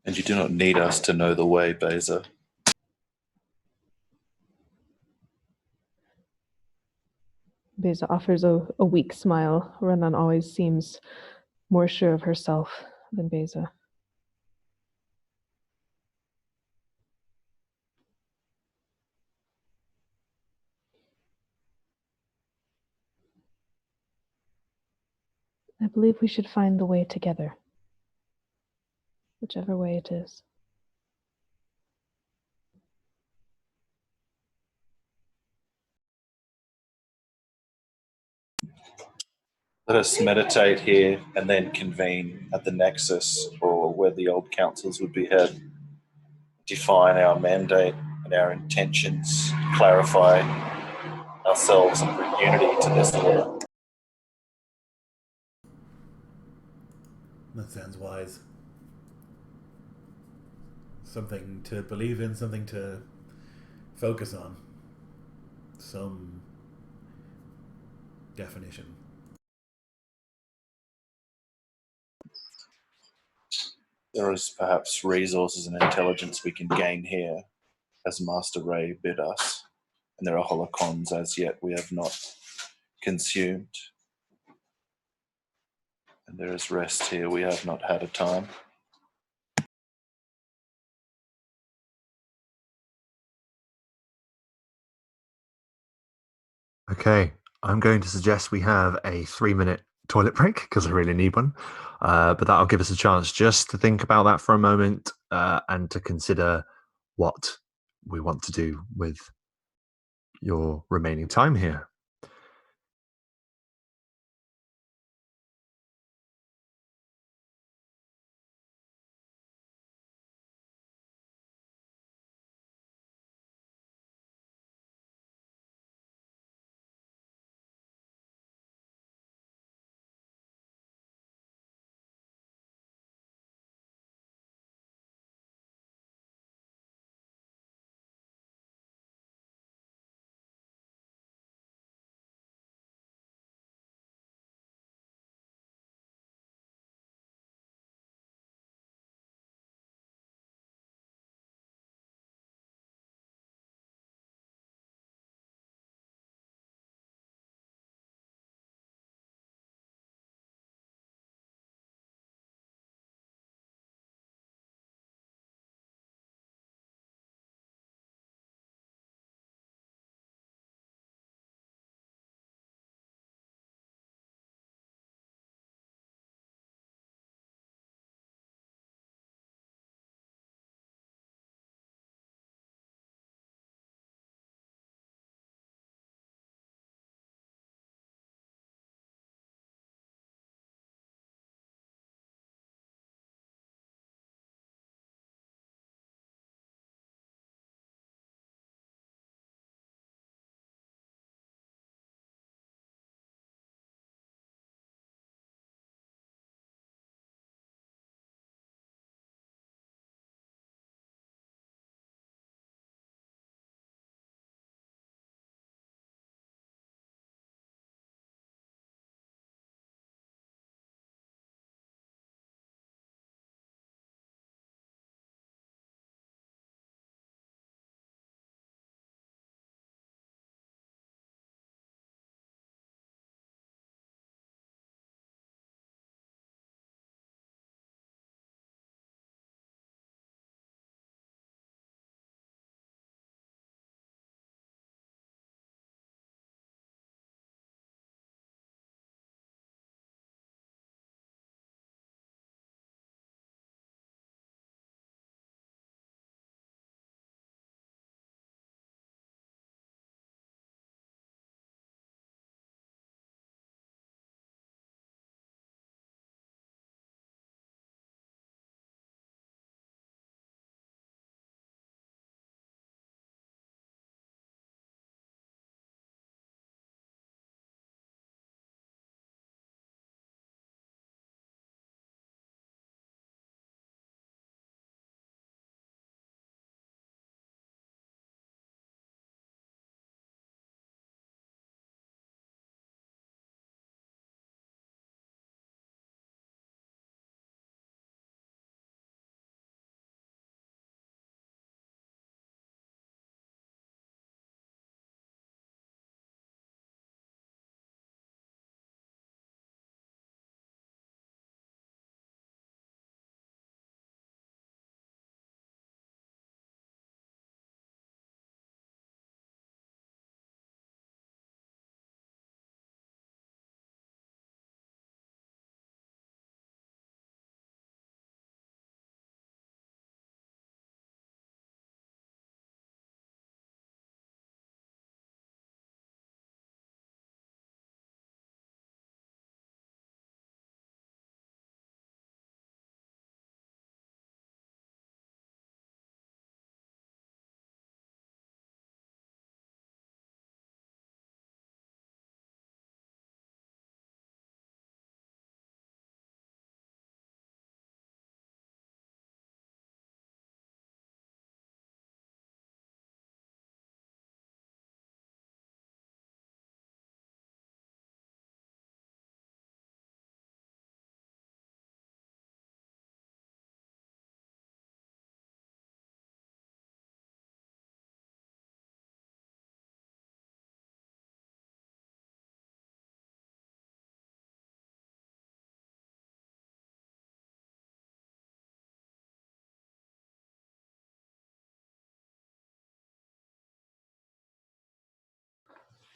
And you do not need us to know the way, Beza. Beza offers a weak smile. Ranan always seems more sure of herself than Beza. I believe we should find the way together. Whichever way it is. Let us meditate here and then convene at the Nexus, or where the old councils would be held. Define our mandate and our intentions, clarify ourselves and bring unity to this world. That sounds wise. Something to believe in, something to focus on. Some definition. There is perhaps resources and intelligence we can gain here, as Master Ray bid us, and there are holocrons as yet we have not consumed. And there is rest here we have not had a time. Okay, I'm going to suggest we have a 3-minute toilet break because I really need one. But that'll give us a chance just to think about that for a moment and to consider what we want to do with your remaining time here.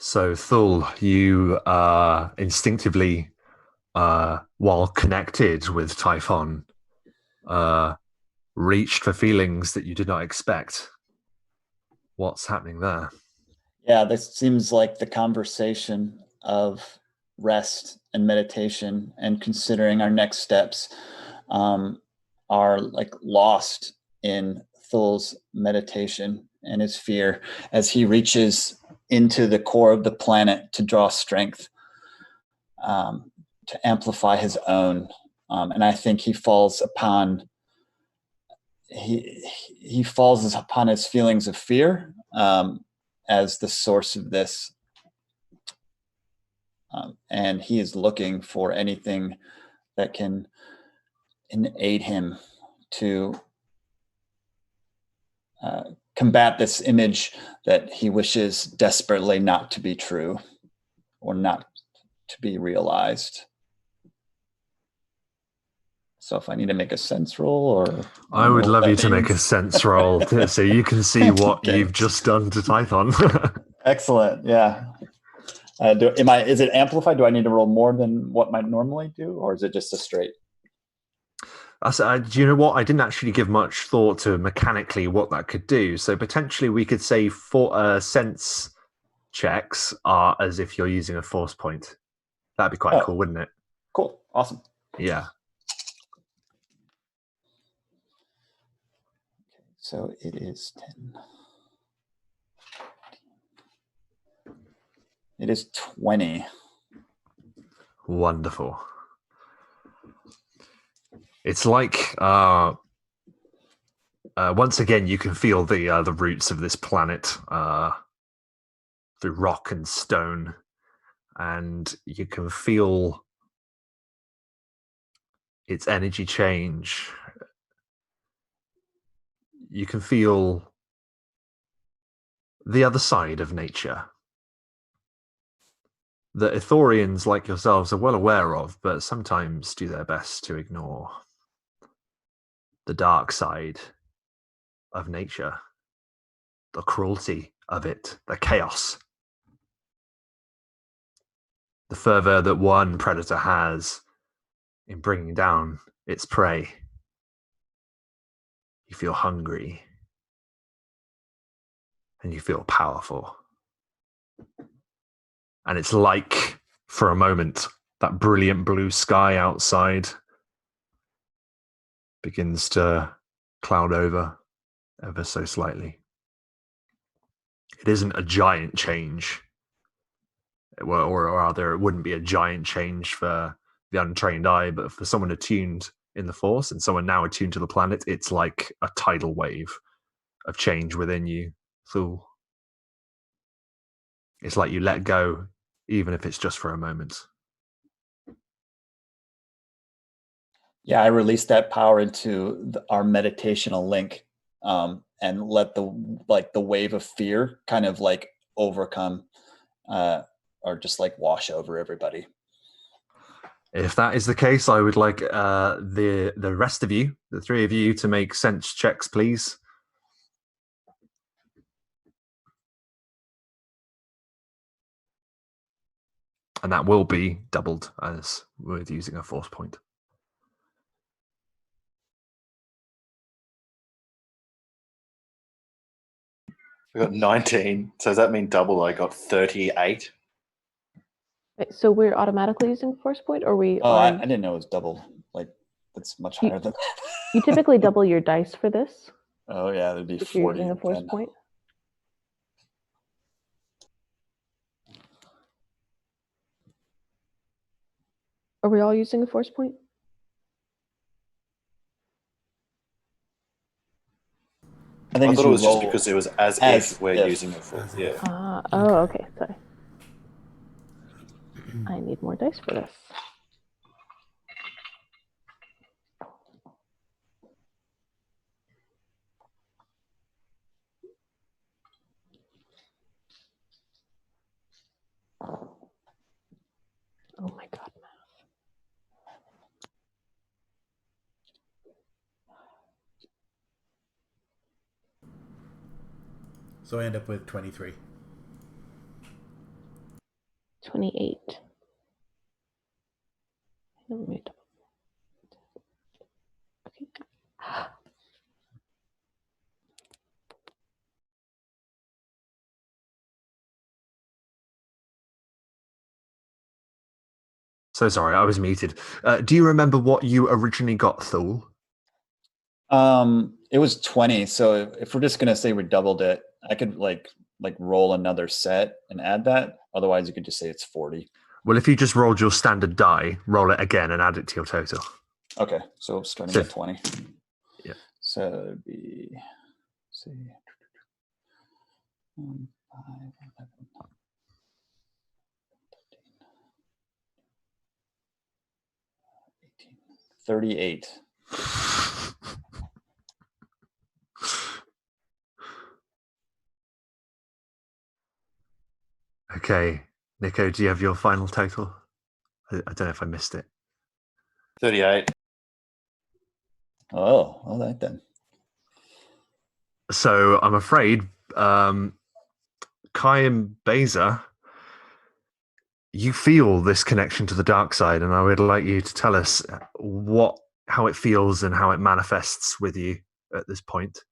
So, Thul, you instinctively, while connected with Typhon, uh, reached for feelings that you did not expect. What's happening there? Yeah, this seems like the conversation of rest and meditation and considering our next steps are like lost in Thul's meditation and his fear as he reaches into the core of the planet to draw strength, to amplify his own. And I think he falls upon his feelings of fear as the source of this. And he is looking for anything that can aid him to combat this image that he wishes desperately not to be true or not to be realized. So if I need to make a sense roll, or I would love you to make a sense roll so you can see what Okay. you've just done to Typhon. Excellent. Yeah. Is it amplified? Do I need to roll more than what might normally do, or is it just a straight? Do you know what? I didn't actually give much thought to mechanically what that could do. So potentially we could say sense checks are as if you're using a force point. That'd be quite cool, wouldn't it? Cool. Awesome. Yeah. So it is 10. It is 20. Wonderful. It's like once again you can feel the roots of this planet through rock and stone, and you can feel its energy change. You can feel the other side of nature that Ithorians like yourselves are well aware of, but sometimes do their best to ignore. The dark side of nature, the cruelty of it, the chaos. The fervor that one predator has in bringing down its prey. You feel hungry. And you feel powerful. And it's like, for a moment, that brilliant blue sky outside begins to cloud over ever so slightly. It isn't a giant change. Or rather, it wouldn't be a giant change for the untrained eye, but for someone attuned in the Force and someone now attuned to the planet, it's like a tidal wave of change within you. Fool. It's like you let go, even if it's just for a moment. Yeah, I released that power into our meditational link, and let the wave of fear kind of like overcome or just like wash over everybody. If that is the case, I would like the rest of you, the three of you, to make sense checks, please. And that will be doubled as with using a force point. I got 19. So does that mean double? I got 38. So we're automatically using force point, or we? Oh, I didn't know it was double. Like that's much higher than that. You typically double your dice for this. Oh yeah, that'd be if 40. you're using a force 10. point. Are we all using a force point? I think thought it was just because it was as if we're if. using a full. Yeah. Oh, okay. Sorry. I need more dice for this. Oh my god, math. So I end up with 23. 28. Let me double- Okay. So sorry, I was muted. Do you remember what you originally got, Thule? It was 20. So if we're just gonna say we doubled it, I could like roll another set and add that. Otherwise, you could just say it's 40. Well, if you just rolled your standard die, roll it again and add it to your total. Okay, so starting So- at 20. Yeah. So it'd be, let's see, 1, 5, 11, 13, 18, 38. Okay, Nico, do you have your final total? I don't know if I missed it. 38. Oh, all right then. So I'm afraid, Kai and Beza, you feel this connection to the dark side, and I would like you to tell us how it feels and how it manifests with you at this point.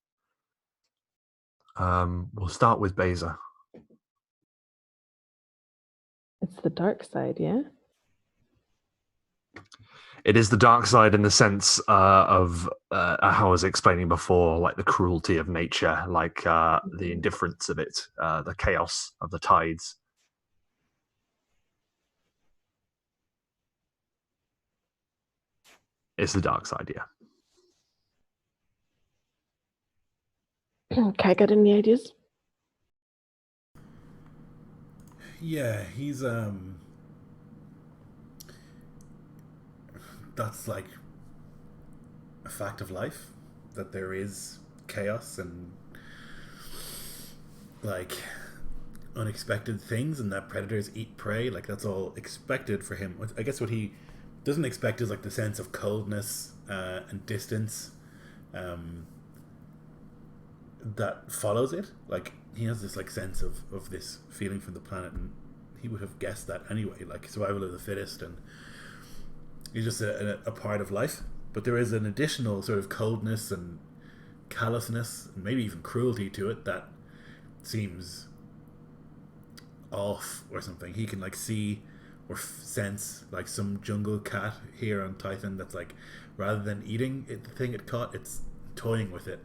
We'll start with Beza. It's the dark side, yeah? It is the dark side in the sense of how I was explaining before, like the cruelty of nature, like the indifference of it, the chaos of the tides. It's the dark side, yeah. Kai, got any ideas? Yeah, he's that's like a fact of life, that there is chaos and like unexpected things, and that predators eat prey. Like that's all expected for him. I guess what he doesn't expect is like the sense of coldness and distance that follows it. Like he has this like sense of this feeling from the planet, and he would have guessed that anyway, like survival of the fittest, and he's just a part of life. But there is an additional sort of coldness and callousness and maybe even cruelty to it that seems off or something. He can like see or sense like some jungle cat here on Titan that's like, rather than eating the thing it caught, it's toying with it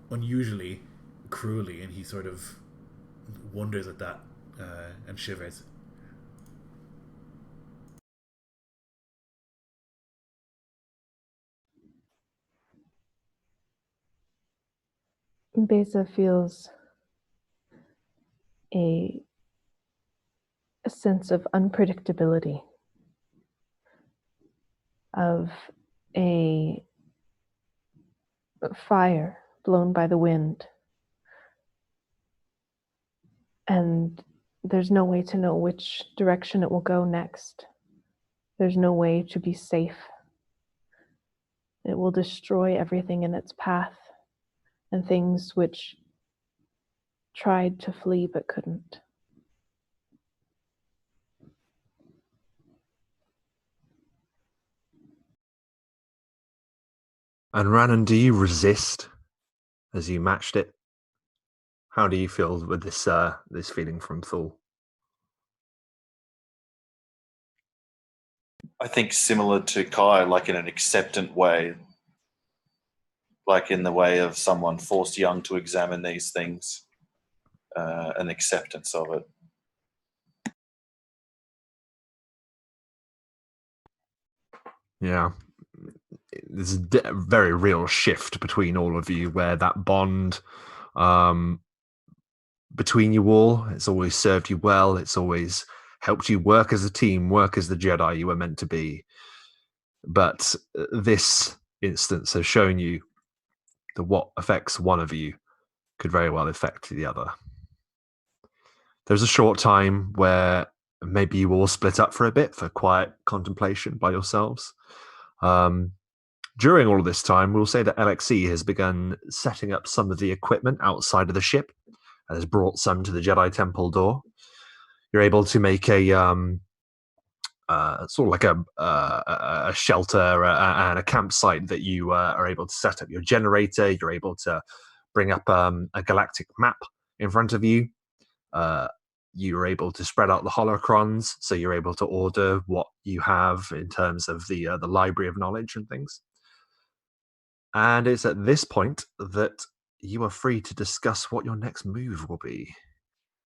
unusually cruelly, and he sort of wonders at that and shivers. Beza feels a sense of unpredictability, of a fire blown by the wind. And there's no way to know which direction it will go next. There's no way to be safe. It will destroy everything in its path, and things which tried to flee but couldn't. And Rannan, do you resist as you matched it? How do you feel with this this feeling from Thule? I think similar to Kai, like in an acceptant way, like in the way of someone forced young to examine these things, an acceptance of it. Yeah. There's a very real shift between all of you where that bond between you all, it's always served you well. It's always helped you work as a team, work as the Jedi you were meant to be. But this instance has shown you that what affects one of you could very well affect the other. There's a short time where maybe you all split up for a bit for quiet contemplation by yourselves. During all of this time, we'll say that LXE has begun setting up some of the equipment outside of the ship and has brought some to the Jedi Temple door. You're able to make a sort of like a shelter and a campsite that you are able to set up your generator. You're able to bring up a galactic map in front of you. You're able to spread out the holocrons, so you're able to order what you have in terms of the library of knowledge and things. And it's at this point that you are free to discuss what your next move will be,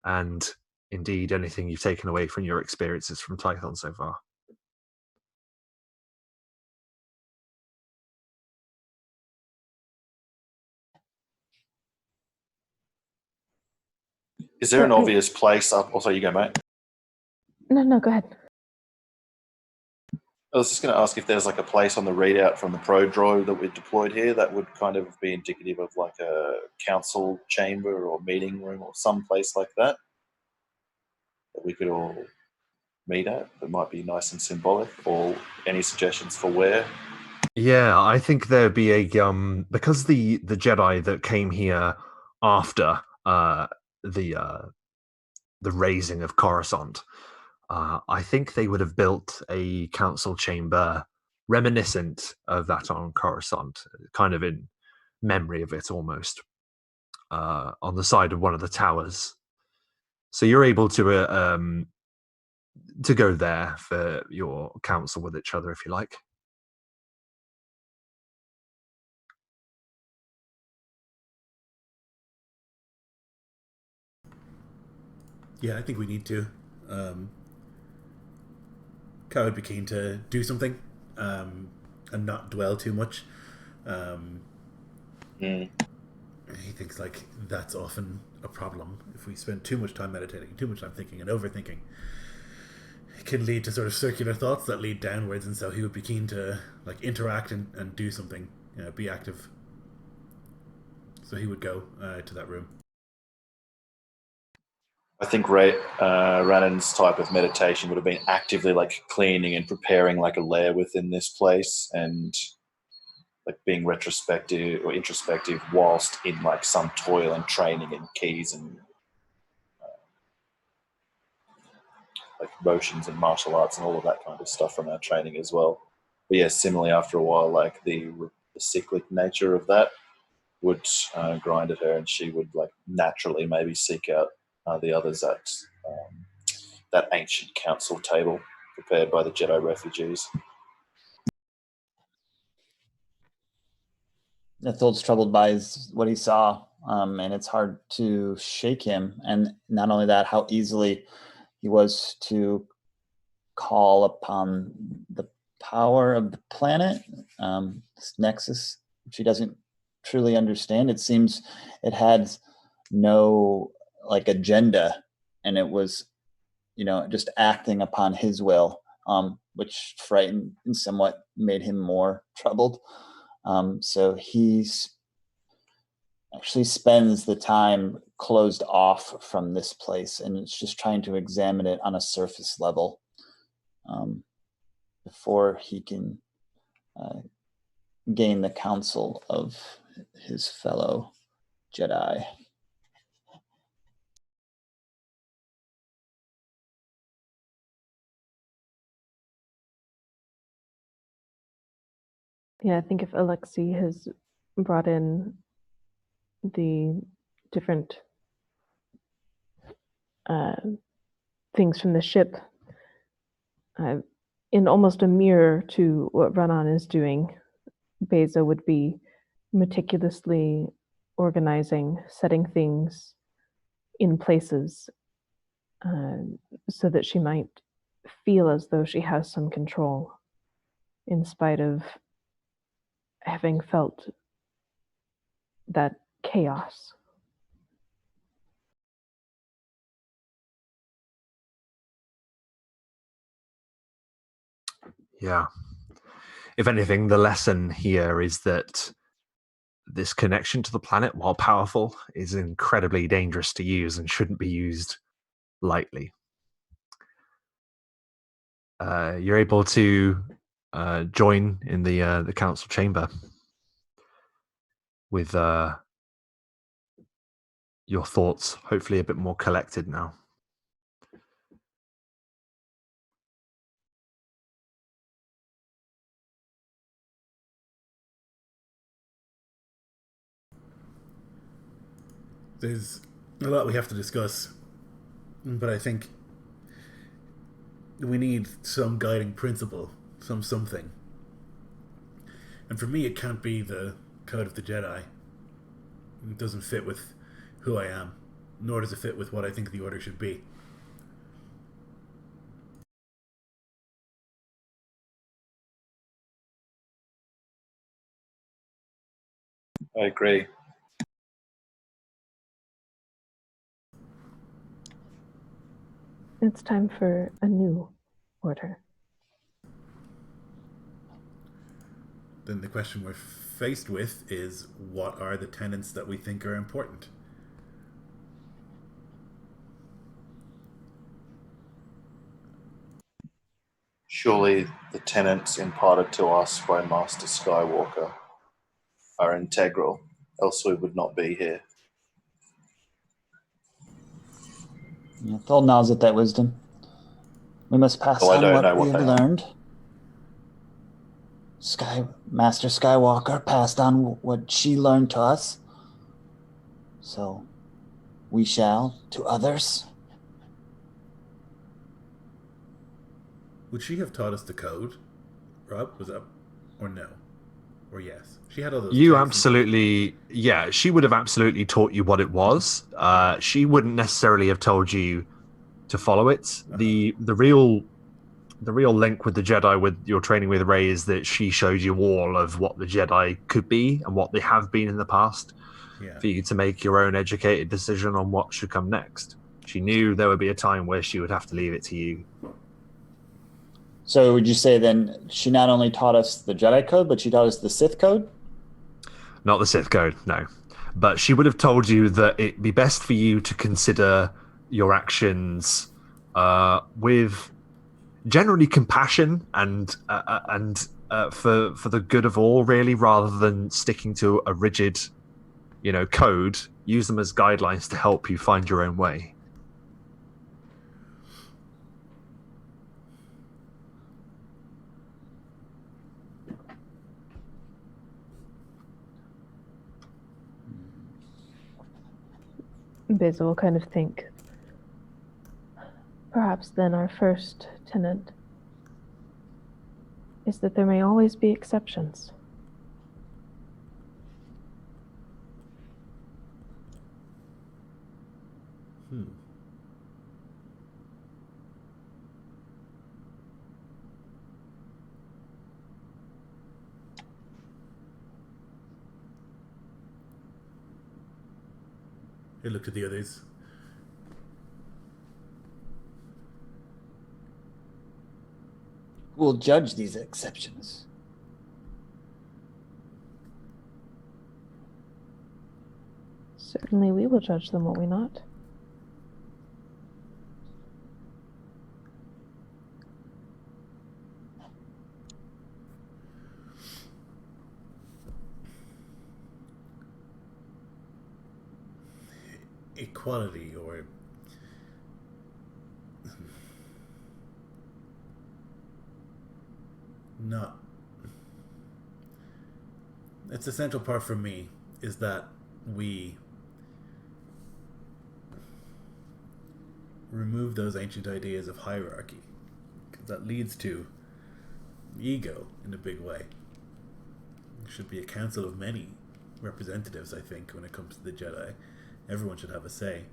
and indeed anything you've taken away from your experiences from Tython so far. Is there an obvious place up? Oh, sorry, you go, mate. No, go ahead. I was just going to ask if there's like a place on the readout from the pro droid that we deployed here that would kind of be indicative of like a council chamber or meeting room or some place like that that we could all meet at that might be nice and symbolic, or any suggestions for where? Yeah, I think there'd be a because the Jedi that came here after the raising of Coruscant, I think they would have built a council chamber reminiscent of that on Coruscant, kind of in memory of it almost, on the side of one of the towers. So you're able to go there for your council with each other if you like. Yeah, I think we need to. Kai would be keen to do something and not dwell too much. He thinks like that's often a problem. If we spend too much time meditating, too much time thinking and overthinking, it can lead to sort of circular thoughts that lead downwards. And so he would be keen to like interact and do something, be active. So he would go to that room. I think Rannon's type of meditation would have been actively like cleaning and preparing like a lair within this place, and like being retrospective or introspective whilst in like some toil and training and keys and like motions and martial arts and all of that kind of stuff from our training as well. But yeah, similarly, after a while, like the cyclic nature of that would grind at her, and she would like naturally maybe seek out the others at that ancient council table prepared by the Jedi refugees. Ethold's troubled by what he saw, and it's hard to shake him. And not only that, how easily he was to call upon the power of the planet, this nexus, which he doesn't truly understand. It seems it had no like agenda, and it was, just acting upon his will, which frightened and somewhat made him more troubled. So he actually spends the time closed off from this place, and it's just trying to examine it on a surface level before he can gain the counsel of his fellow Jedi. Yeah, I think if Alexei has brought in the different things from the ship in almost a mirror to what Ranan is doing, Beza would be meticulously organizing, setting things in places so that she might feel as though she has some control in spite of having felt that chaos. Yeah. If anything, the lesson here is that this connection to the planet, while powerful, is incredibly dangerous to use and shouldn't be used lightly. You're able to join in the council chamber with your thoughts hopefully a bit more collected now. There's a lot we have to discuss, but I think we need some guiding principle, something. And for me, it can't be the code of the Jedi. It doesn't fit with who I am, nor does it fit with what I think the Order should be. I agree. It's time for a new order. Then the question we're faced with is, what are the tenets that we think are important? Surely the tenets imparted to us by Master Skywalker are integral, else we would not be here. Yeah, Thol nods at that wisdom. We must pass Well, I on don't what know what we have they are. learned. Master Skywalker passed on what she learned to us. So we shall to others. Would she have taught us the code? Rob, was that, or no? Or yes? She had all those You texts and- absolutely, yeah, she would have absolutely taught you what it was. She wouldn't necessarily have told you to follow it. The real link with the Jedi, with your training with Rey, is that she showed you all of what the Jedi could be and what they have been in the past, Yeah. for you to make your own educated decision on what should come next. She knew there would be a time where she would have to leave it to you. So would you say then she not only taught us the Jedi code, but she taught us the Sith code? Not the Sith code, no. But she would have told you that it'd be best for you to consider your actions with generally compassion and for the good of all, really, rather than sticking to a rigid, code. Use them as guidelines to help you find your own way. Basil will kind of think. Perhaps then our first tenet is that there may always be exceptions. He looked at the others. Who will judge these exceptions? Certainly we will judge them, will we not? Equality, or not. It's the central part for me, is that we remove those ancient ideas of hierarchy, because that leads to ego in a big way. There should be a council of many representatives, I think, when it comes to the Jedi. Everyone should have a say.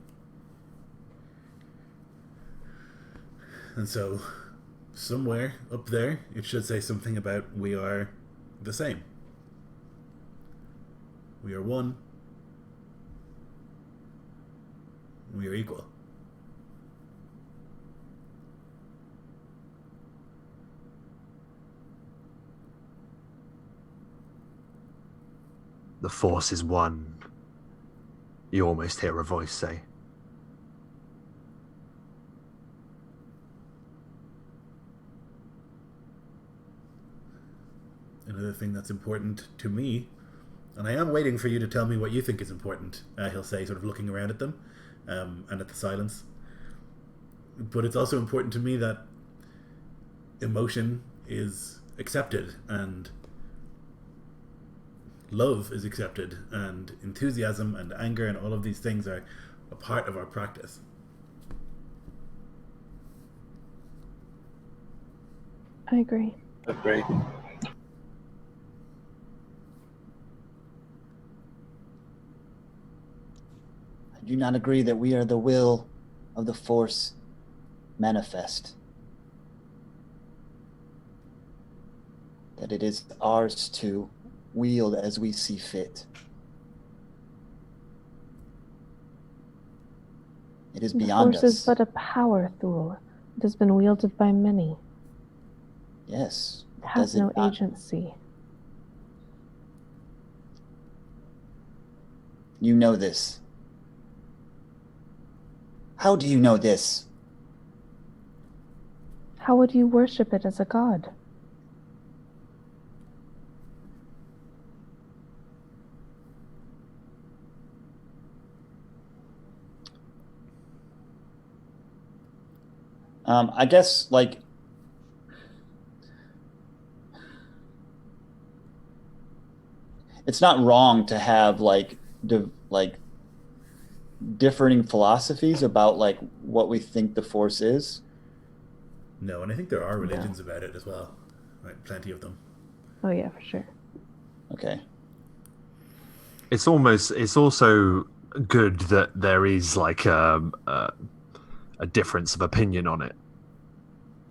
And so, somewhere up there, it should say something about we are the same. We are one. We are equal. The Force is one. You almost hear a voice say. Another thing that's important to me, and I am waiting for you to tell me what you think is important, he'll say, sort of looking around at them and at the silence. But it's also important to me that emotion is accepted and love is accepted, and enthusiasm and anger and all of these things are a part of our practice. I agree. Agreed. I do not agree that we are the will of the Force manifest. That it is ours to wield as we see fit. It is beyond the Force us. is but a power, Thule. It has been wielded by many. Yes. It has Does it no not? agency. You know this. How do you know this? How would you worship it as a god? I guess, like, it's not wrong to have differing philosophies about like what we think the Force is. No, and I think there are religions about it as well. Right, plenty of them. Oh yeah, for sure. Okay. It's also good that there is like a difference of opinion on it,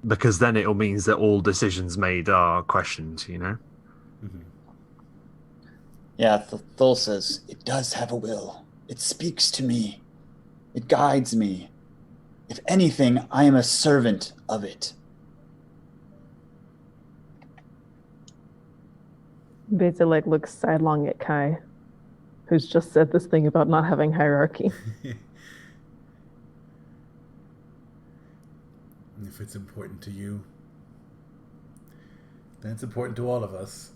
because then it means that all decisions made are questioned, you know? Mm-hmm. Yeah, Thul says, it does have a will. It speaks to me. It guides me. If anything, I am a servant of it. Beta like looks sidelong at Kai, who's just said this thing about not having hierarchy. If it's important to you, then it's important to all of us.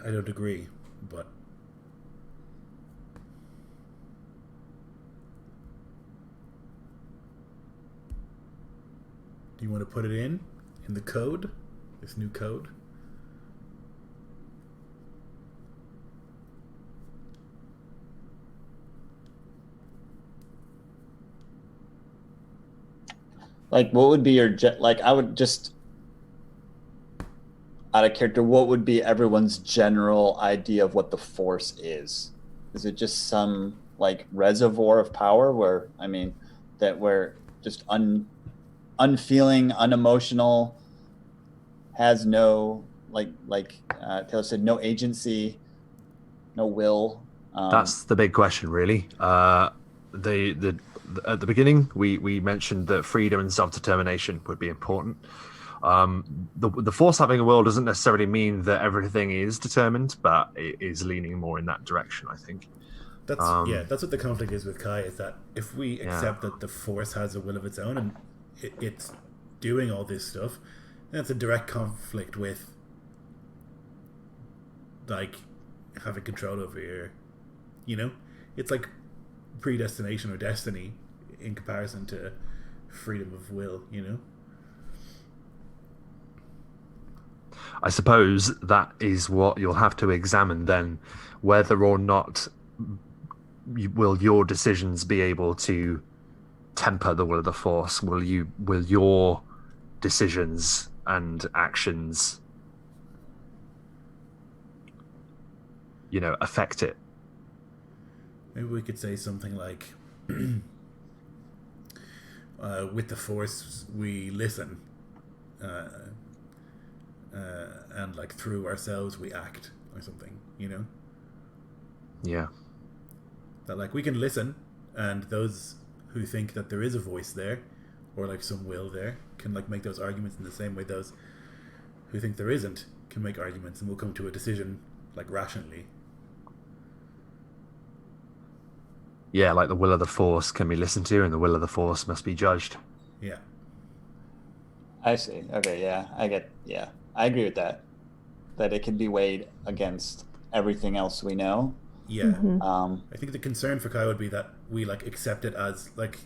I don't agree, but do you want to put it in the code? This new code? Like, what would be your like? I would just out of character. What would be everyone's general idea of what the Force is? Is it just some like reservoir of power where that we're just unfeeling, unemotional, has no Taylor said, no agency, no will. That's the big question, really. At the beginning, we mentioned that freedom and self-determination would be important. The Force having a will doesn't necessarily mean that everything is determined, but it is leaning more in that direction, I think. That's what the conflict is with Kai, is that if we accept that the Force has a will of its own and it's doing all this stuff, then it's a direct conflict with like having control over your, it's like predestination or destiny in comparison to freedom of will, I suppose that is what you'll have to examine then, whether or not will your decisions be able to temper the will of the Force. Will your decisions and actions affect it? Maybe we could say something like with the Force we listen, and like through ourselves we act, or something, Yeah. That like we can listen, and those who think that there is a voice there or like some will there can like make those arguments in the same way those who think there isn't can make arguments, and we'll come to a decision like rationally. Yeah, like the will of the Force can be listened to and the will of the Force must be judged. Yeah. I see. Okay, yeah. I agree with that. That it can be weighed against everything else we know. Yeah. Mm-hmm. I think the concern for Kai would be that we like accept it as like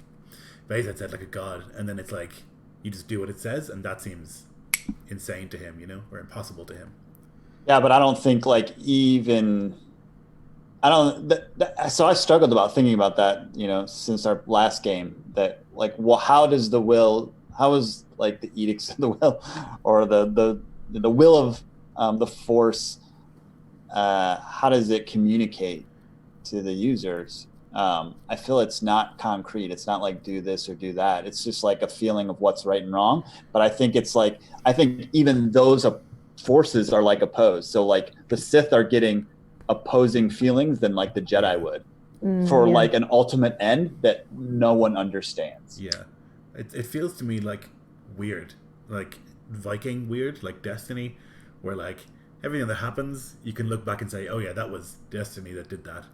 Bezat said, like a god, and then it's like you just do what it says, and that seems insane to him, or impossible to him. Yeah, but I don't think like so I struggled about thinking about that, since our last game, that like, well, how is like the edicts of the will, or the will of the force, how does it communicate to the users? I feel it's not concrete. It's not like do this or do that. It's just like a feeling of what's right and wrong. But I think I think even those forces are like opposed. So like the Sith are getting opposing feelings than like the Jedi would for Yeah. like an ultimate end that no one understands. Yeah, it feels to me like weird, like Viking weird, like Destiny, where like everything that happens, you can look back and say, oh yeah, that was Destiny that did that,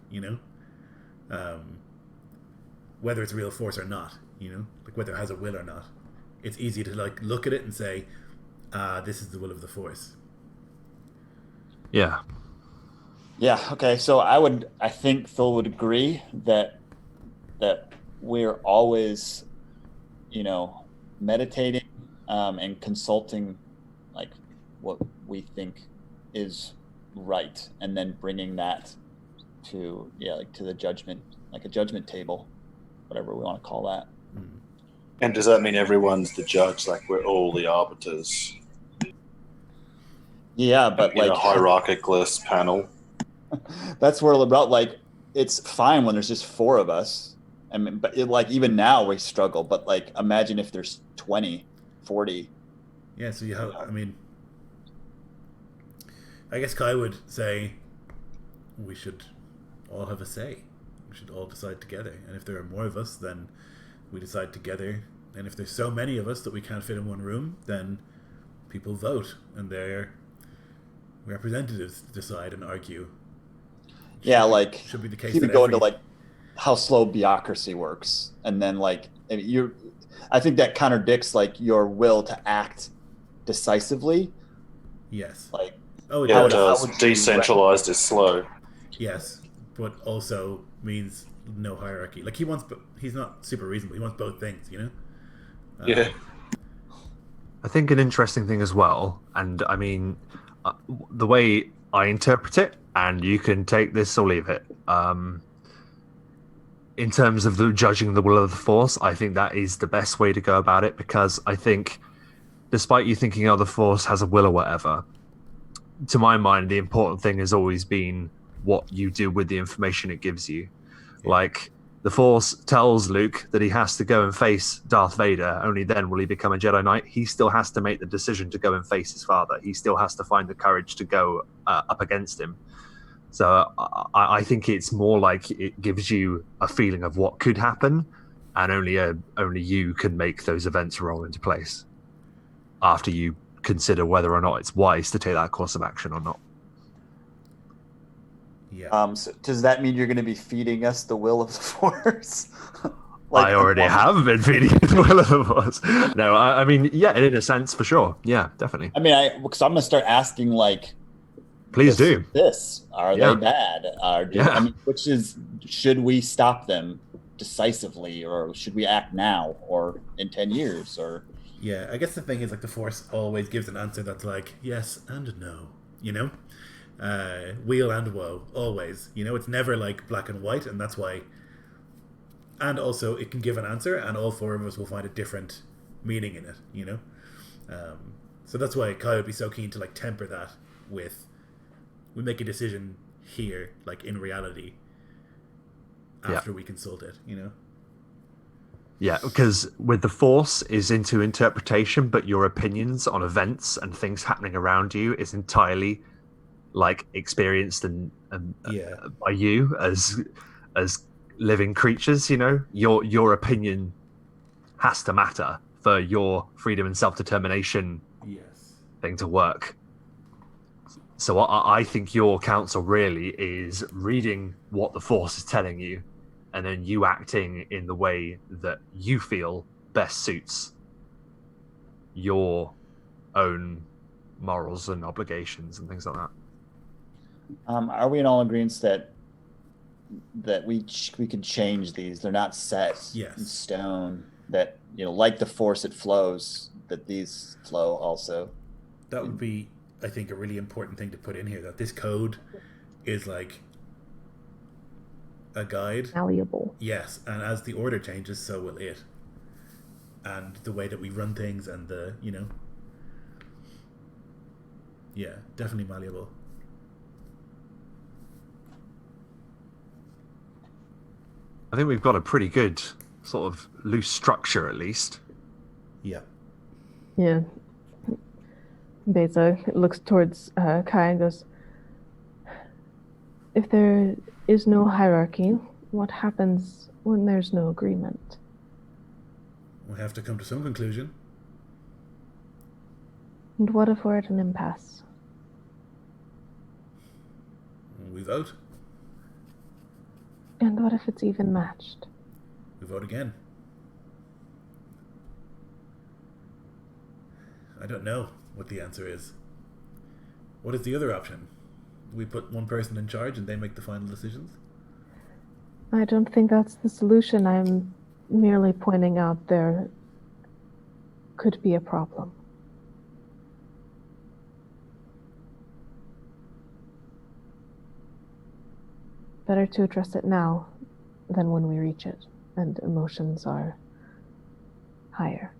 whether it's real force or not, like whether it has a will or not. It's easy to like look at it and say, this is the will of the force. Yeah. Yeah. Okay. So I think Phil would agree that we're always, meditating and consulting like what we think is right, and then bringing that to to the judgment, like a judgment table, whatever we want to call that. And does that mean everyone's the judge? Like we're all the arbiters? Yeah, but in a hierarchicalist panel. That's where about like it's fine when there's just 4 of us. I mean, but like even now we struggle. But like imagine if there's 20, 40. Yeah. So I guess Kai would say we should all have a say. We should all decide together. And if there are more of us, then we decide together. And if there's so many of us that we can't fit in one room, then people vote, and their representatives decide and argue. Should be the case. He would go into like how slow bureaucracy works, and then like I think that contradicts like your will to act decisively. Yes. Like it does. Decentralized is slow. Yes, but also means no hierarchy. Like he's not super reasonable. He wants both things, Yeah. I think an interesting thing as well, and I mean, the way I interpret it, and you can take this or leave it. In terms of judging the will of the Force, I think that is the best way to go about it, because I think, despite you thinking, the Force has a will or whatever, to my mind, the important thing has always been what you do with the information it gives you. Yeah. Like, the Force tells Luke that he has to go and face Darth Vader. Only then will he become a Jedi Knight. He still has to make the decision to go and face his father. He still has to find the courage to go up against him. So I think it's more like it gives you a feeling of what could happen, and only you can make those events roll into place after you consider whether or not it's wise to take that course of action or not. Yeah. So does that mean you're going to be feeding us the will of the Force? I already have been feeding the will of the Force. No, I mean, yeah, in a sense, for sure. Yeah, definitely. I mean, because I'm going to start asking, like, please do. Are they bad? I mean, should we stop them decisively, or should we act now, or in 10 years, or? Yeah, I guess the thing is, like, the Force always gives an answer that's like yes and no, wheel and woe, always. It's never like black and white, and that's why. And also, it can give an answer, and all 4 of us will find a different meaning in it. So that's why Kai would be so keen to like temper that with, we make a decision here, like in reality, after we consult it. Yeah, because with the Force is into interpretation, but your opinions on events and things happening around you is entirely like experienced and by you as living creatures. Your opinion has to matter for your freedom and self-determination thing to work. So I think your counsel really is reading what the Force is telling you, and then you acting in the way that you feel best suits your own morals and obligations and things like that. Are we in all agreement that we can change these? They're not set in stone. That like the Force, it flows. That these flow also. That would be, I think, a really important thing to put in here, that this code is like a guide. Malleable. Yes, and as the order changes, so will it. And the way that we run things and the, yeah, definitely malleable. I think we've got a pretty good sort of loose structure, at least. Yeah. Yeah. Beza looks towards Kai and goes, if there is no hierarchy, what happens when there's no agreement? We have to come to some conclusion. And what if we're at an impasse? We vote. And what if it's even matched? We vote again. I don't know what the answer is. What is the other option? We put one person in charge and they make the final decisions? I don't think that's the solution. I'm merely pointing out there could be a problem. Better to address it now than when we reach it and emotions are higher.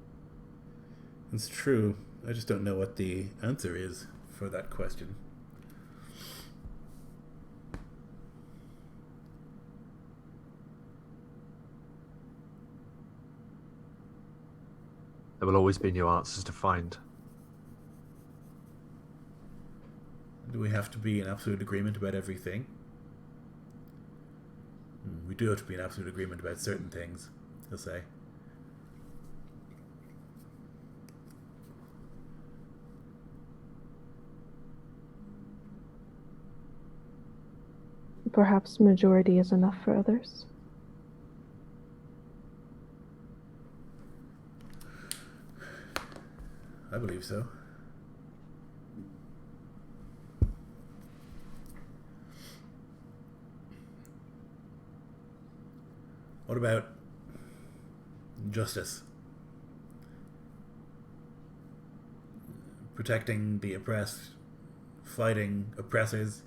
It's true. I just don't know what the answer is for that question. There will always be new answers to find. Do we have to be in absolute agreement about everything? We do have to be in absolute agreement about certain things, he'll say. Perhaps majority is enough for others. I believe so. What about justice? Protecting the oppressed, fighting oppressors.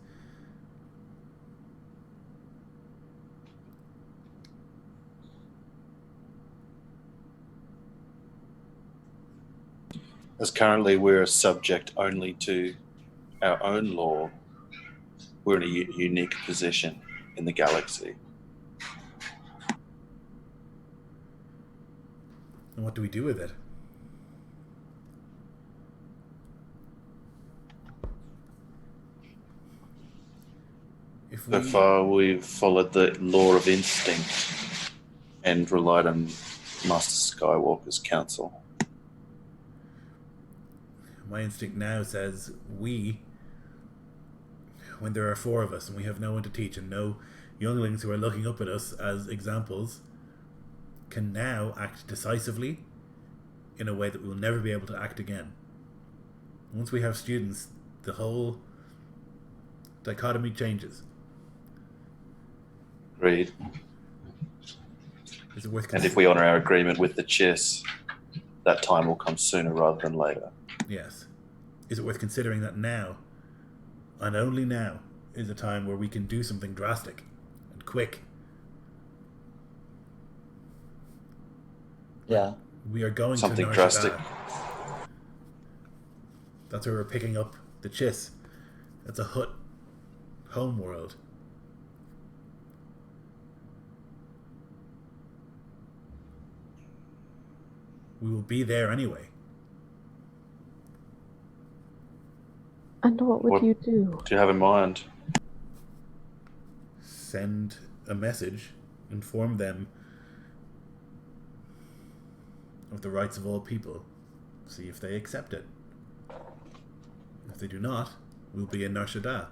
As currently we're subject only to our own law, we're in a unique position in the galaxy. And what do we do with it? So far, we've followed the law of instinct and relied on Master Skywalker's counsel. My instinct now says we, when there are four of us and we have no one to teach and no younglings who are looking up at us as examples, can now act decisively in a way that we will never be able to act again. Once we have students, the whole dichotomy changes. Agreed. Is it worth And if we honour our agreement with the Chiss, that time will come sooner rather than later. Yes. Is it worth considering that now, and only now, is a time where we can do something drastic and quick? Yeah. We are going Something to drastic. That's where we're picking up the Chiss. It's a hut home world. We will be there anyway. And what would you do? Do you have in mind? Send a message, inform them of the rights of all people, see if they accept it. If they do not, we'll be in Nar Shaddaa,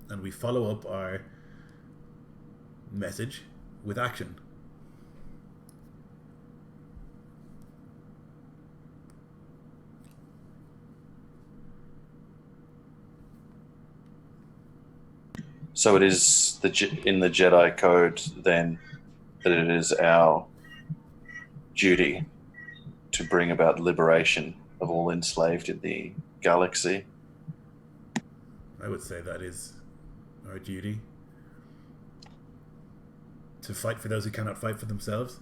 and we follow up our message with action. So it is in the Jedi Code then that it is our duty to bring about liberation of all enslaved in the galaxy. I would say that is our duty. To fight for those who cannot fight for themselves.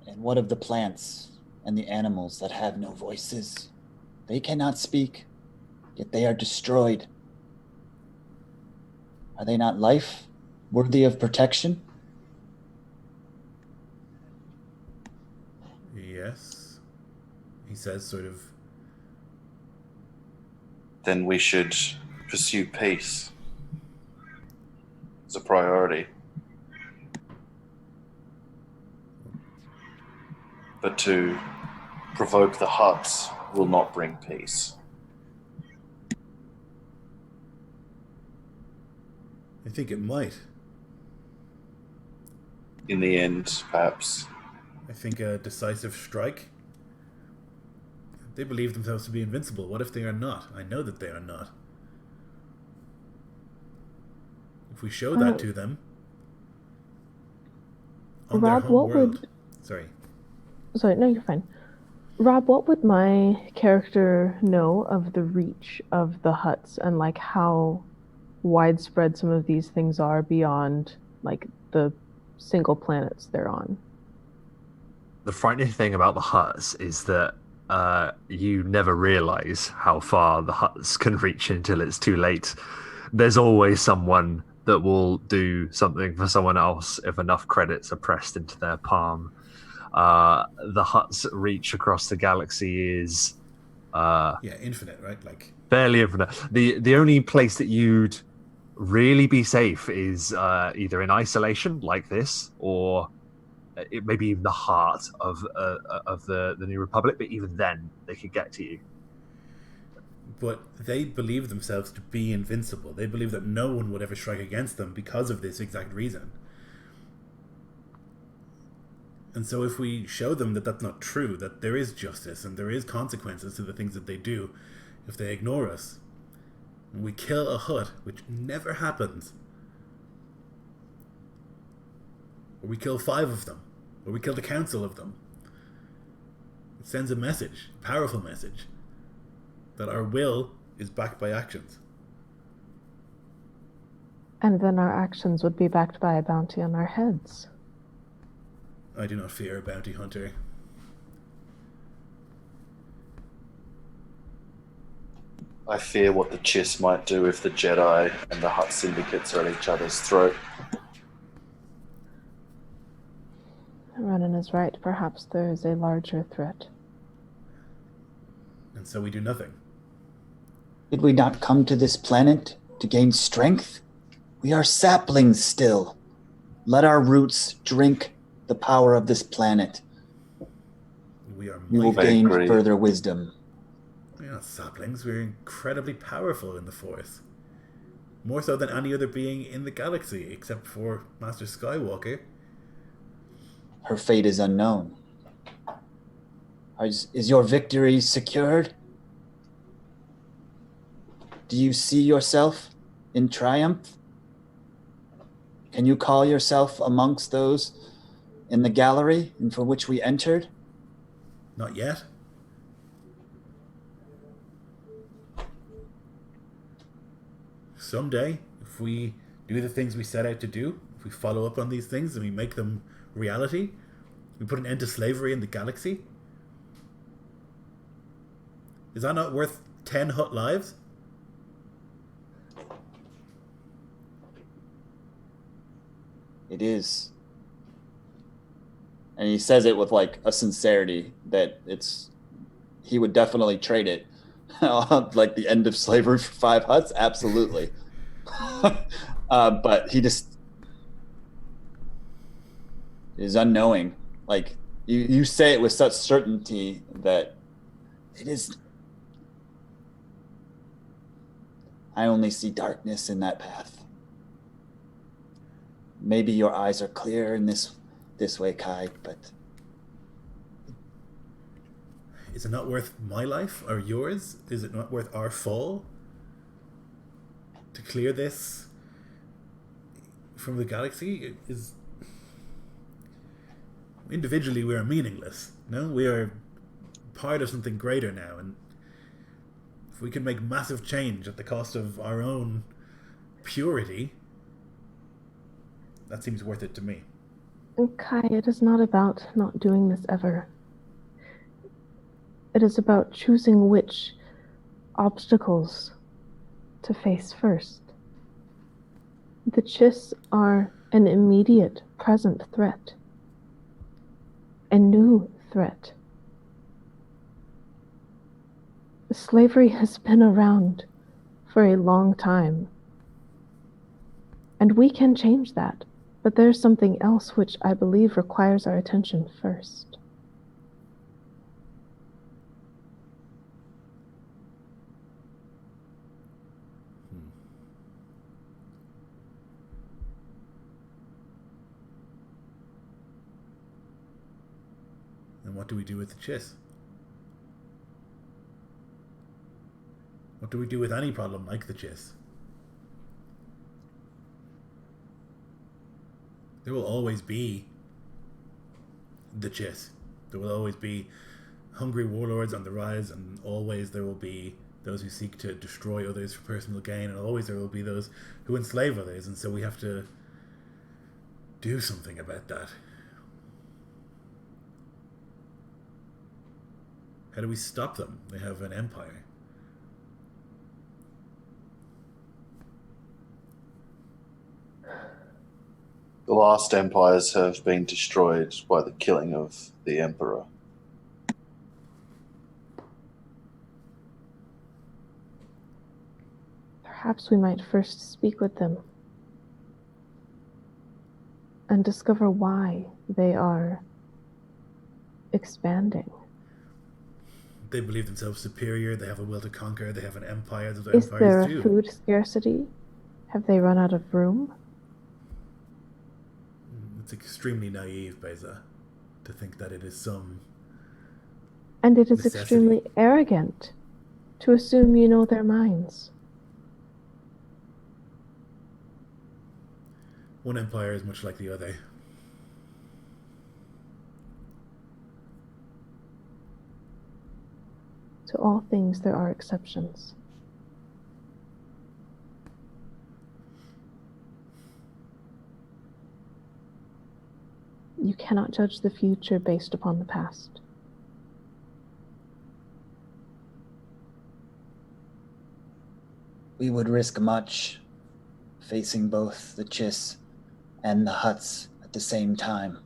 And what of the plants and the animals that have no voices? They cannot speak, yet they are destroyed. Are they not life, worthy of protection? Yes. He says, sort of. Then we should pursue peace as a priority. But to provoke the Hutts will not bring peace. I think it might. In the end, perhaps. I think a decisive strike. They believe themselves to be invincible. What if they are not? I know that they are not. If we show that to them on their Rob, home what world. would... Sorry, no, you're fine. Rob, what would my character know of the reach of the Hutts and like how widespread some of these things are beyond like the single planets they're on? The frightening thing about the Hutts is that you never realize how far the Hutts can reach until it's too late. There's always someone that will do something for someone else if enough credits are pressed into their palm. The Hut's reach across the galaxy is infinite, right? Like fairly infinite. The only place that you'd really be safe is either in isolation like this, or it may be even the heart of the New Republic. But even then, they could get to you. But they believe themselves to be invincible. They believe that no one would ever strike against them because of this exact reason. And so if we show them that that's not true, that there is justice and there is consequences to the things that they do if they ignore us, and we kill a Hutt, which never happens, or we kill 5 of them, or we kill the council of them, it sends a message, a powerful message, that our will is backed by actions. And then our actions would be backed by a bounty on our heads. I do not fear a bounty hunter. I fear what the Chiss might do if the Jedi and the Hutt syndicates are at each other's throat. Renan is right. Perhaps there is a larger threat. And so we do nothing. Did we not come to this planet to gain strength? We are saplings still. Let our roots drink the power of this planet. We are We will mighty. gain agree. further wisdom. We're not saplings, we're incredibly powerful in the Force. More so than any other being in the galaxy, except for Master Skywalker. Her fate is unknown. Is your victory secured? Do you see yourself in triumph? Can you call yourself amongst those in the gallery and for which we entered? Not yet. Someday, if we do the things we set out to do, if we follow up on these things and we make them reality, we put an end to slavery in the galaxy, is that not worth 10 Hutt lives? It is. And he says it with like a sincerity that he would definitely trade it. Like the end of slavery for 5 Hutts? Absolutely. But he just is unknowing. Like you say it with such certainty that it is. I only see darkness in that path. Maybe your eyes are clear in this way, Kai, but Is it not worth my life or yours? Is it not worth our fall to clear this from the galaxy? individually we are meaningless. No, we are part of something greater now, and if we can make massive change at the cost of our own purity, that seems worth it to me. And Kai, it is not about not doing this ever. It is about choosing which obstacles to face first. The Chiss are an immediate, present threat. A new threat. Slavery has been around for a long time. And we can change that. But there's something else which I believe requires our attention first. And what do we do with the Chiss? What do we do with any problem like the Chiss? There will always be the Chiss. There will always be hungry warlords on the rise, and always there will be those who seek to destroy others for personal gain, and always there will be those who enslave others, and so we have to do something about that. How do we stop them? They have an empire. The last empires have been destroyed by the killing of the emperor. Perhaps we might first speak with them and discover why they are expanding. They believe themselves superior, they have a will to conquer, they have an empire. Is there a food scarcity? Have they run out of room? It's extremely naive, Beza, to think that it is some And it is necessity. Extremely arrogant to assume you know their minds. One empire is much like the other. To all things there are exceptions. You cannot judge the future based upon the past. We would risk much facing both the Chiss and the Hutts at the same time.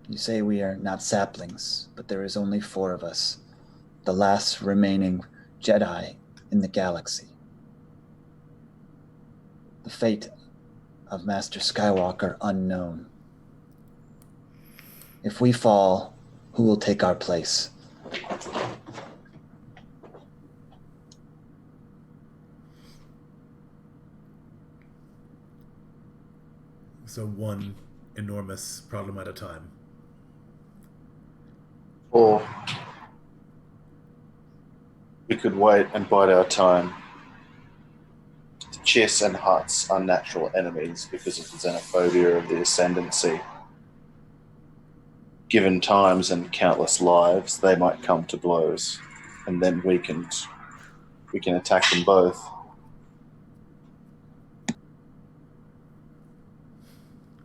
You say we are not saplings, but there is only 4 of us, the last remaining Jedi in the galaxy. The fate of Master Skywalker unknown. If we fall, who will take our place? So one enormous problem at a time. Or we could wait and bide our time. The Chiss and Hutts are natural enemies because of the xenophobia of the ascendancy. Given times and countless lives, they might come to blows, and then we can attack them both.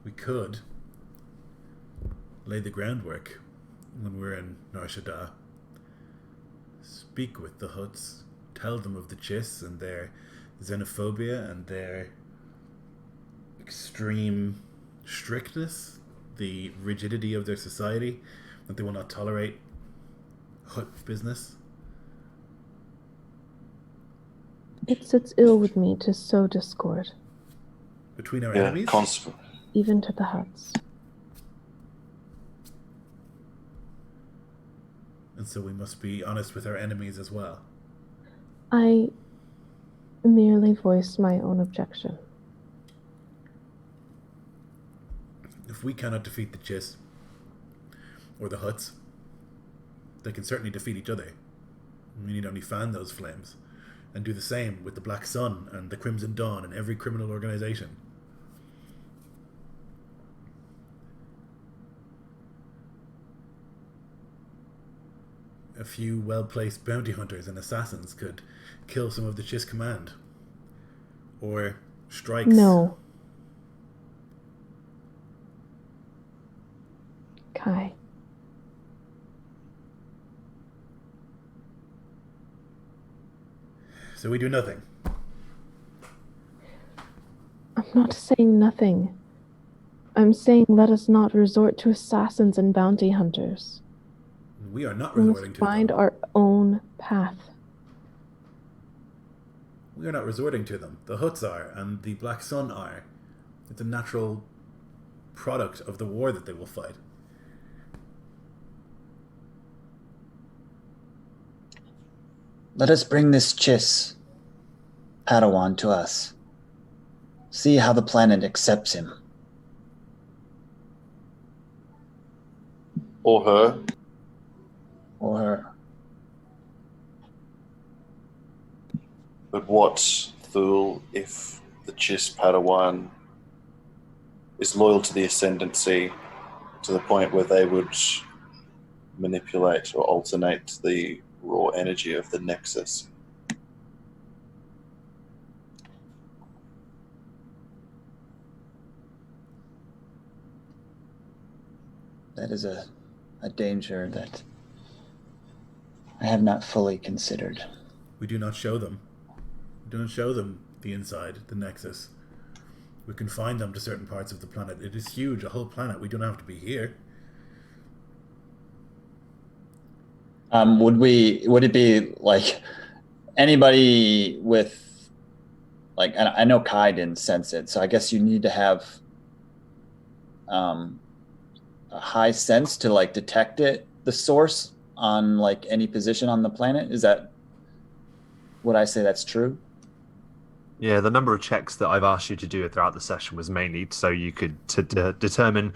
We could lay the groundwork when we're in Nar Shaddaa. Speak with the Hutts, tell them of the Chiss and their xenophobia and their extreme strictness, the rigidity of their society, that they will not tolerate Hutt business. It sits ill with me to sow discord, Between our enemies? even to the Hutts. And so we must be honest with our enemies as well. I merely voiced my own objection. If we cannot defeat the Chiss or the Hutts, they can certainly defeat each other. We need only fan those flames and do the same with the Black Sun and the Crimson Dawn and every criminal organization. a few well-placed bounty hunters and assassins could kill some of the Chiss command. Or strikes. No. Kai. So we do nothing. I'm not saying nothing. I'm saying let us not resort to assassins and bounty hunters. We are not We resorting must to find them. our own path. We are not resorting to them. The Huts are, and the Black Sun are. It's a natural product of the war that they will fight. Let us bring this Chiss Padawan to us. See how the planet accepts him. Or her. Or her. But what, Thule, if the Chiss Padawan is loyal to the Ascendancy to the point where they would manipulate or alternate the raw energy of the Nexus? That is a danger that I have not fully considered. We do not show them. We do not show them the inside, the Nexus. We confine them to certain parts of the planet. It is huge, a whole planet. We don't have to be here. Would it be like anybody with, like, I know Kai didn't sense it, so I guess you need to have a high sense to like detect it, the source on like any position on the planet. Is that, would I say that's true? Yeah, the number of checks that I've asked you to do throughout the session was mainly so you could determine.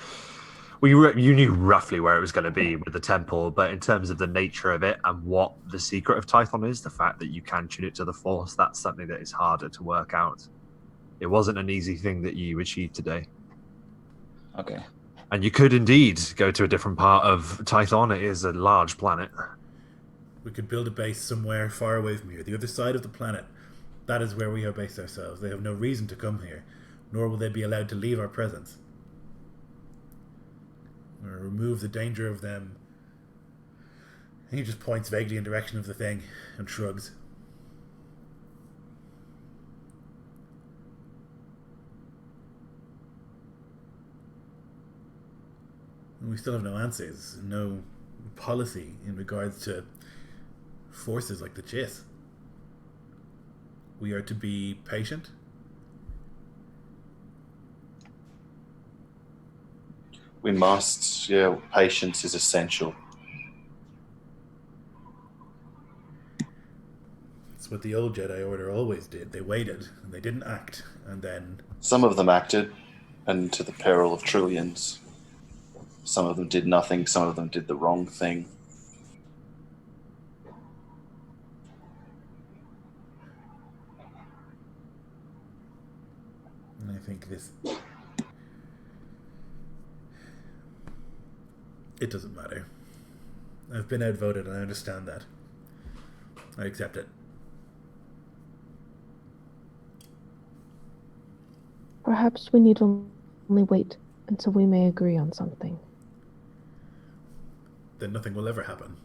Well, you knew roughly where it was going to be with the temple, but in terms of the nature of it and what the secret of Tython is, the fact that you can tune it to the Force, that's something that is harder to work out. It wasn't an easy thing that you achieved today. Okay. And you could indeed go to a different part of Tython. It is a large planet. We could build a base somewhere far away from here, the other side of the planet. That is where we have based ourselves. They have no reason to come here, nor will they be allowed to leave our presence. Or remove the danger of them. And he just points vaguely in direction of the thing and shrugs. And we still have no answers, no policy in regards to forces like the Chiss. We are to be patient. We must, yeah, patience is essential. It's what the old Jedi Order always did. They waited, and they didn't act, and then... Some of them acted, and to the peril of trillions. Some of them did nothing, some of them did the wrong thing. And I think this... It doesn't matter. I've been outvoted, and I understand that. I accept it. Perhaps we need only wait until we may agree on something. Then nothing will ever happen.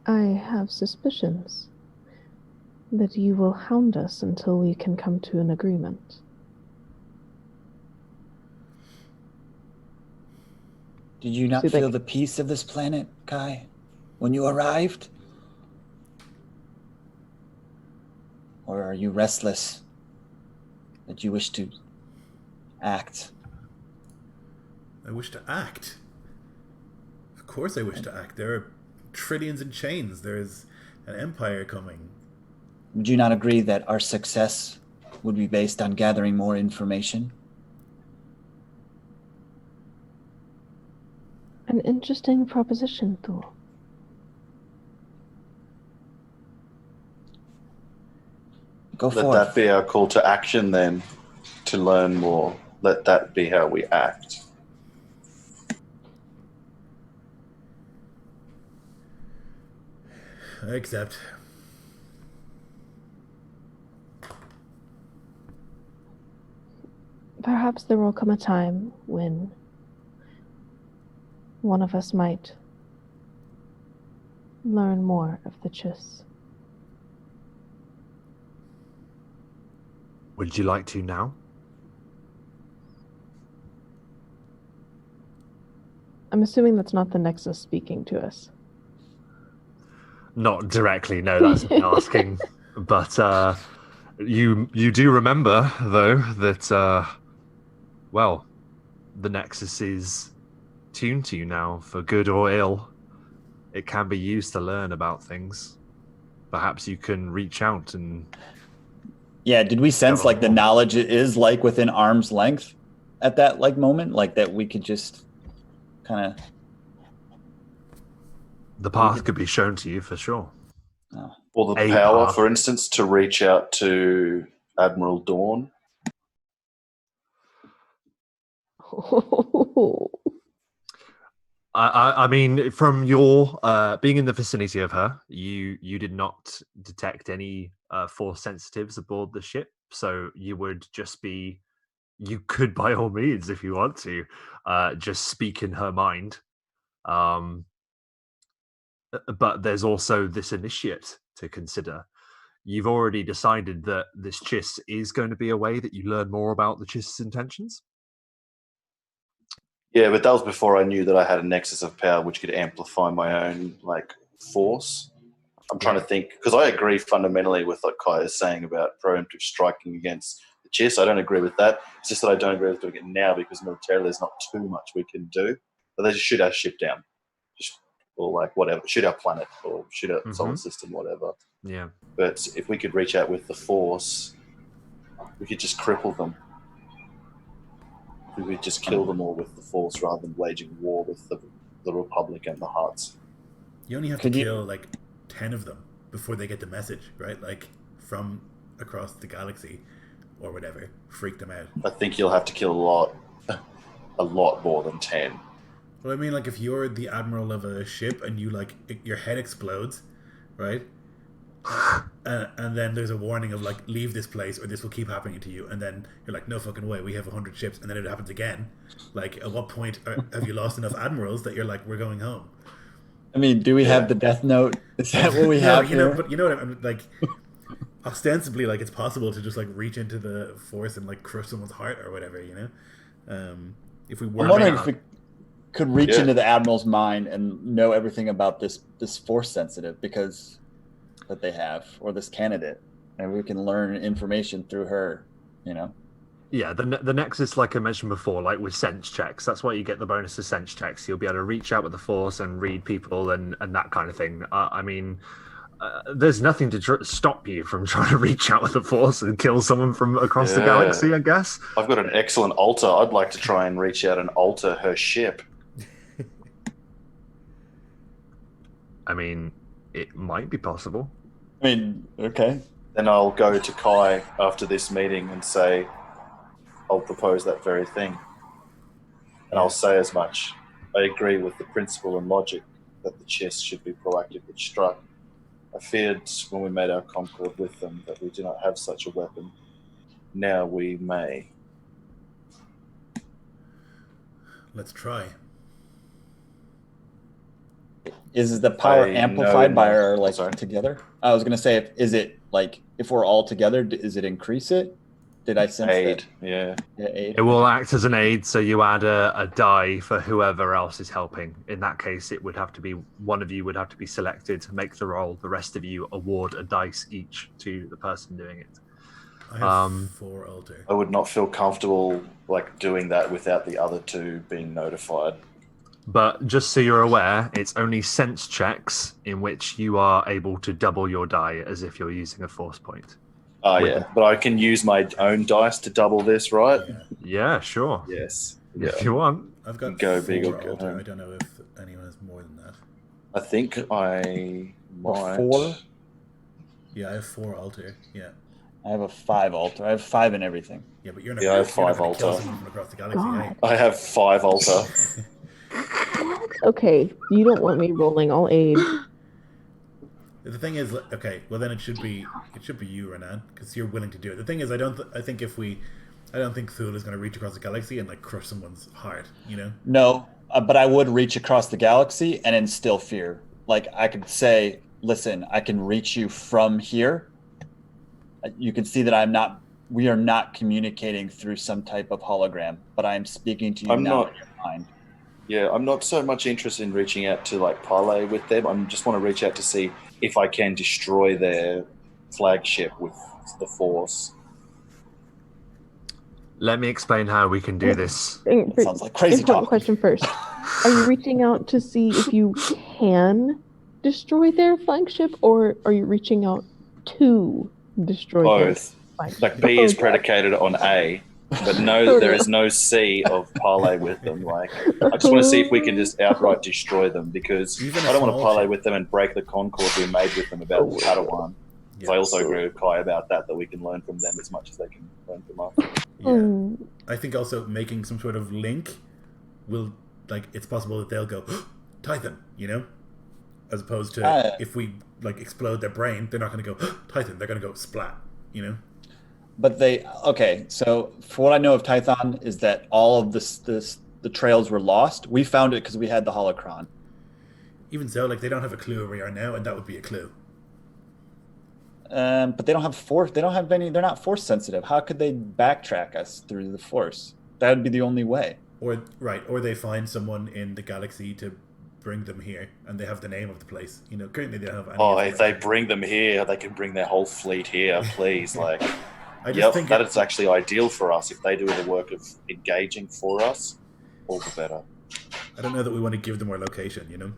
I have suspicions that you will hound us until we can come to an agreement. Did you not feel the peace of this planet, Kai, when you arrived? Or are you restless that you wish to act? I wish to act. Of course I wish to act. There are trillions in chains. There is an empire coming. Would you not agree that our success would be based on gathering more information? An interesting proposition, Thule. Go Let forth. that be our call to action then, to learn more. Let that be how we act. I accept. Perhaps there will come a time when one of us might learn more of the Chiss. Would you like to now? I'm assuming that's not the Nexus speaking to us. Not directly, no, that's me asking. But you do remember, though, that, well, the Nexus is tuned to you now, for good or ill. It can be used to learn about things. Perhaps you can reach out and... Yeah, did we sense like the knowledge is like within arm's length at that like moment? Like that we could just kind of... The path could be shown to you for sure. Oh. Or the A power, path. for instance, to reach out to Admiral Dawn. I mean, from your being in the vicinity of her, you did not detect any force sensitives aboard the ship, so you would just be. You could, by all means, if you want to, just speak in her mind. But there's also this initiate to consider. You've already decided that this Chiss is going to be a way that you learn more about the Chiss's intentions. Yeah, but that was before I knew that I had a nexus of power which could amplify my own like force. I'm trying to think because I agree fundamentally with what Kai is saying about preemptive striking against the Chiss. I don't agree with that. It's just that I don't agree with doing it now because militarily there's not too much we can do. But they just shoot our ship down, or like whatever, shoot our planet or shoot our solar system, whatever. Yeah. But if we could reach out with the force, we could just cripple them. We would just kill them all with the force rather than waging war with the Republic and the Hearts. You only have to kill like 10 of them before they get the message, right? Like from across the galaxy or whatever. Freak them out. I think you'll have to kill a lot more than 10. Well, I mean, like if you're the admiral of a ship and you like your head explodes, right? And then there's a warning of like leave this place or this will keep happening to you, and then you're like no fucking way, we have 100 ships, and then it happens again. Like at what point have you lost enough admirals that you're like we're going home? I mean, do we have the Death Note? Is that what we have here? But you know what I mean, like ostensibly like it's possible to just like reach into the force and like crush someone's heart or whatever, you know. If we were I'm wondering if we could reach into the admiral's mind and know everything about this force sensitive because that they have, or this candidate, and we can learn information through her, you know. Yeah, the Nexus, like I mentioned before, like with sense checks, that's why you get the bonus of sense checks. You'll be able to reach out with the force and read people and that kind of thing. I mean, there's nothing to stop you from trying to reach out with the force and kill someone from across the galaxy, I guess. I've got an excellent altar. I'd like to try and reach out and alter her ship. I mean, it might be possible. I mean, okay. Then I'll go to Kai after this meeting and say, I'll propose that very thing. And I'll say as much. I agree with the principle and logic that the Chiss should be proactively struck. I feared when we made our concord with them that we do not have such a weapon. Now we may. Let's try. Is the power amplified by our like together? I was gonna say, is it like if we're all together, does it increase it? Did I sense aid? That? Yeah, aid. It will act as an aid, so you add a die for whoever else is helping. In that case, it would have to be one of you would have to be selected to make the roll. The rest of you award a dice each to the person doing it. I have 4 alter. I would not feel comfortable like doing that without the other two being notified. But just so you're aware, it's only sense checks in which you are able to double your die as if you're using a force point. Oh, yeah. But I can use my own dice to double this, right? Yeah, sure. Yes. If you want. I've got Go 4 big or go alter. home. I don't know if anyone has more than that. I think I might. 4? Yeah, I have 4 alter. Yeah. I have a 5 alter. I have 5 in everything. Yeah, but you're not. Yeah, I have you're not 5 gonna kill alter. someone from across the galaxy. God. I have 5 altar. Okay, you don't want me rolling. I'll aid. The thing is, okay, well then it should be you, Renan, because you're willing to do it. The thing is, I don't think Thule is going to reach across the galaxy and like crush someone's heart. You know? No, but I would reach across the galaxy and instill fear. Like I could say, listen, I can reach you from here. You can see that we are not communicating through some type of hologram, but I am speaking to you now in your mind. Yeah, I'm not so much interested in reaching out to like parlay with them. I just want to reach out to see if I can destroy their flagship with the Force. Let me explain how we can do this. Sounds like crazy Important talk. question first. Are you reaching out to see if you can destroy their flagship, or are you reaching out to destroy their Both. flagship? Like B is predicated on A, but no, there is no C of parlay with them. Like I just want to see if we can just outright destroy them, because Even I don't want to small parlay ship. with them and break the concord we made with them about Padawan. Yeah. I also agree with Kai about that we can learn from them as much as they can learn from us. Yeah. I think also making some sort of link will, like, it's possible that they'll go, Titan, you know? As opposed to if we, like, explode their brain, they're not going to go, Titan, they're going to go splat, you know? But so for what I know of Tython is that all of the trails were lost. We found it because we had the holocron. Even so, like, they don't have a clue where we are now, and that would be a clue. But they don't have force. They don't have any. They're not force sensitive. How could they backtrack us through the force? That would be the only way. Or they find someone in the galaxy to bring them here, and they have the name of the place. You know, currently they don't have any. Oh, if they bring them here, they can bring their whole fleet here, please. Like, I just think that is actually ideal for us. If they do the work of engaging for us, all the better. I don't know that we want to give them our location, you know?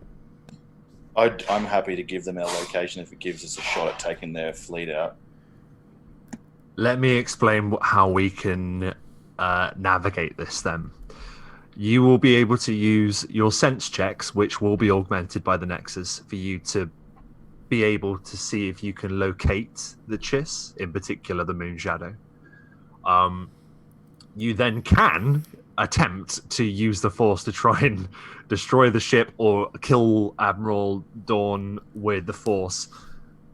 I'm happy to give them our location if it gives us a shot at taking their fleet out. Let me explain how we can navigate this then. You will be able to use your sense checks, which will be augmented by the Nexus, for you to be able to see if you can locate the Chiss, in particular the Moonshadow. You then can attempt to use the Force to try and destroy the ship or kill Admiral Dawn with the Force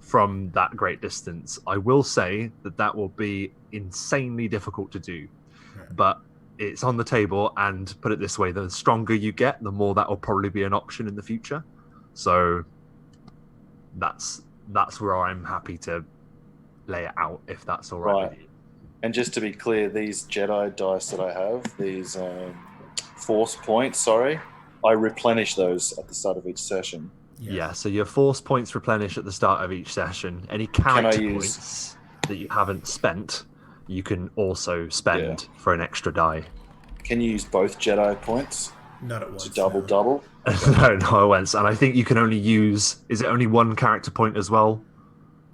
from that great distance. I will say that will be insanely difficult to do, but it's on the table, and put it this way, the stronger you get, the more that will probably be an option in the future. So that's where I'm happy to lay it out, if that's all right. With you. And just to be clear, these Jedi dice that I have, these Force points, I replenish those at the start of each session. Yeah, so your Force points replenish at the start of each session. Any character points that you haven't spent, you can also spend for an extra die. Can you use both Jedi points? Not at once. To double? No, not at once. And I think you can only use... Is it only one character point as well?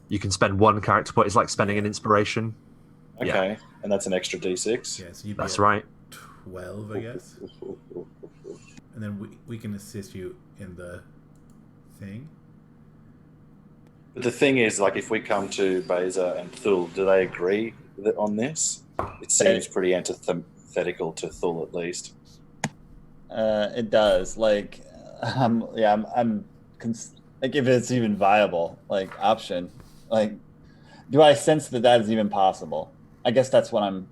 You can spend one character point. It's like spending an inspiration. Okay, and that's an extra D6? Yeah, so that's right. 12, I guess. And then we can assist you in the thing. But the thing is, like, if we come to Beza and Thule, do they agree on this? It seems pretty antithetical to Thule, at least. It does. Like, I'm like, if it's even viable, like, option. Like, do I sense that is even possible? I guess that's what I'm.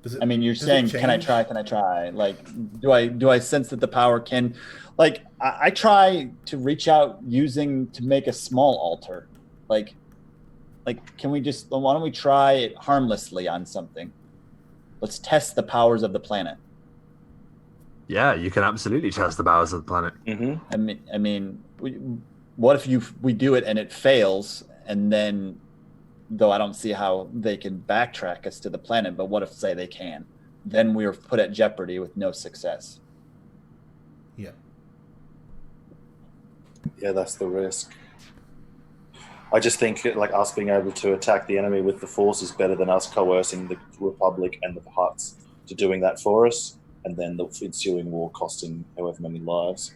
You're saying, can I try? Like, do I sense that the power can, like, I try to reach out to make a small altar. Like, can we why don't we try it harmlessly on something? Let's test the powers of the planet. Yeah, you can absolutely test the powers of the planet. Mm-hmm. What if we do it and it fails, and then, though I don't see how they can backtrack us to the planet, but what if, say, they can? Then we are put at jeopardy with no success. Yeah. Yeah, that's the risk. I just think, like, us being able to attack the enemy with the Force is better than us coercing the Republic and the Hutts to doing that for us, and then the ensuing war costing however many lives.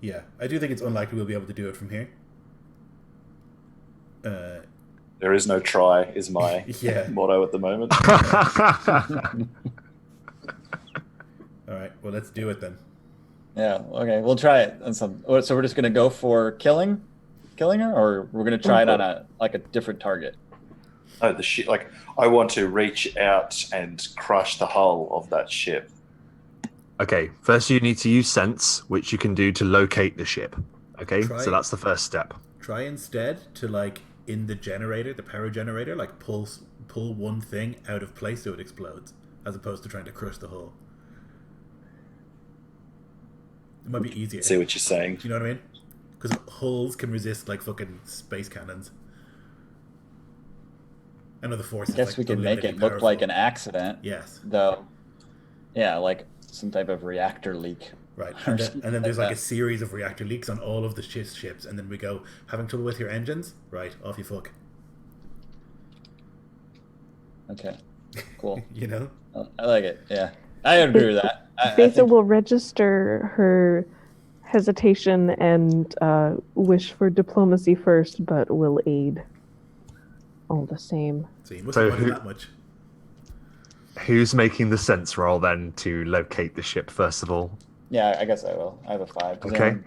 Yeah, I do think it's unlikely we'll be able to do it from here. There is no try, is my motto at the moment. All right, well, let's do it then. Yeah. Okay. We'll try it. And so we're just gonna go for killing her, or we're gonna try it on a different target. Oh, the ship! Like I want to reach out and crush the hull of that ship. Okay, first you need to use sense, which you can do to locate the ship. Okay, so that's the first step. Try instead to like in the generator, the power generator, like pull one thing out of place so it explodes, as opposed to trying to crush the hull. It might be easier. See what you're saying? Do you know what I mean? Because hulls can resist like fucking space cannons. I know the force. I guess we could make it look like an accident. Yes. Though. Yeah, like some type of reactor leak. Right, and then there's like a series of reactor leaks on all of the Chiss ships, and then we go, having trouble with your engines? Right, off you fuck. Okay, cool. You know? I like it, yeah. I agree with that. Phaser will register her hesitation and wish for diplomacy first, but will aid all the same. So you must have wanted that much. Who's making the sense roll then to locate the ship, first of all? Yeah, I guess I will. I have a 5. Okay.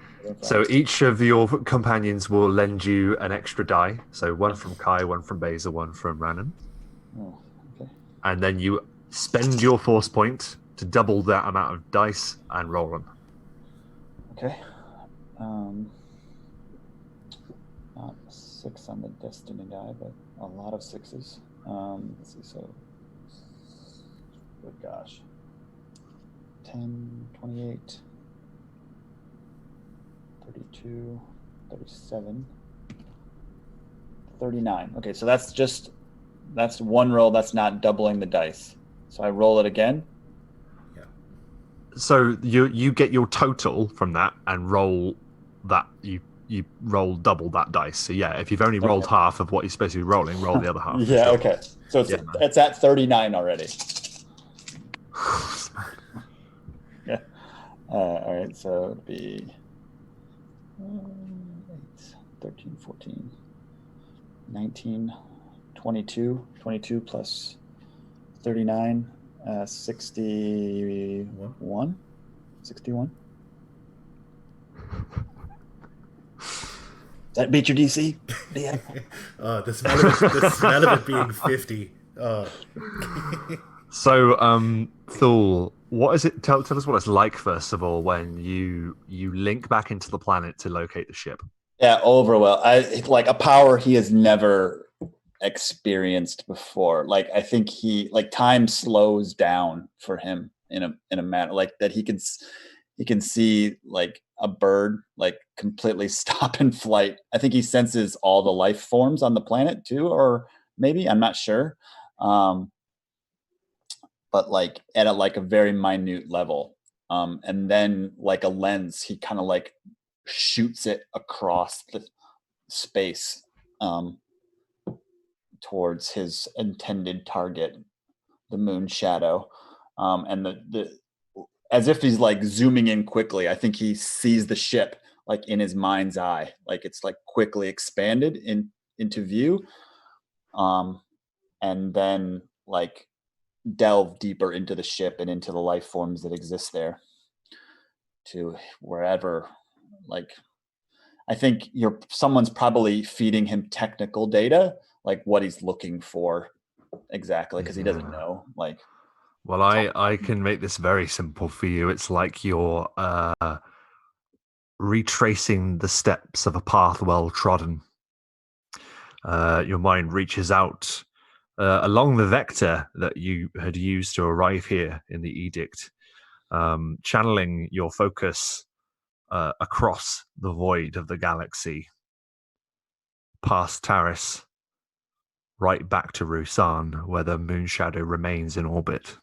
So each of your companions will lend you an extra die. So one from Kai, one from Beza, one from Rannan. Oh, okay. And then you spend your force point to double that amount of dice and roll them. Okay. Not 6 on the destiny die, but a lot of 6s. Let's see, so... Good gosh. 10, 28, 32, 37, 39. Okay, so that's one roll. That's not doubling the dice. So I roll it again. Yeah. So you get your total from that and roll that. You roll double that dice. So yeah, if you've only rolled half of what you're supposed to be rolling, roll the other half. Yeah, sure. Okay. So it's at 39 already. Yeah. All right, so it'd be 8, 13, 14, 19, 22, 22 plus 39, 61. 61. Does that beat your DC? Yeah. The smell of it being 50. Oh. So, Thule, what is it? Tell us what it's like first of all when you link back into the planet to locate the ship. Yeah, Overwell. It's like a power he has never experienced before. Like I think time slows down for him in a manner like that. He can see like a bird like completely stop in flight. I think he senses all the life forms on the planet too, or maybe I'm not sure. But like at a very minute level. And then like a lens, he kind of like shoots it across the space towards his intended target, the Moonshadow. And the as if he's like zooming in quickly, I think he sees the ship like in his mind's eye, like it's like quickly expanded into view. And then like delve deeper into the ship and into the life forms that exist there to wherever. Like I think someone's probably feeding him technical data, like what he's looking for exactly, because he doesn't know. Like, well, I can make this very simple for you. It's like you're retracing the steps of a path well trodden. Your mind reaches out along the vector that you had used to arrive here in the edict, channeling your focus across the void of the galaxy, past Taris, right back to Ruusan, where the Moonshadow remains in orbit.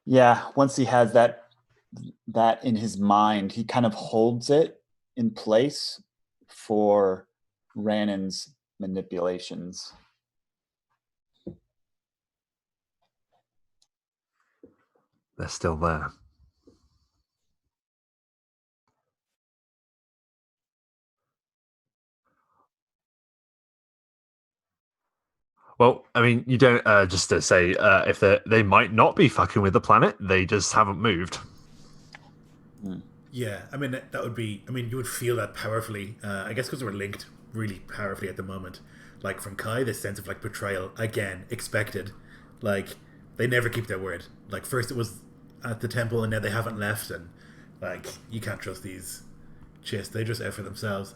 Yeah, once he has that in his mind, he kind of holds it in place for Rannan's manipulations. They're still there. Well, I mean, you don't just to say if they might not be fucking with the planet, they just haven't moved. Yeah, I mean that would be. I mean, you would feel that powerfully. I guess because we're linked really powerfully at the moment. Like from Kai, this sense of like betrayal again, expected. Like they never keep their word. Like first it was at the temple, and now they haven't left, and like you can't trust these Chiss. They just out for themselves.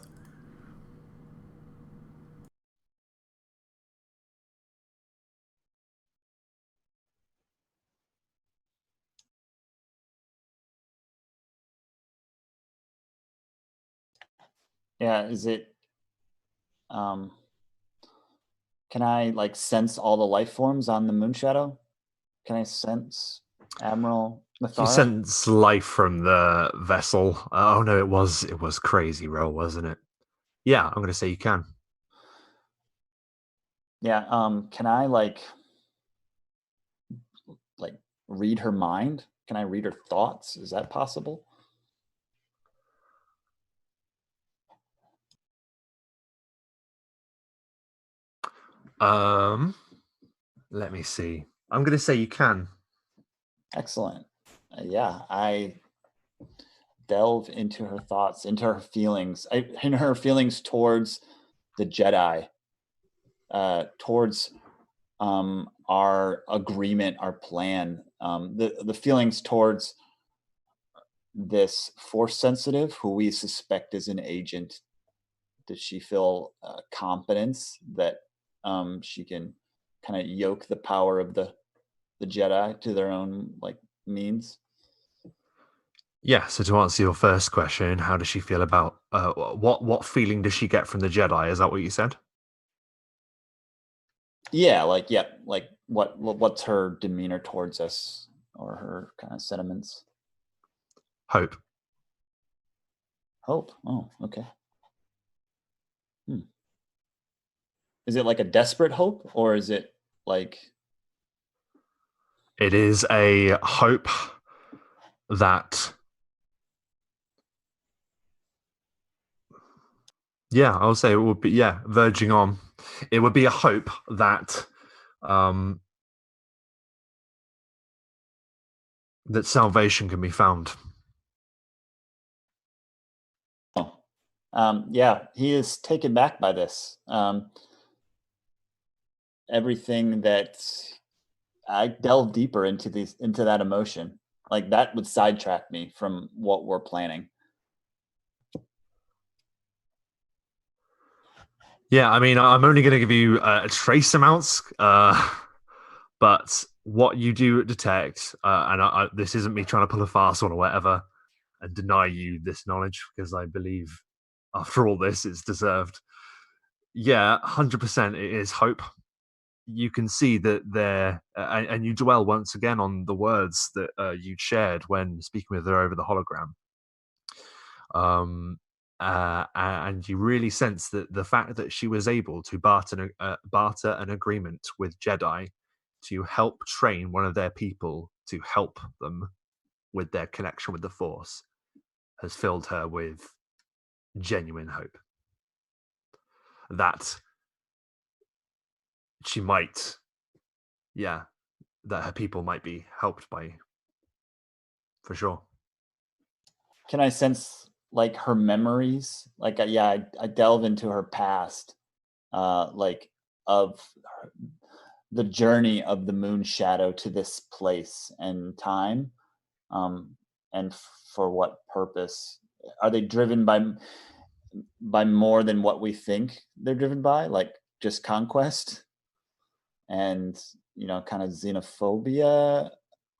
Yeah, is it can I like sense all the life forms on the Moonshadow? Can I sense Admiral You Mathara? sense life from the vessel. Oh no, it was crazy roll, wasn't it? Yeah, I'm gonna say you can. Yeah, can I like read her mind? Can I read her thoughts? Is that possible? Let me see. I'm gonna say you can. Excellent. Yeah, I delve into her thoughts, into her feelings, in her feelings towards the Jedi, towards our agreement, our plan, the feelings towards this force sensitive who we suspect is an agent. Does she feel confidence that she can kind of yoke the power of the Jedi to their own like means? Yeah. So to answer your first question, how does she feel about what feeling does she get from the Jedi? Is that what you said? Yeah, like what's her demeanor towards us or her kind of sentiments? Hope. Hope. Oh, okay. Is it like a desperate hope or is it like It is a hope that. Yeah, I'll say it would be verging on. It would be a hope that that salvation can be found. yeah, he is taken back by this. Everything that I delve deeper into that emotion, like that would sidetrack me from what we're planning. Yeah, I mean, I'm only going to give you trace amounts, but what you do detect, and this isn't me trying to pull a fast one or whatever, and deny you this knowledge because I believe, after all this, it's deserved. Yeah, 100%, it is hope. You can see that there, and you dwell once again on the words that you'd shared when speaking with her over the hologram. And you really sense that the fact that she was able to barter an agreement with Jedi to help train one of their people to help them with their connection with the Force has filled her with genuine hope that she might, that her people might be helped by, for sure. Can I sense like her memories? Like, I delve into her past, like of the journey of the Moonshadow to this place and time, and for what purpose? Are they driven by more than what we think they're driven by, like just conquest and kind of xenophobia?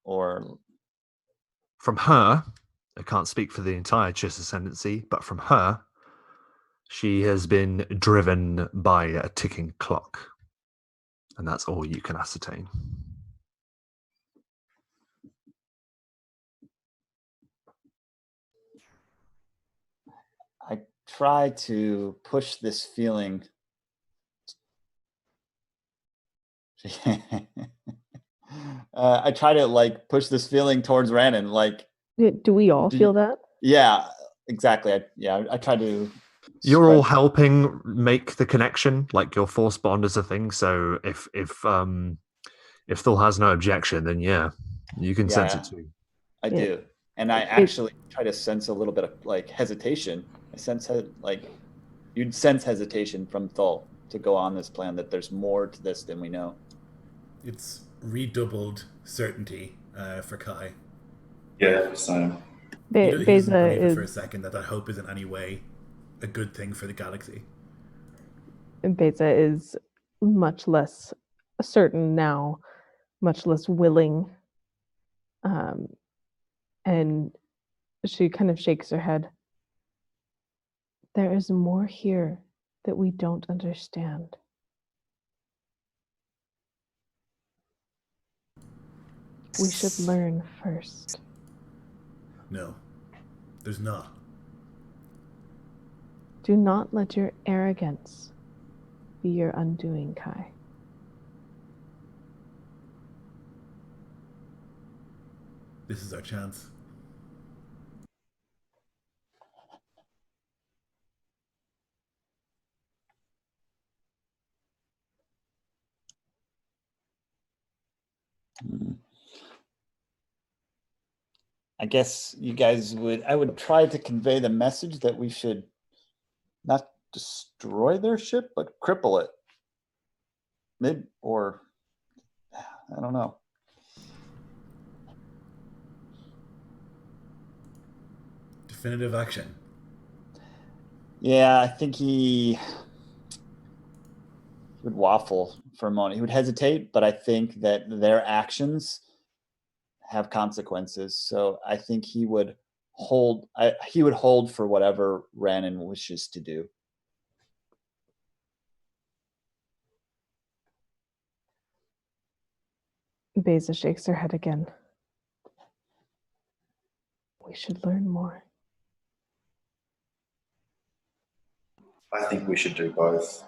Or From her, I can't speak for the entire Chiss ascendancy, but from her, she has been driven by a ticking clock. And that's all you can ascertain. I try to push this feeling. I try to like push this feeling towards Rannon. Like, Do we all feel that? yeah, exactly. I try to You're all spread- helping make the connection, like your force bond is a thing. So if Thul has no objection, then yeah, you can sense Yeah, it too. I Yeah. do. And I actually try to sense a little bit of like hesitation. I sense like you'd sense hesitation from Thul to go on this plan, that there's more to this than we know. It's redoubled certainty for Kai. Yeah, same. He doesn't Beza believe it for a is second that hope is in any way a good thing for the galaxy. Beza is much less certain now, much less willing, and she kind of shakes her head. There is more here that we don't understand. We should learn first. No, there's not. Do not let your arrogance be your undoing, Kai. This is our chance. I guess you guys I would try to convey the message that we should not destroy their ship, but cripple it. Maybe, or I don't know. Definitive action. Yeah, I think he would waffle for a moment. He would hesitate, but I think that their actions have consequences. So I think he would hold. He would hold for whatever Rannon wishes to do. Beza shakes her head again. We should learn more. I think we should do both.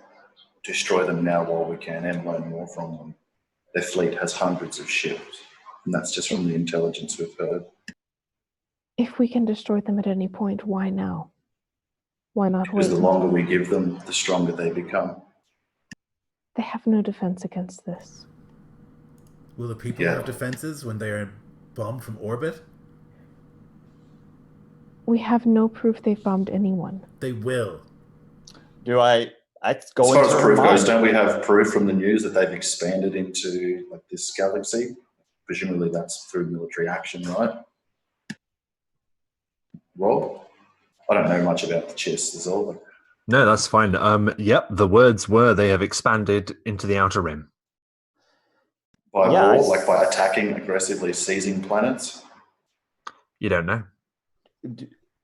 Destroy them now while we can and learn more from them. Their fleet has hundreds of ships, and that's just from the intelligence we've heard. If we can destroy them at any point, why now? Why not wait? Because the longer we give them, the stronger they become. They have no defense against this. Will the people have defenses when they are bombed from orbit? We have no proof they've bombed anyone. They will. Do I go as far into as her proof mind? goes, don't we have proof from the news that they've expanded into like this galaxy? Presumably that's through military action, right? Rob? I don't know much about the Chiss, is all. But No, that's fine. Yep, the words were they have expanded into the outer rim. by Yeah, war, like by attacking aggressively, seizing planets. You don't know.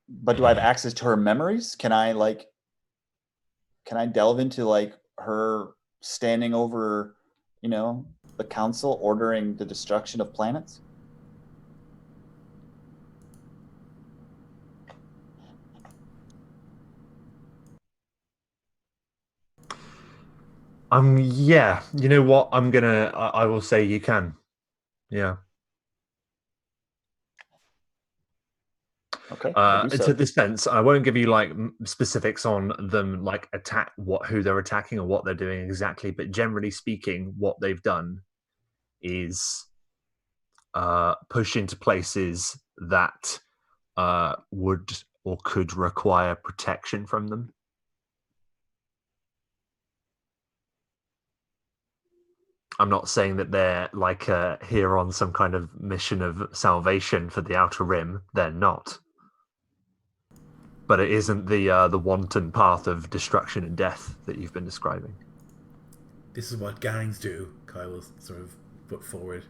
But do I have access to her memories? Can I delve into like her standing over, the council ordering the destruction of planets? Yeah. You know what? I will say you can. Yeah. Okay. To this sense, I won't give you like specifics on them, like who they're attacking or what they're doing exactly. But generally speaking, what they've done is push into places that would or could require protection from them. I'm not saying that they're like here on some kind of mission of salvation for the Outer Rim. They're not. But it isn't the wanton path of destruction and death that you've been describing. This is what gangs do, Kai will sort of put forward.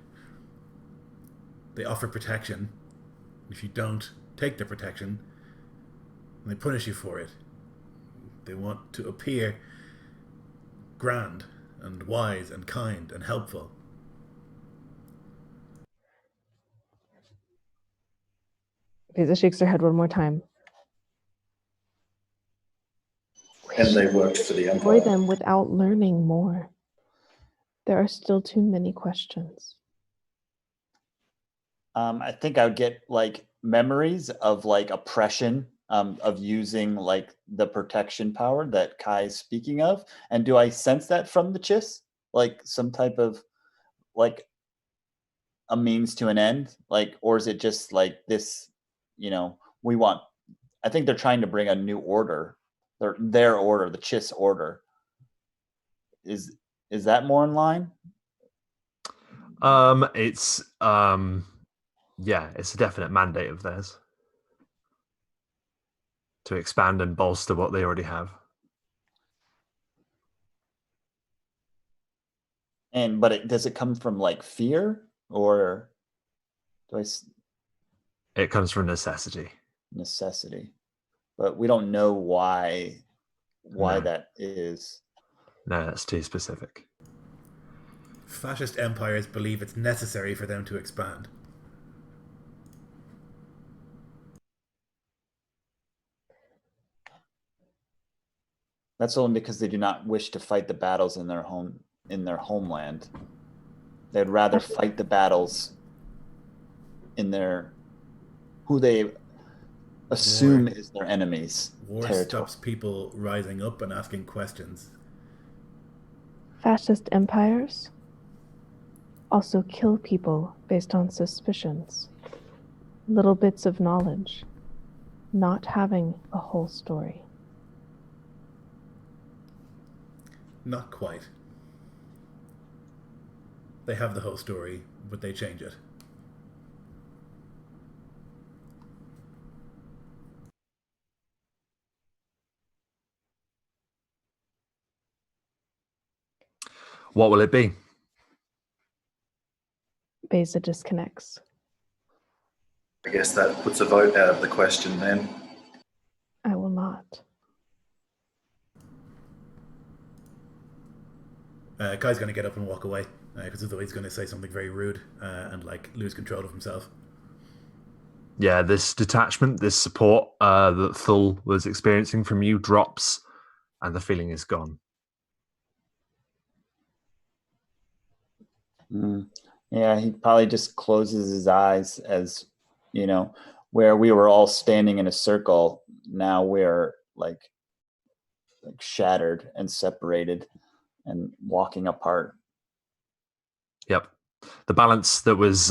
They offer protection. If you don't take the protection, they punish you for it. They want to appear grand and wise and kind and helpful. Beza shakes her head one more time. And they worked for the Destroy Empire. them without learning more. There are still too many questions. I think I would get like memories of like oppression of using like the protection power that Kai is speaking of? And do I sense that from the Chiss? Like some type of like a means to an end? Like, or is it just like this, I think they're trying to bring a new order. Their order, the Chiss order. Is that more in line? It's it's a definite mandate of theirs to expand and bolster what they already have. But does it come from like fear, or It comes from necessity. Necessity, but we don't know why No. that is. No, that's too specific. Fascist empires believe it's necessary for them to expand. That's only because they do not wish to fight the battles in their homeland. They'd rather fight the battles in who they assume is their enemies. War stops people rising up and asking questions. Fascist empires also kill people based on suspicions, little bits of knowledge, not having a whole story. Not quite. They have the whole story, but they change it. What will it be? Beza disconnects. I guess that puts a vote out of the question then. I will not. Kai's going to get up and walk away because otherwise he's going to say something very rude and like lose control of himself. Yeah, this detachment, this support that Thul was experiencing from you drops, and the feeling is gone. Yeah, he probably just closes his eyes as, where we were all standing in a circle. Now we're like shattered and separated and walking apart. Yep. The balance that was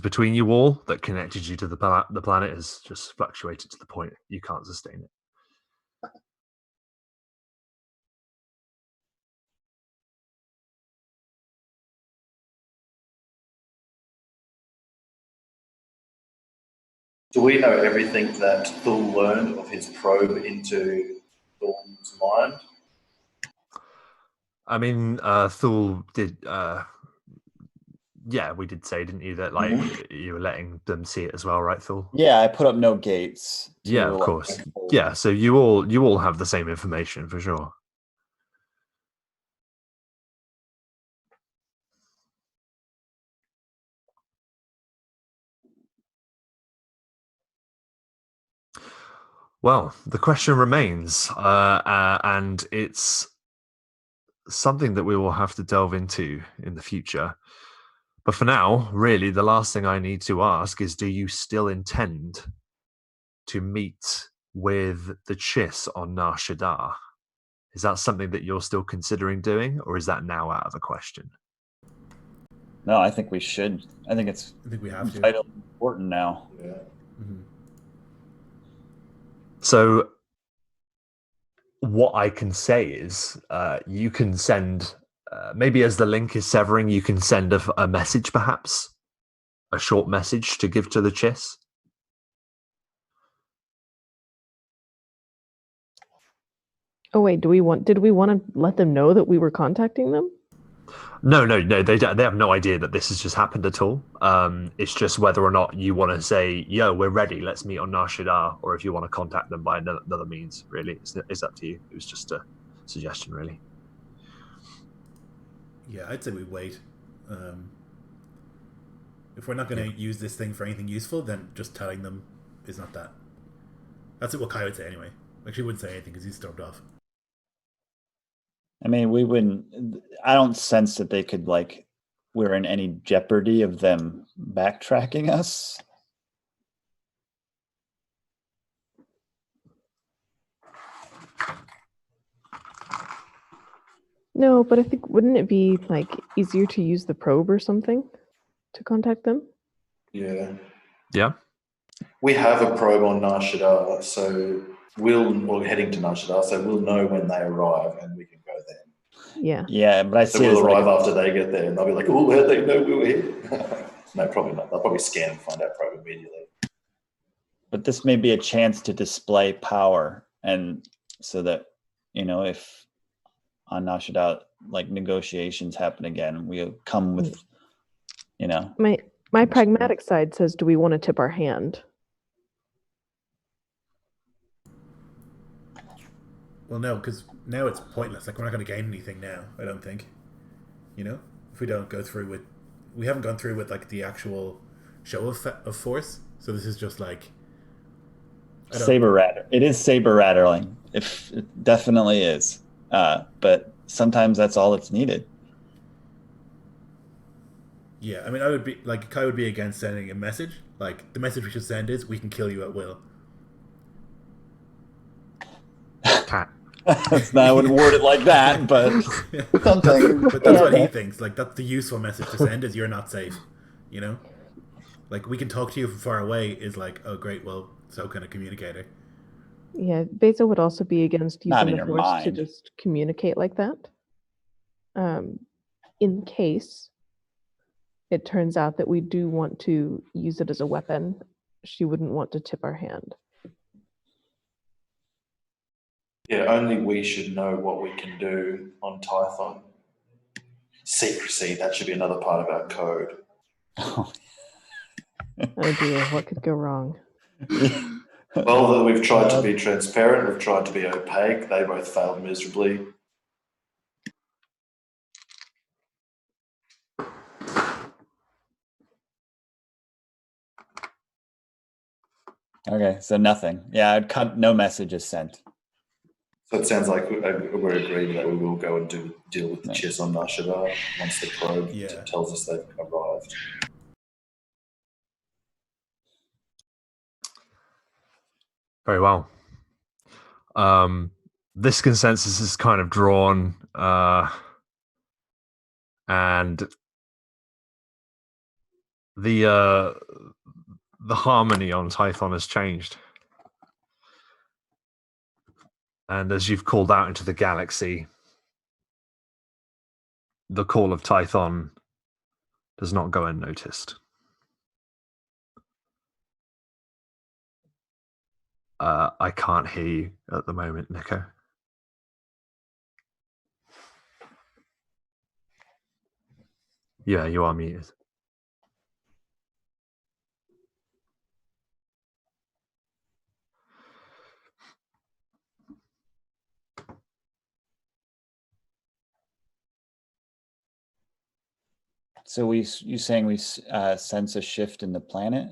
between you all, that connected you to the planet, has just fluctuated to the point you can't sustain it. Do we know everything that Thul learned of his probe into Thul's mind? I mean, Thul did. Yeah, we did say, didn't you, that like you were letting them see it as well, right, Thul? Yeah, I put up no gates. Yeah, of course. Yeah, so you all have the same information for sure. Well, the question remains, and it's something that we will have to delve into in the future. But for now, really, the last thing I need to ask is, do you still intend to meet with the Chiss on Nar Shaddaa? Is that something that you're still considering doing, or is that now out of the question? No, I think we should. I think we have to. Vitally important now. Yeah. Mm-hmm. So what I can say is you can send, maybe as the link is severing, you can send a message, perhaps, a short message to give to the Chiss. Oh wait, did we want to let them know that we were contacting them? No, they have no idea that this has just happened at all. It's just whether or not you want to say, yo, we're ready, let's meet on Nar Shaddaa, or if you want to contact them by another means, really. It's up to you. It was just a suggestion, really. Yeah, I'd say we wait. If we're not going to use this thing for anything useful, then just telling them is not that. That's what Kai would say anyway. Like, she wouldn't say anything because he's stormed off. I mean, we wouldn't. I don't sense that they could we're in any jeopardy of them backtracking us. No, but I think wouldn't it be like easier to use the probe or something to contact them? Yeah. Yeah. We have a probe on Narshada, so we're heading to Narshada, so we'll know when they arrive and we can go then. Yeah. Yeah, but I So see it we'll as arrive like, after they get there and they'll be like, oh, how'd they know we were here? No, probably not. They'll probably scan and find our probe immediately. but this may be a chance to display power, and so that, if on Nashada, like negotiations happen again, we'll come with, My pragmatic side says, do we want to tip our hand? Well, no, because now it's pointless. Like, we're not going to gain anything now, I don't think. If we don't go through with... We haven't gone through with, like, the actual show of force. So this is just, like... saber rattling. It is saber rattling. It definitely is. But sometimes that's all that's needed. Yeah, I mean, I would be... Like, Kai would be against sending a message. Like, the message we should send is, we can kill you at will. I wouldn't word it like that, but something. But that's what he thinks. Like, that's the useful message to send is, you're not safe. Like, we can talk to you from far away is like, oh, great, well, so can a communicator. Yeah, Beza would also be against Not using in the your force to mind. just communicate like that. In case it turns out that we do want to use it as a weapon, she wouldn't want to tip our hand. Yeah, only we should know what we can do on Tython. Secrecy, that should be another part of our code. Oh dear, what could go wrong? Well, we've tried to be transparent, we've tried to be opaque, they both failed miserably. Okay, so nothing. Yeah, I'd cut. No messages sent. So it sounds like we're agreed that we will go and deal with the Chiss on Nashada once the probe tells us they've arrived. Very well. This consensus is kind of drawn, and the harmony on Tython has changed. And as you've called out into the galaxy, the call of Tython does not go unnoticed. I can't hear you at the moment, Nico. Yeah, you are muted. So you saying we sense a shift in the planet?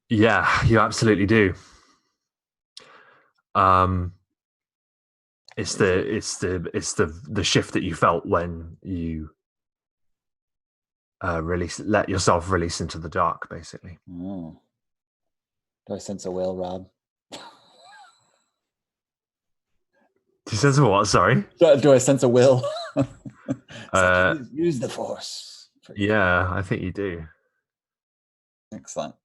Yeah, you absolutely do. It's the shift that you felt when you let yourself release into the dark, basically. Oh. Do I sense a will, Rob? Do you sense a what? Sorry. Do I sense a will? Use the force. Yeah, I think you do. Excellent.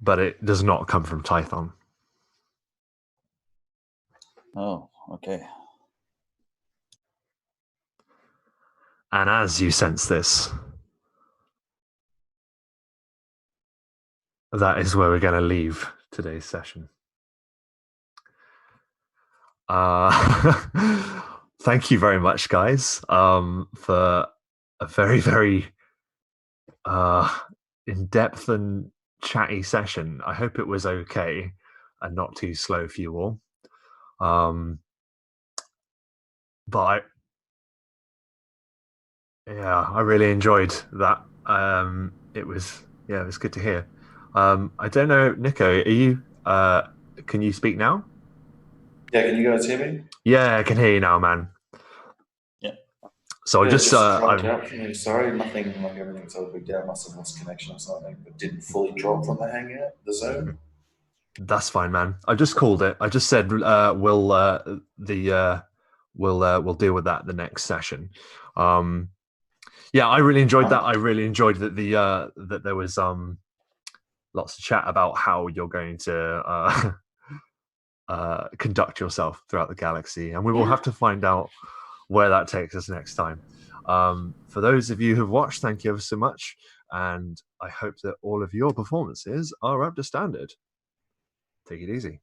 But it does not come from Tython. Oh, okay. And as you sense this, that is where we're going to leave today's session. Thank you very much, guys, for a very, very in-depth and chatty session. I hope it was okay and not too slow for you all. But I really enjoyed that. It was good to hear. I don't know, Nico, are you? Can you speak now? Yeah, can you guys hear me? Yeah, I can hear you now, man. Yeah. So I just dropped out from me. Sorry, nothing like everything's over. I must have lost connection or something, but didn't fully drop from the Hangout, the Zoom. That's fine, man. I just called it. I just said we'll deal with that the next session. Yeah, I really enjoyed that. I really enjoyed that that there was lots of chat about how you're going to conduct yourself throughout the galaxy, and we will have to find out where that takes us next time. For those of you who've watched, thank you ever so much, and I hope that all of your performances are up to standard. Take it easy.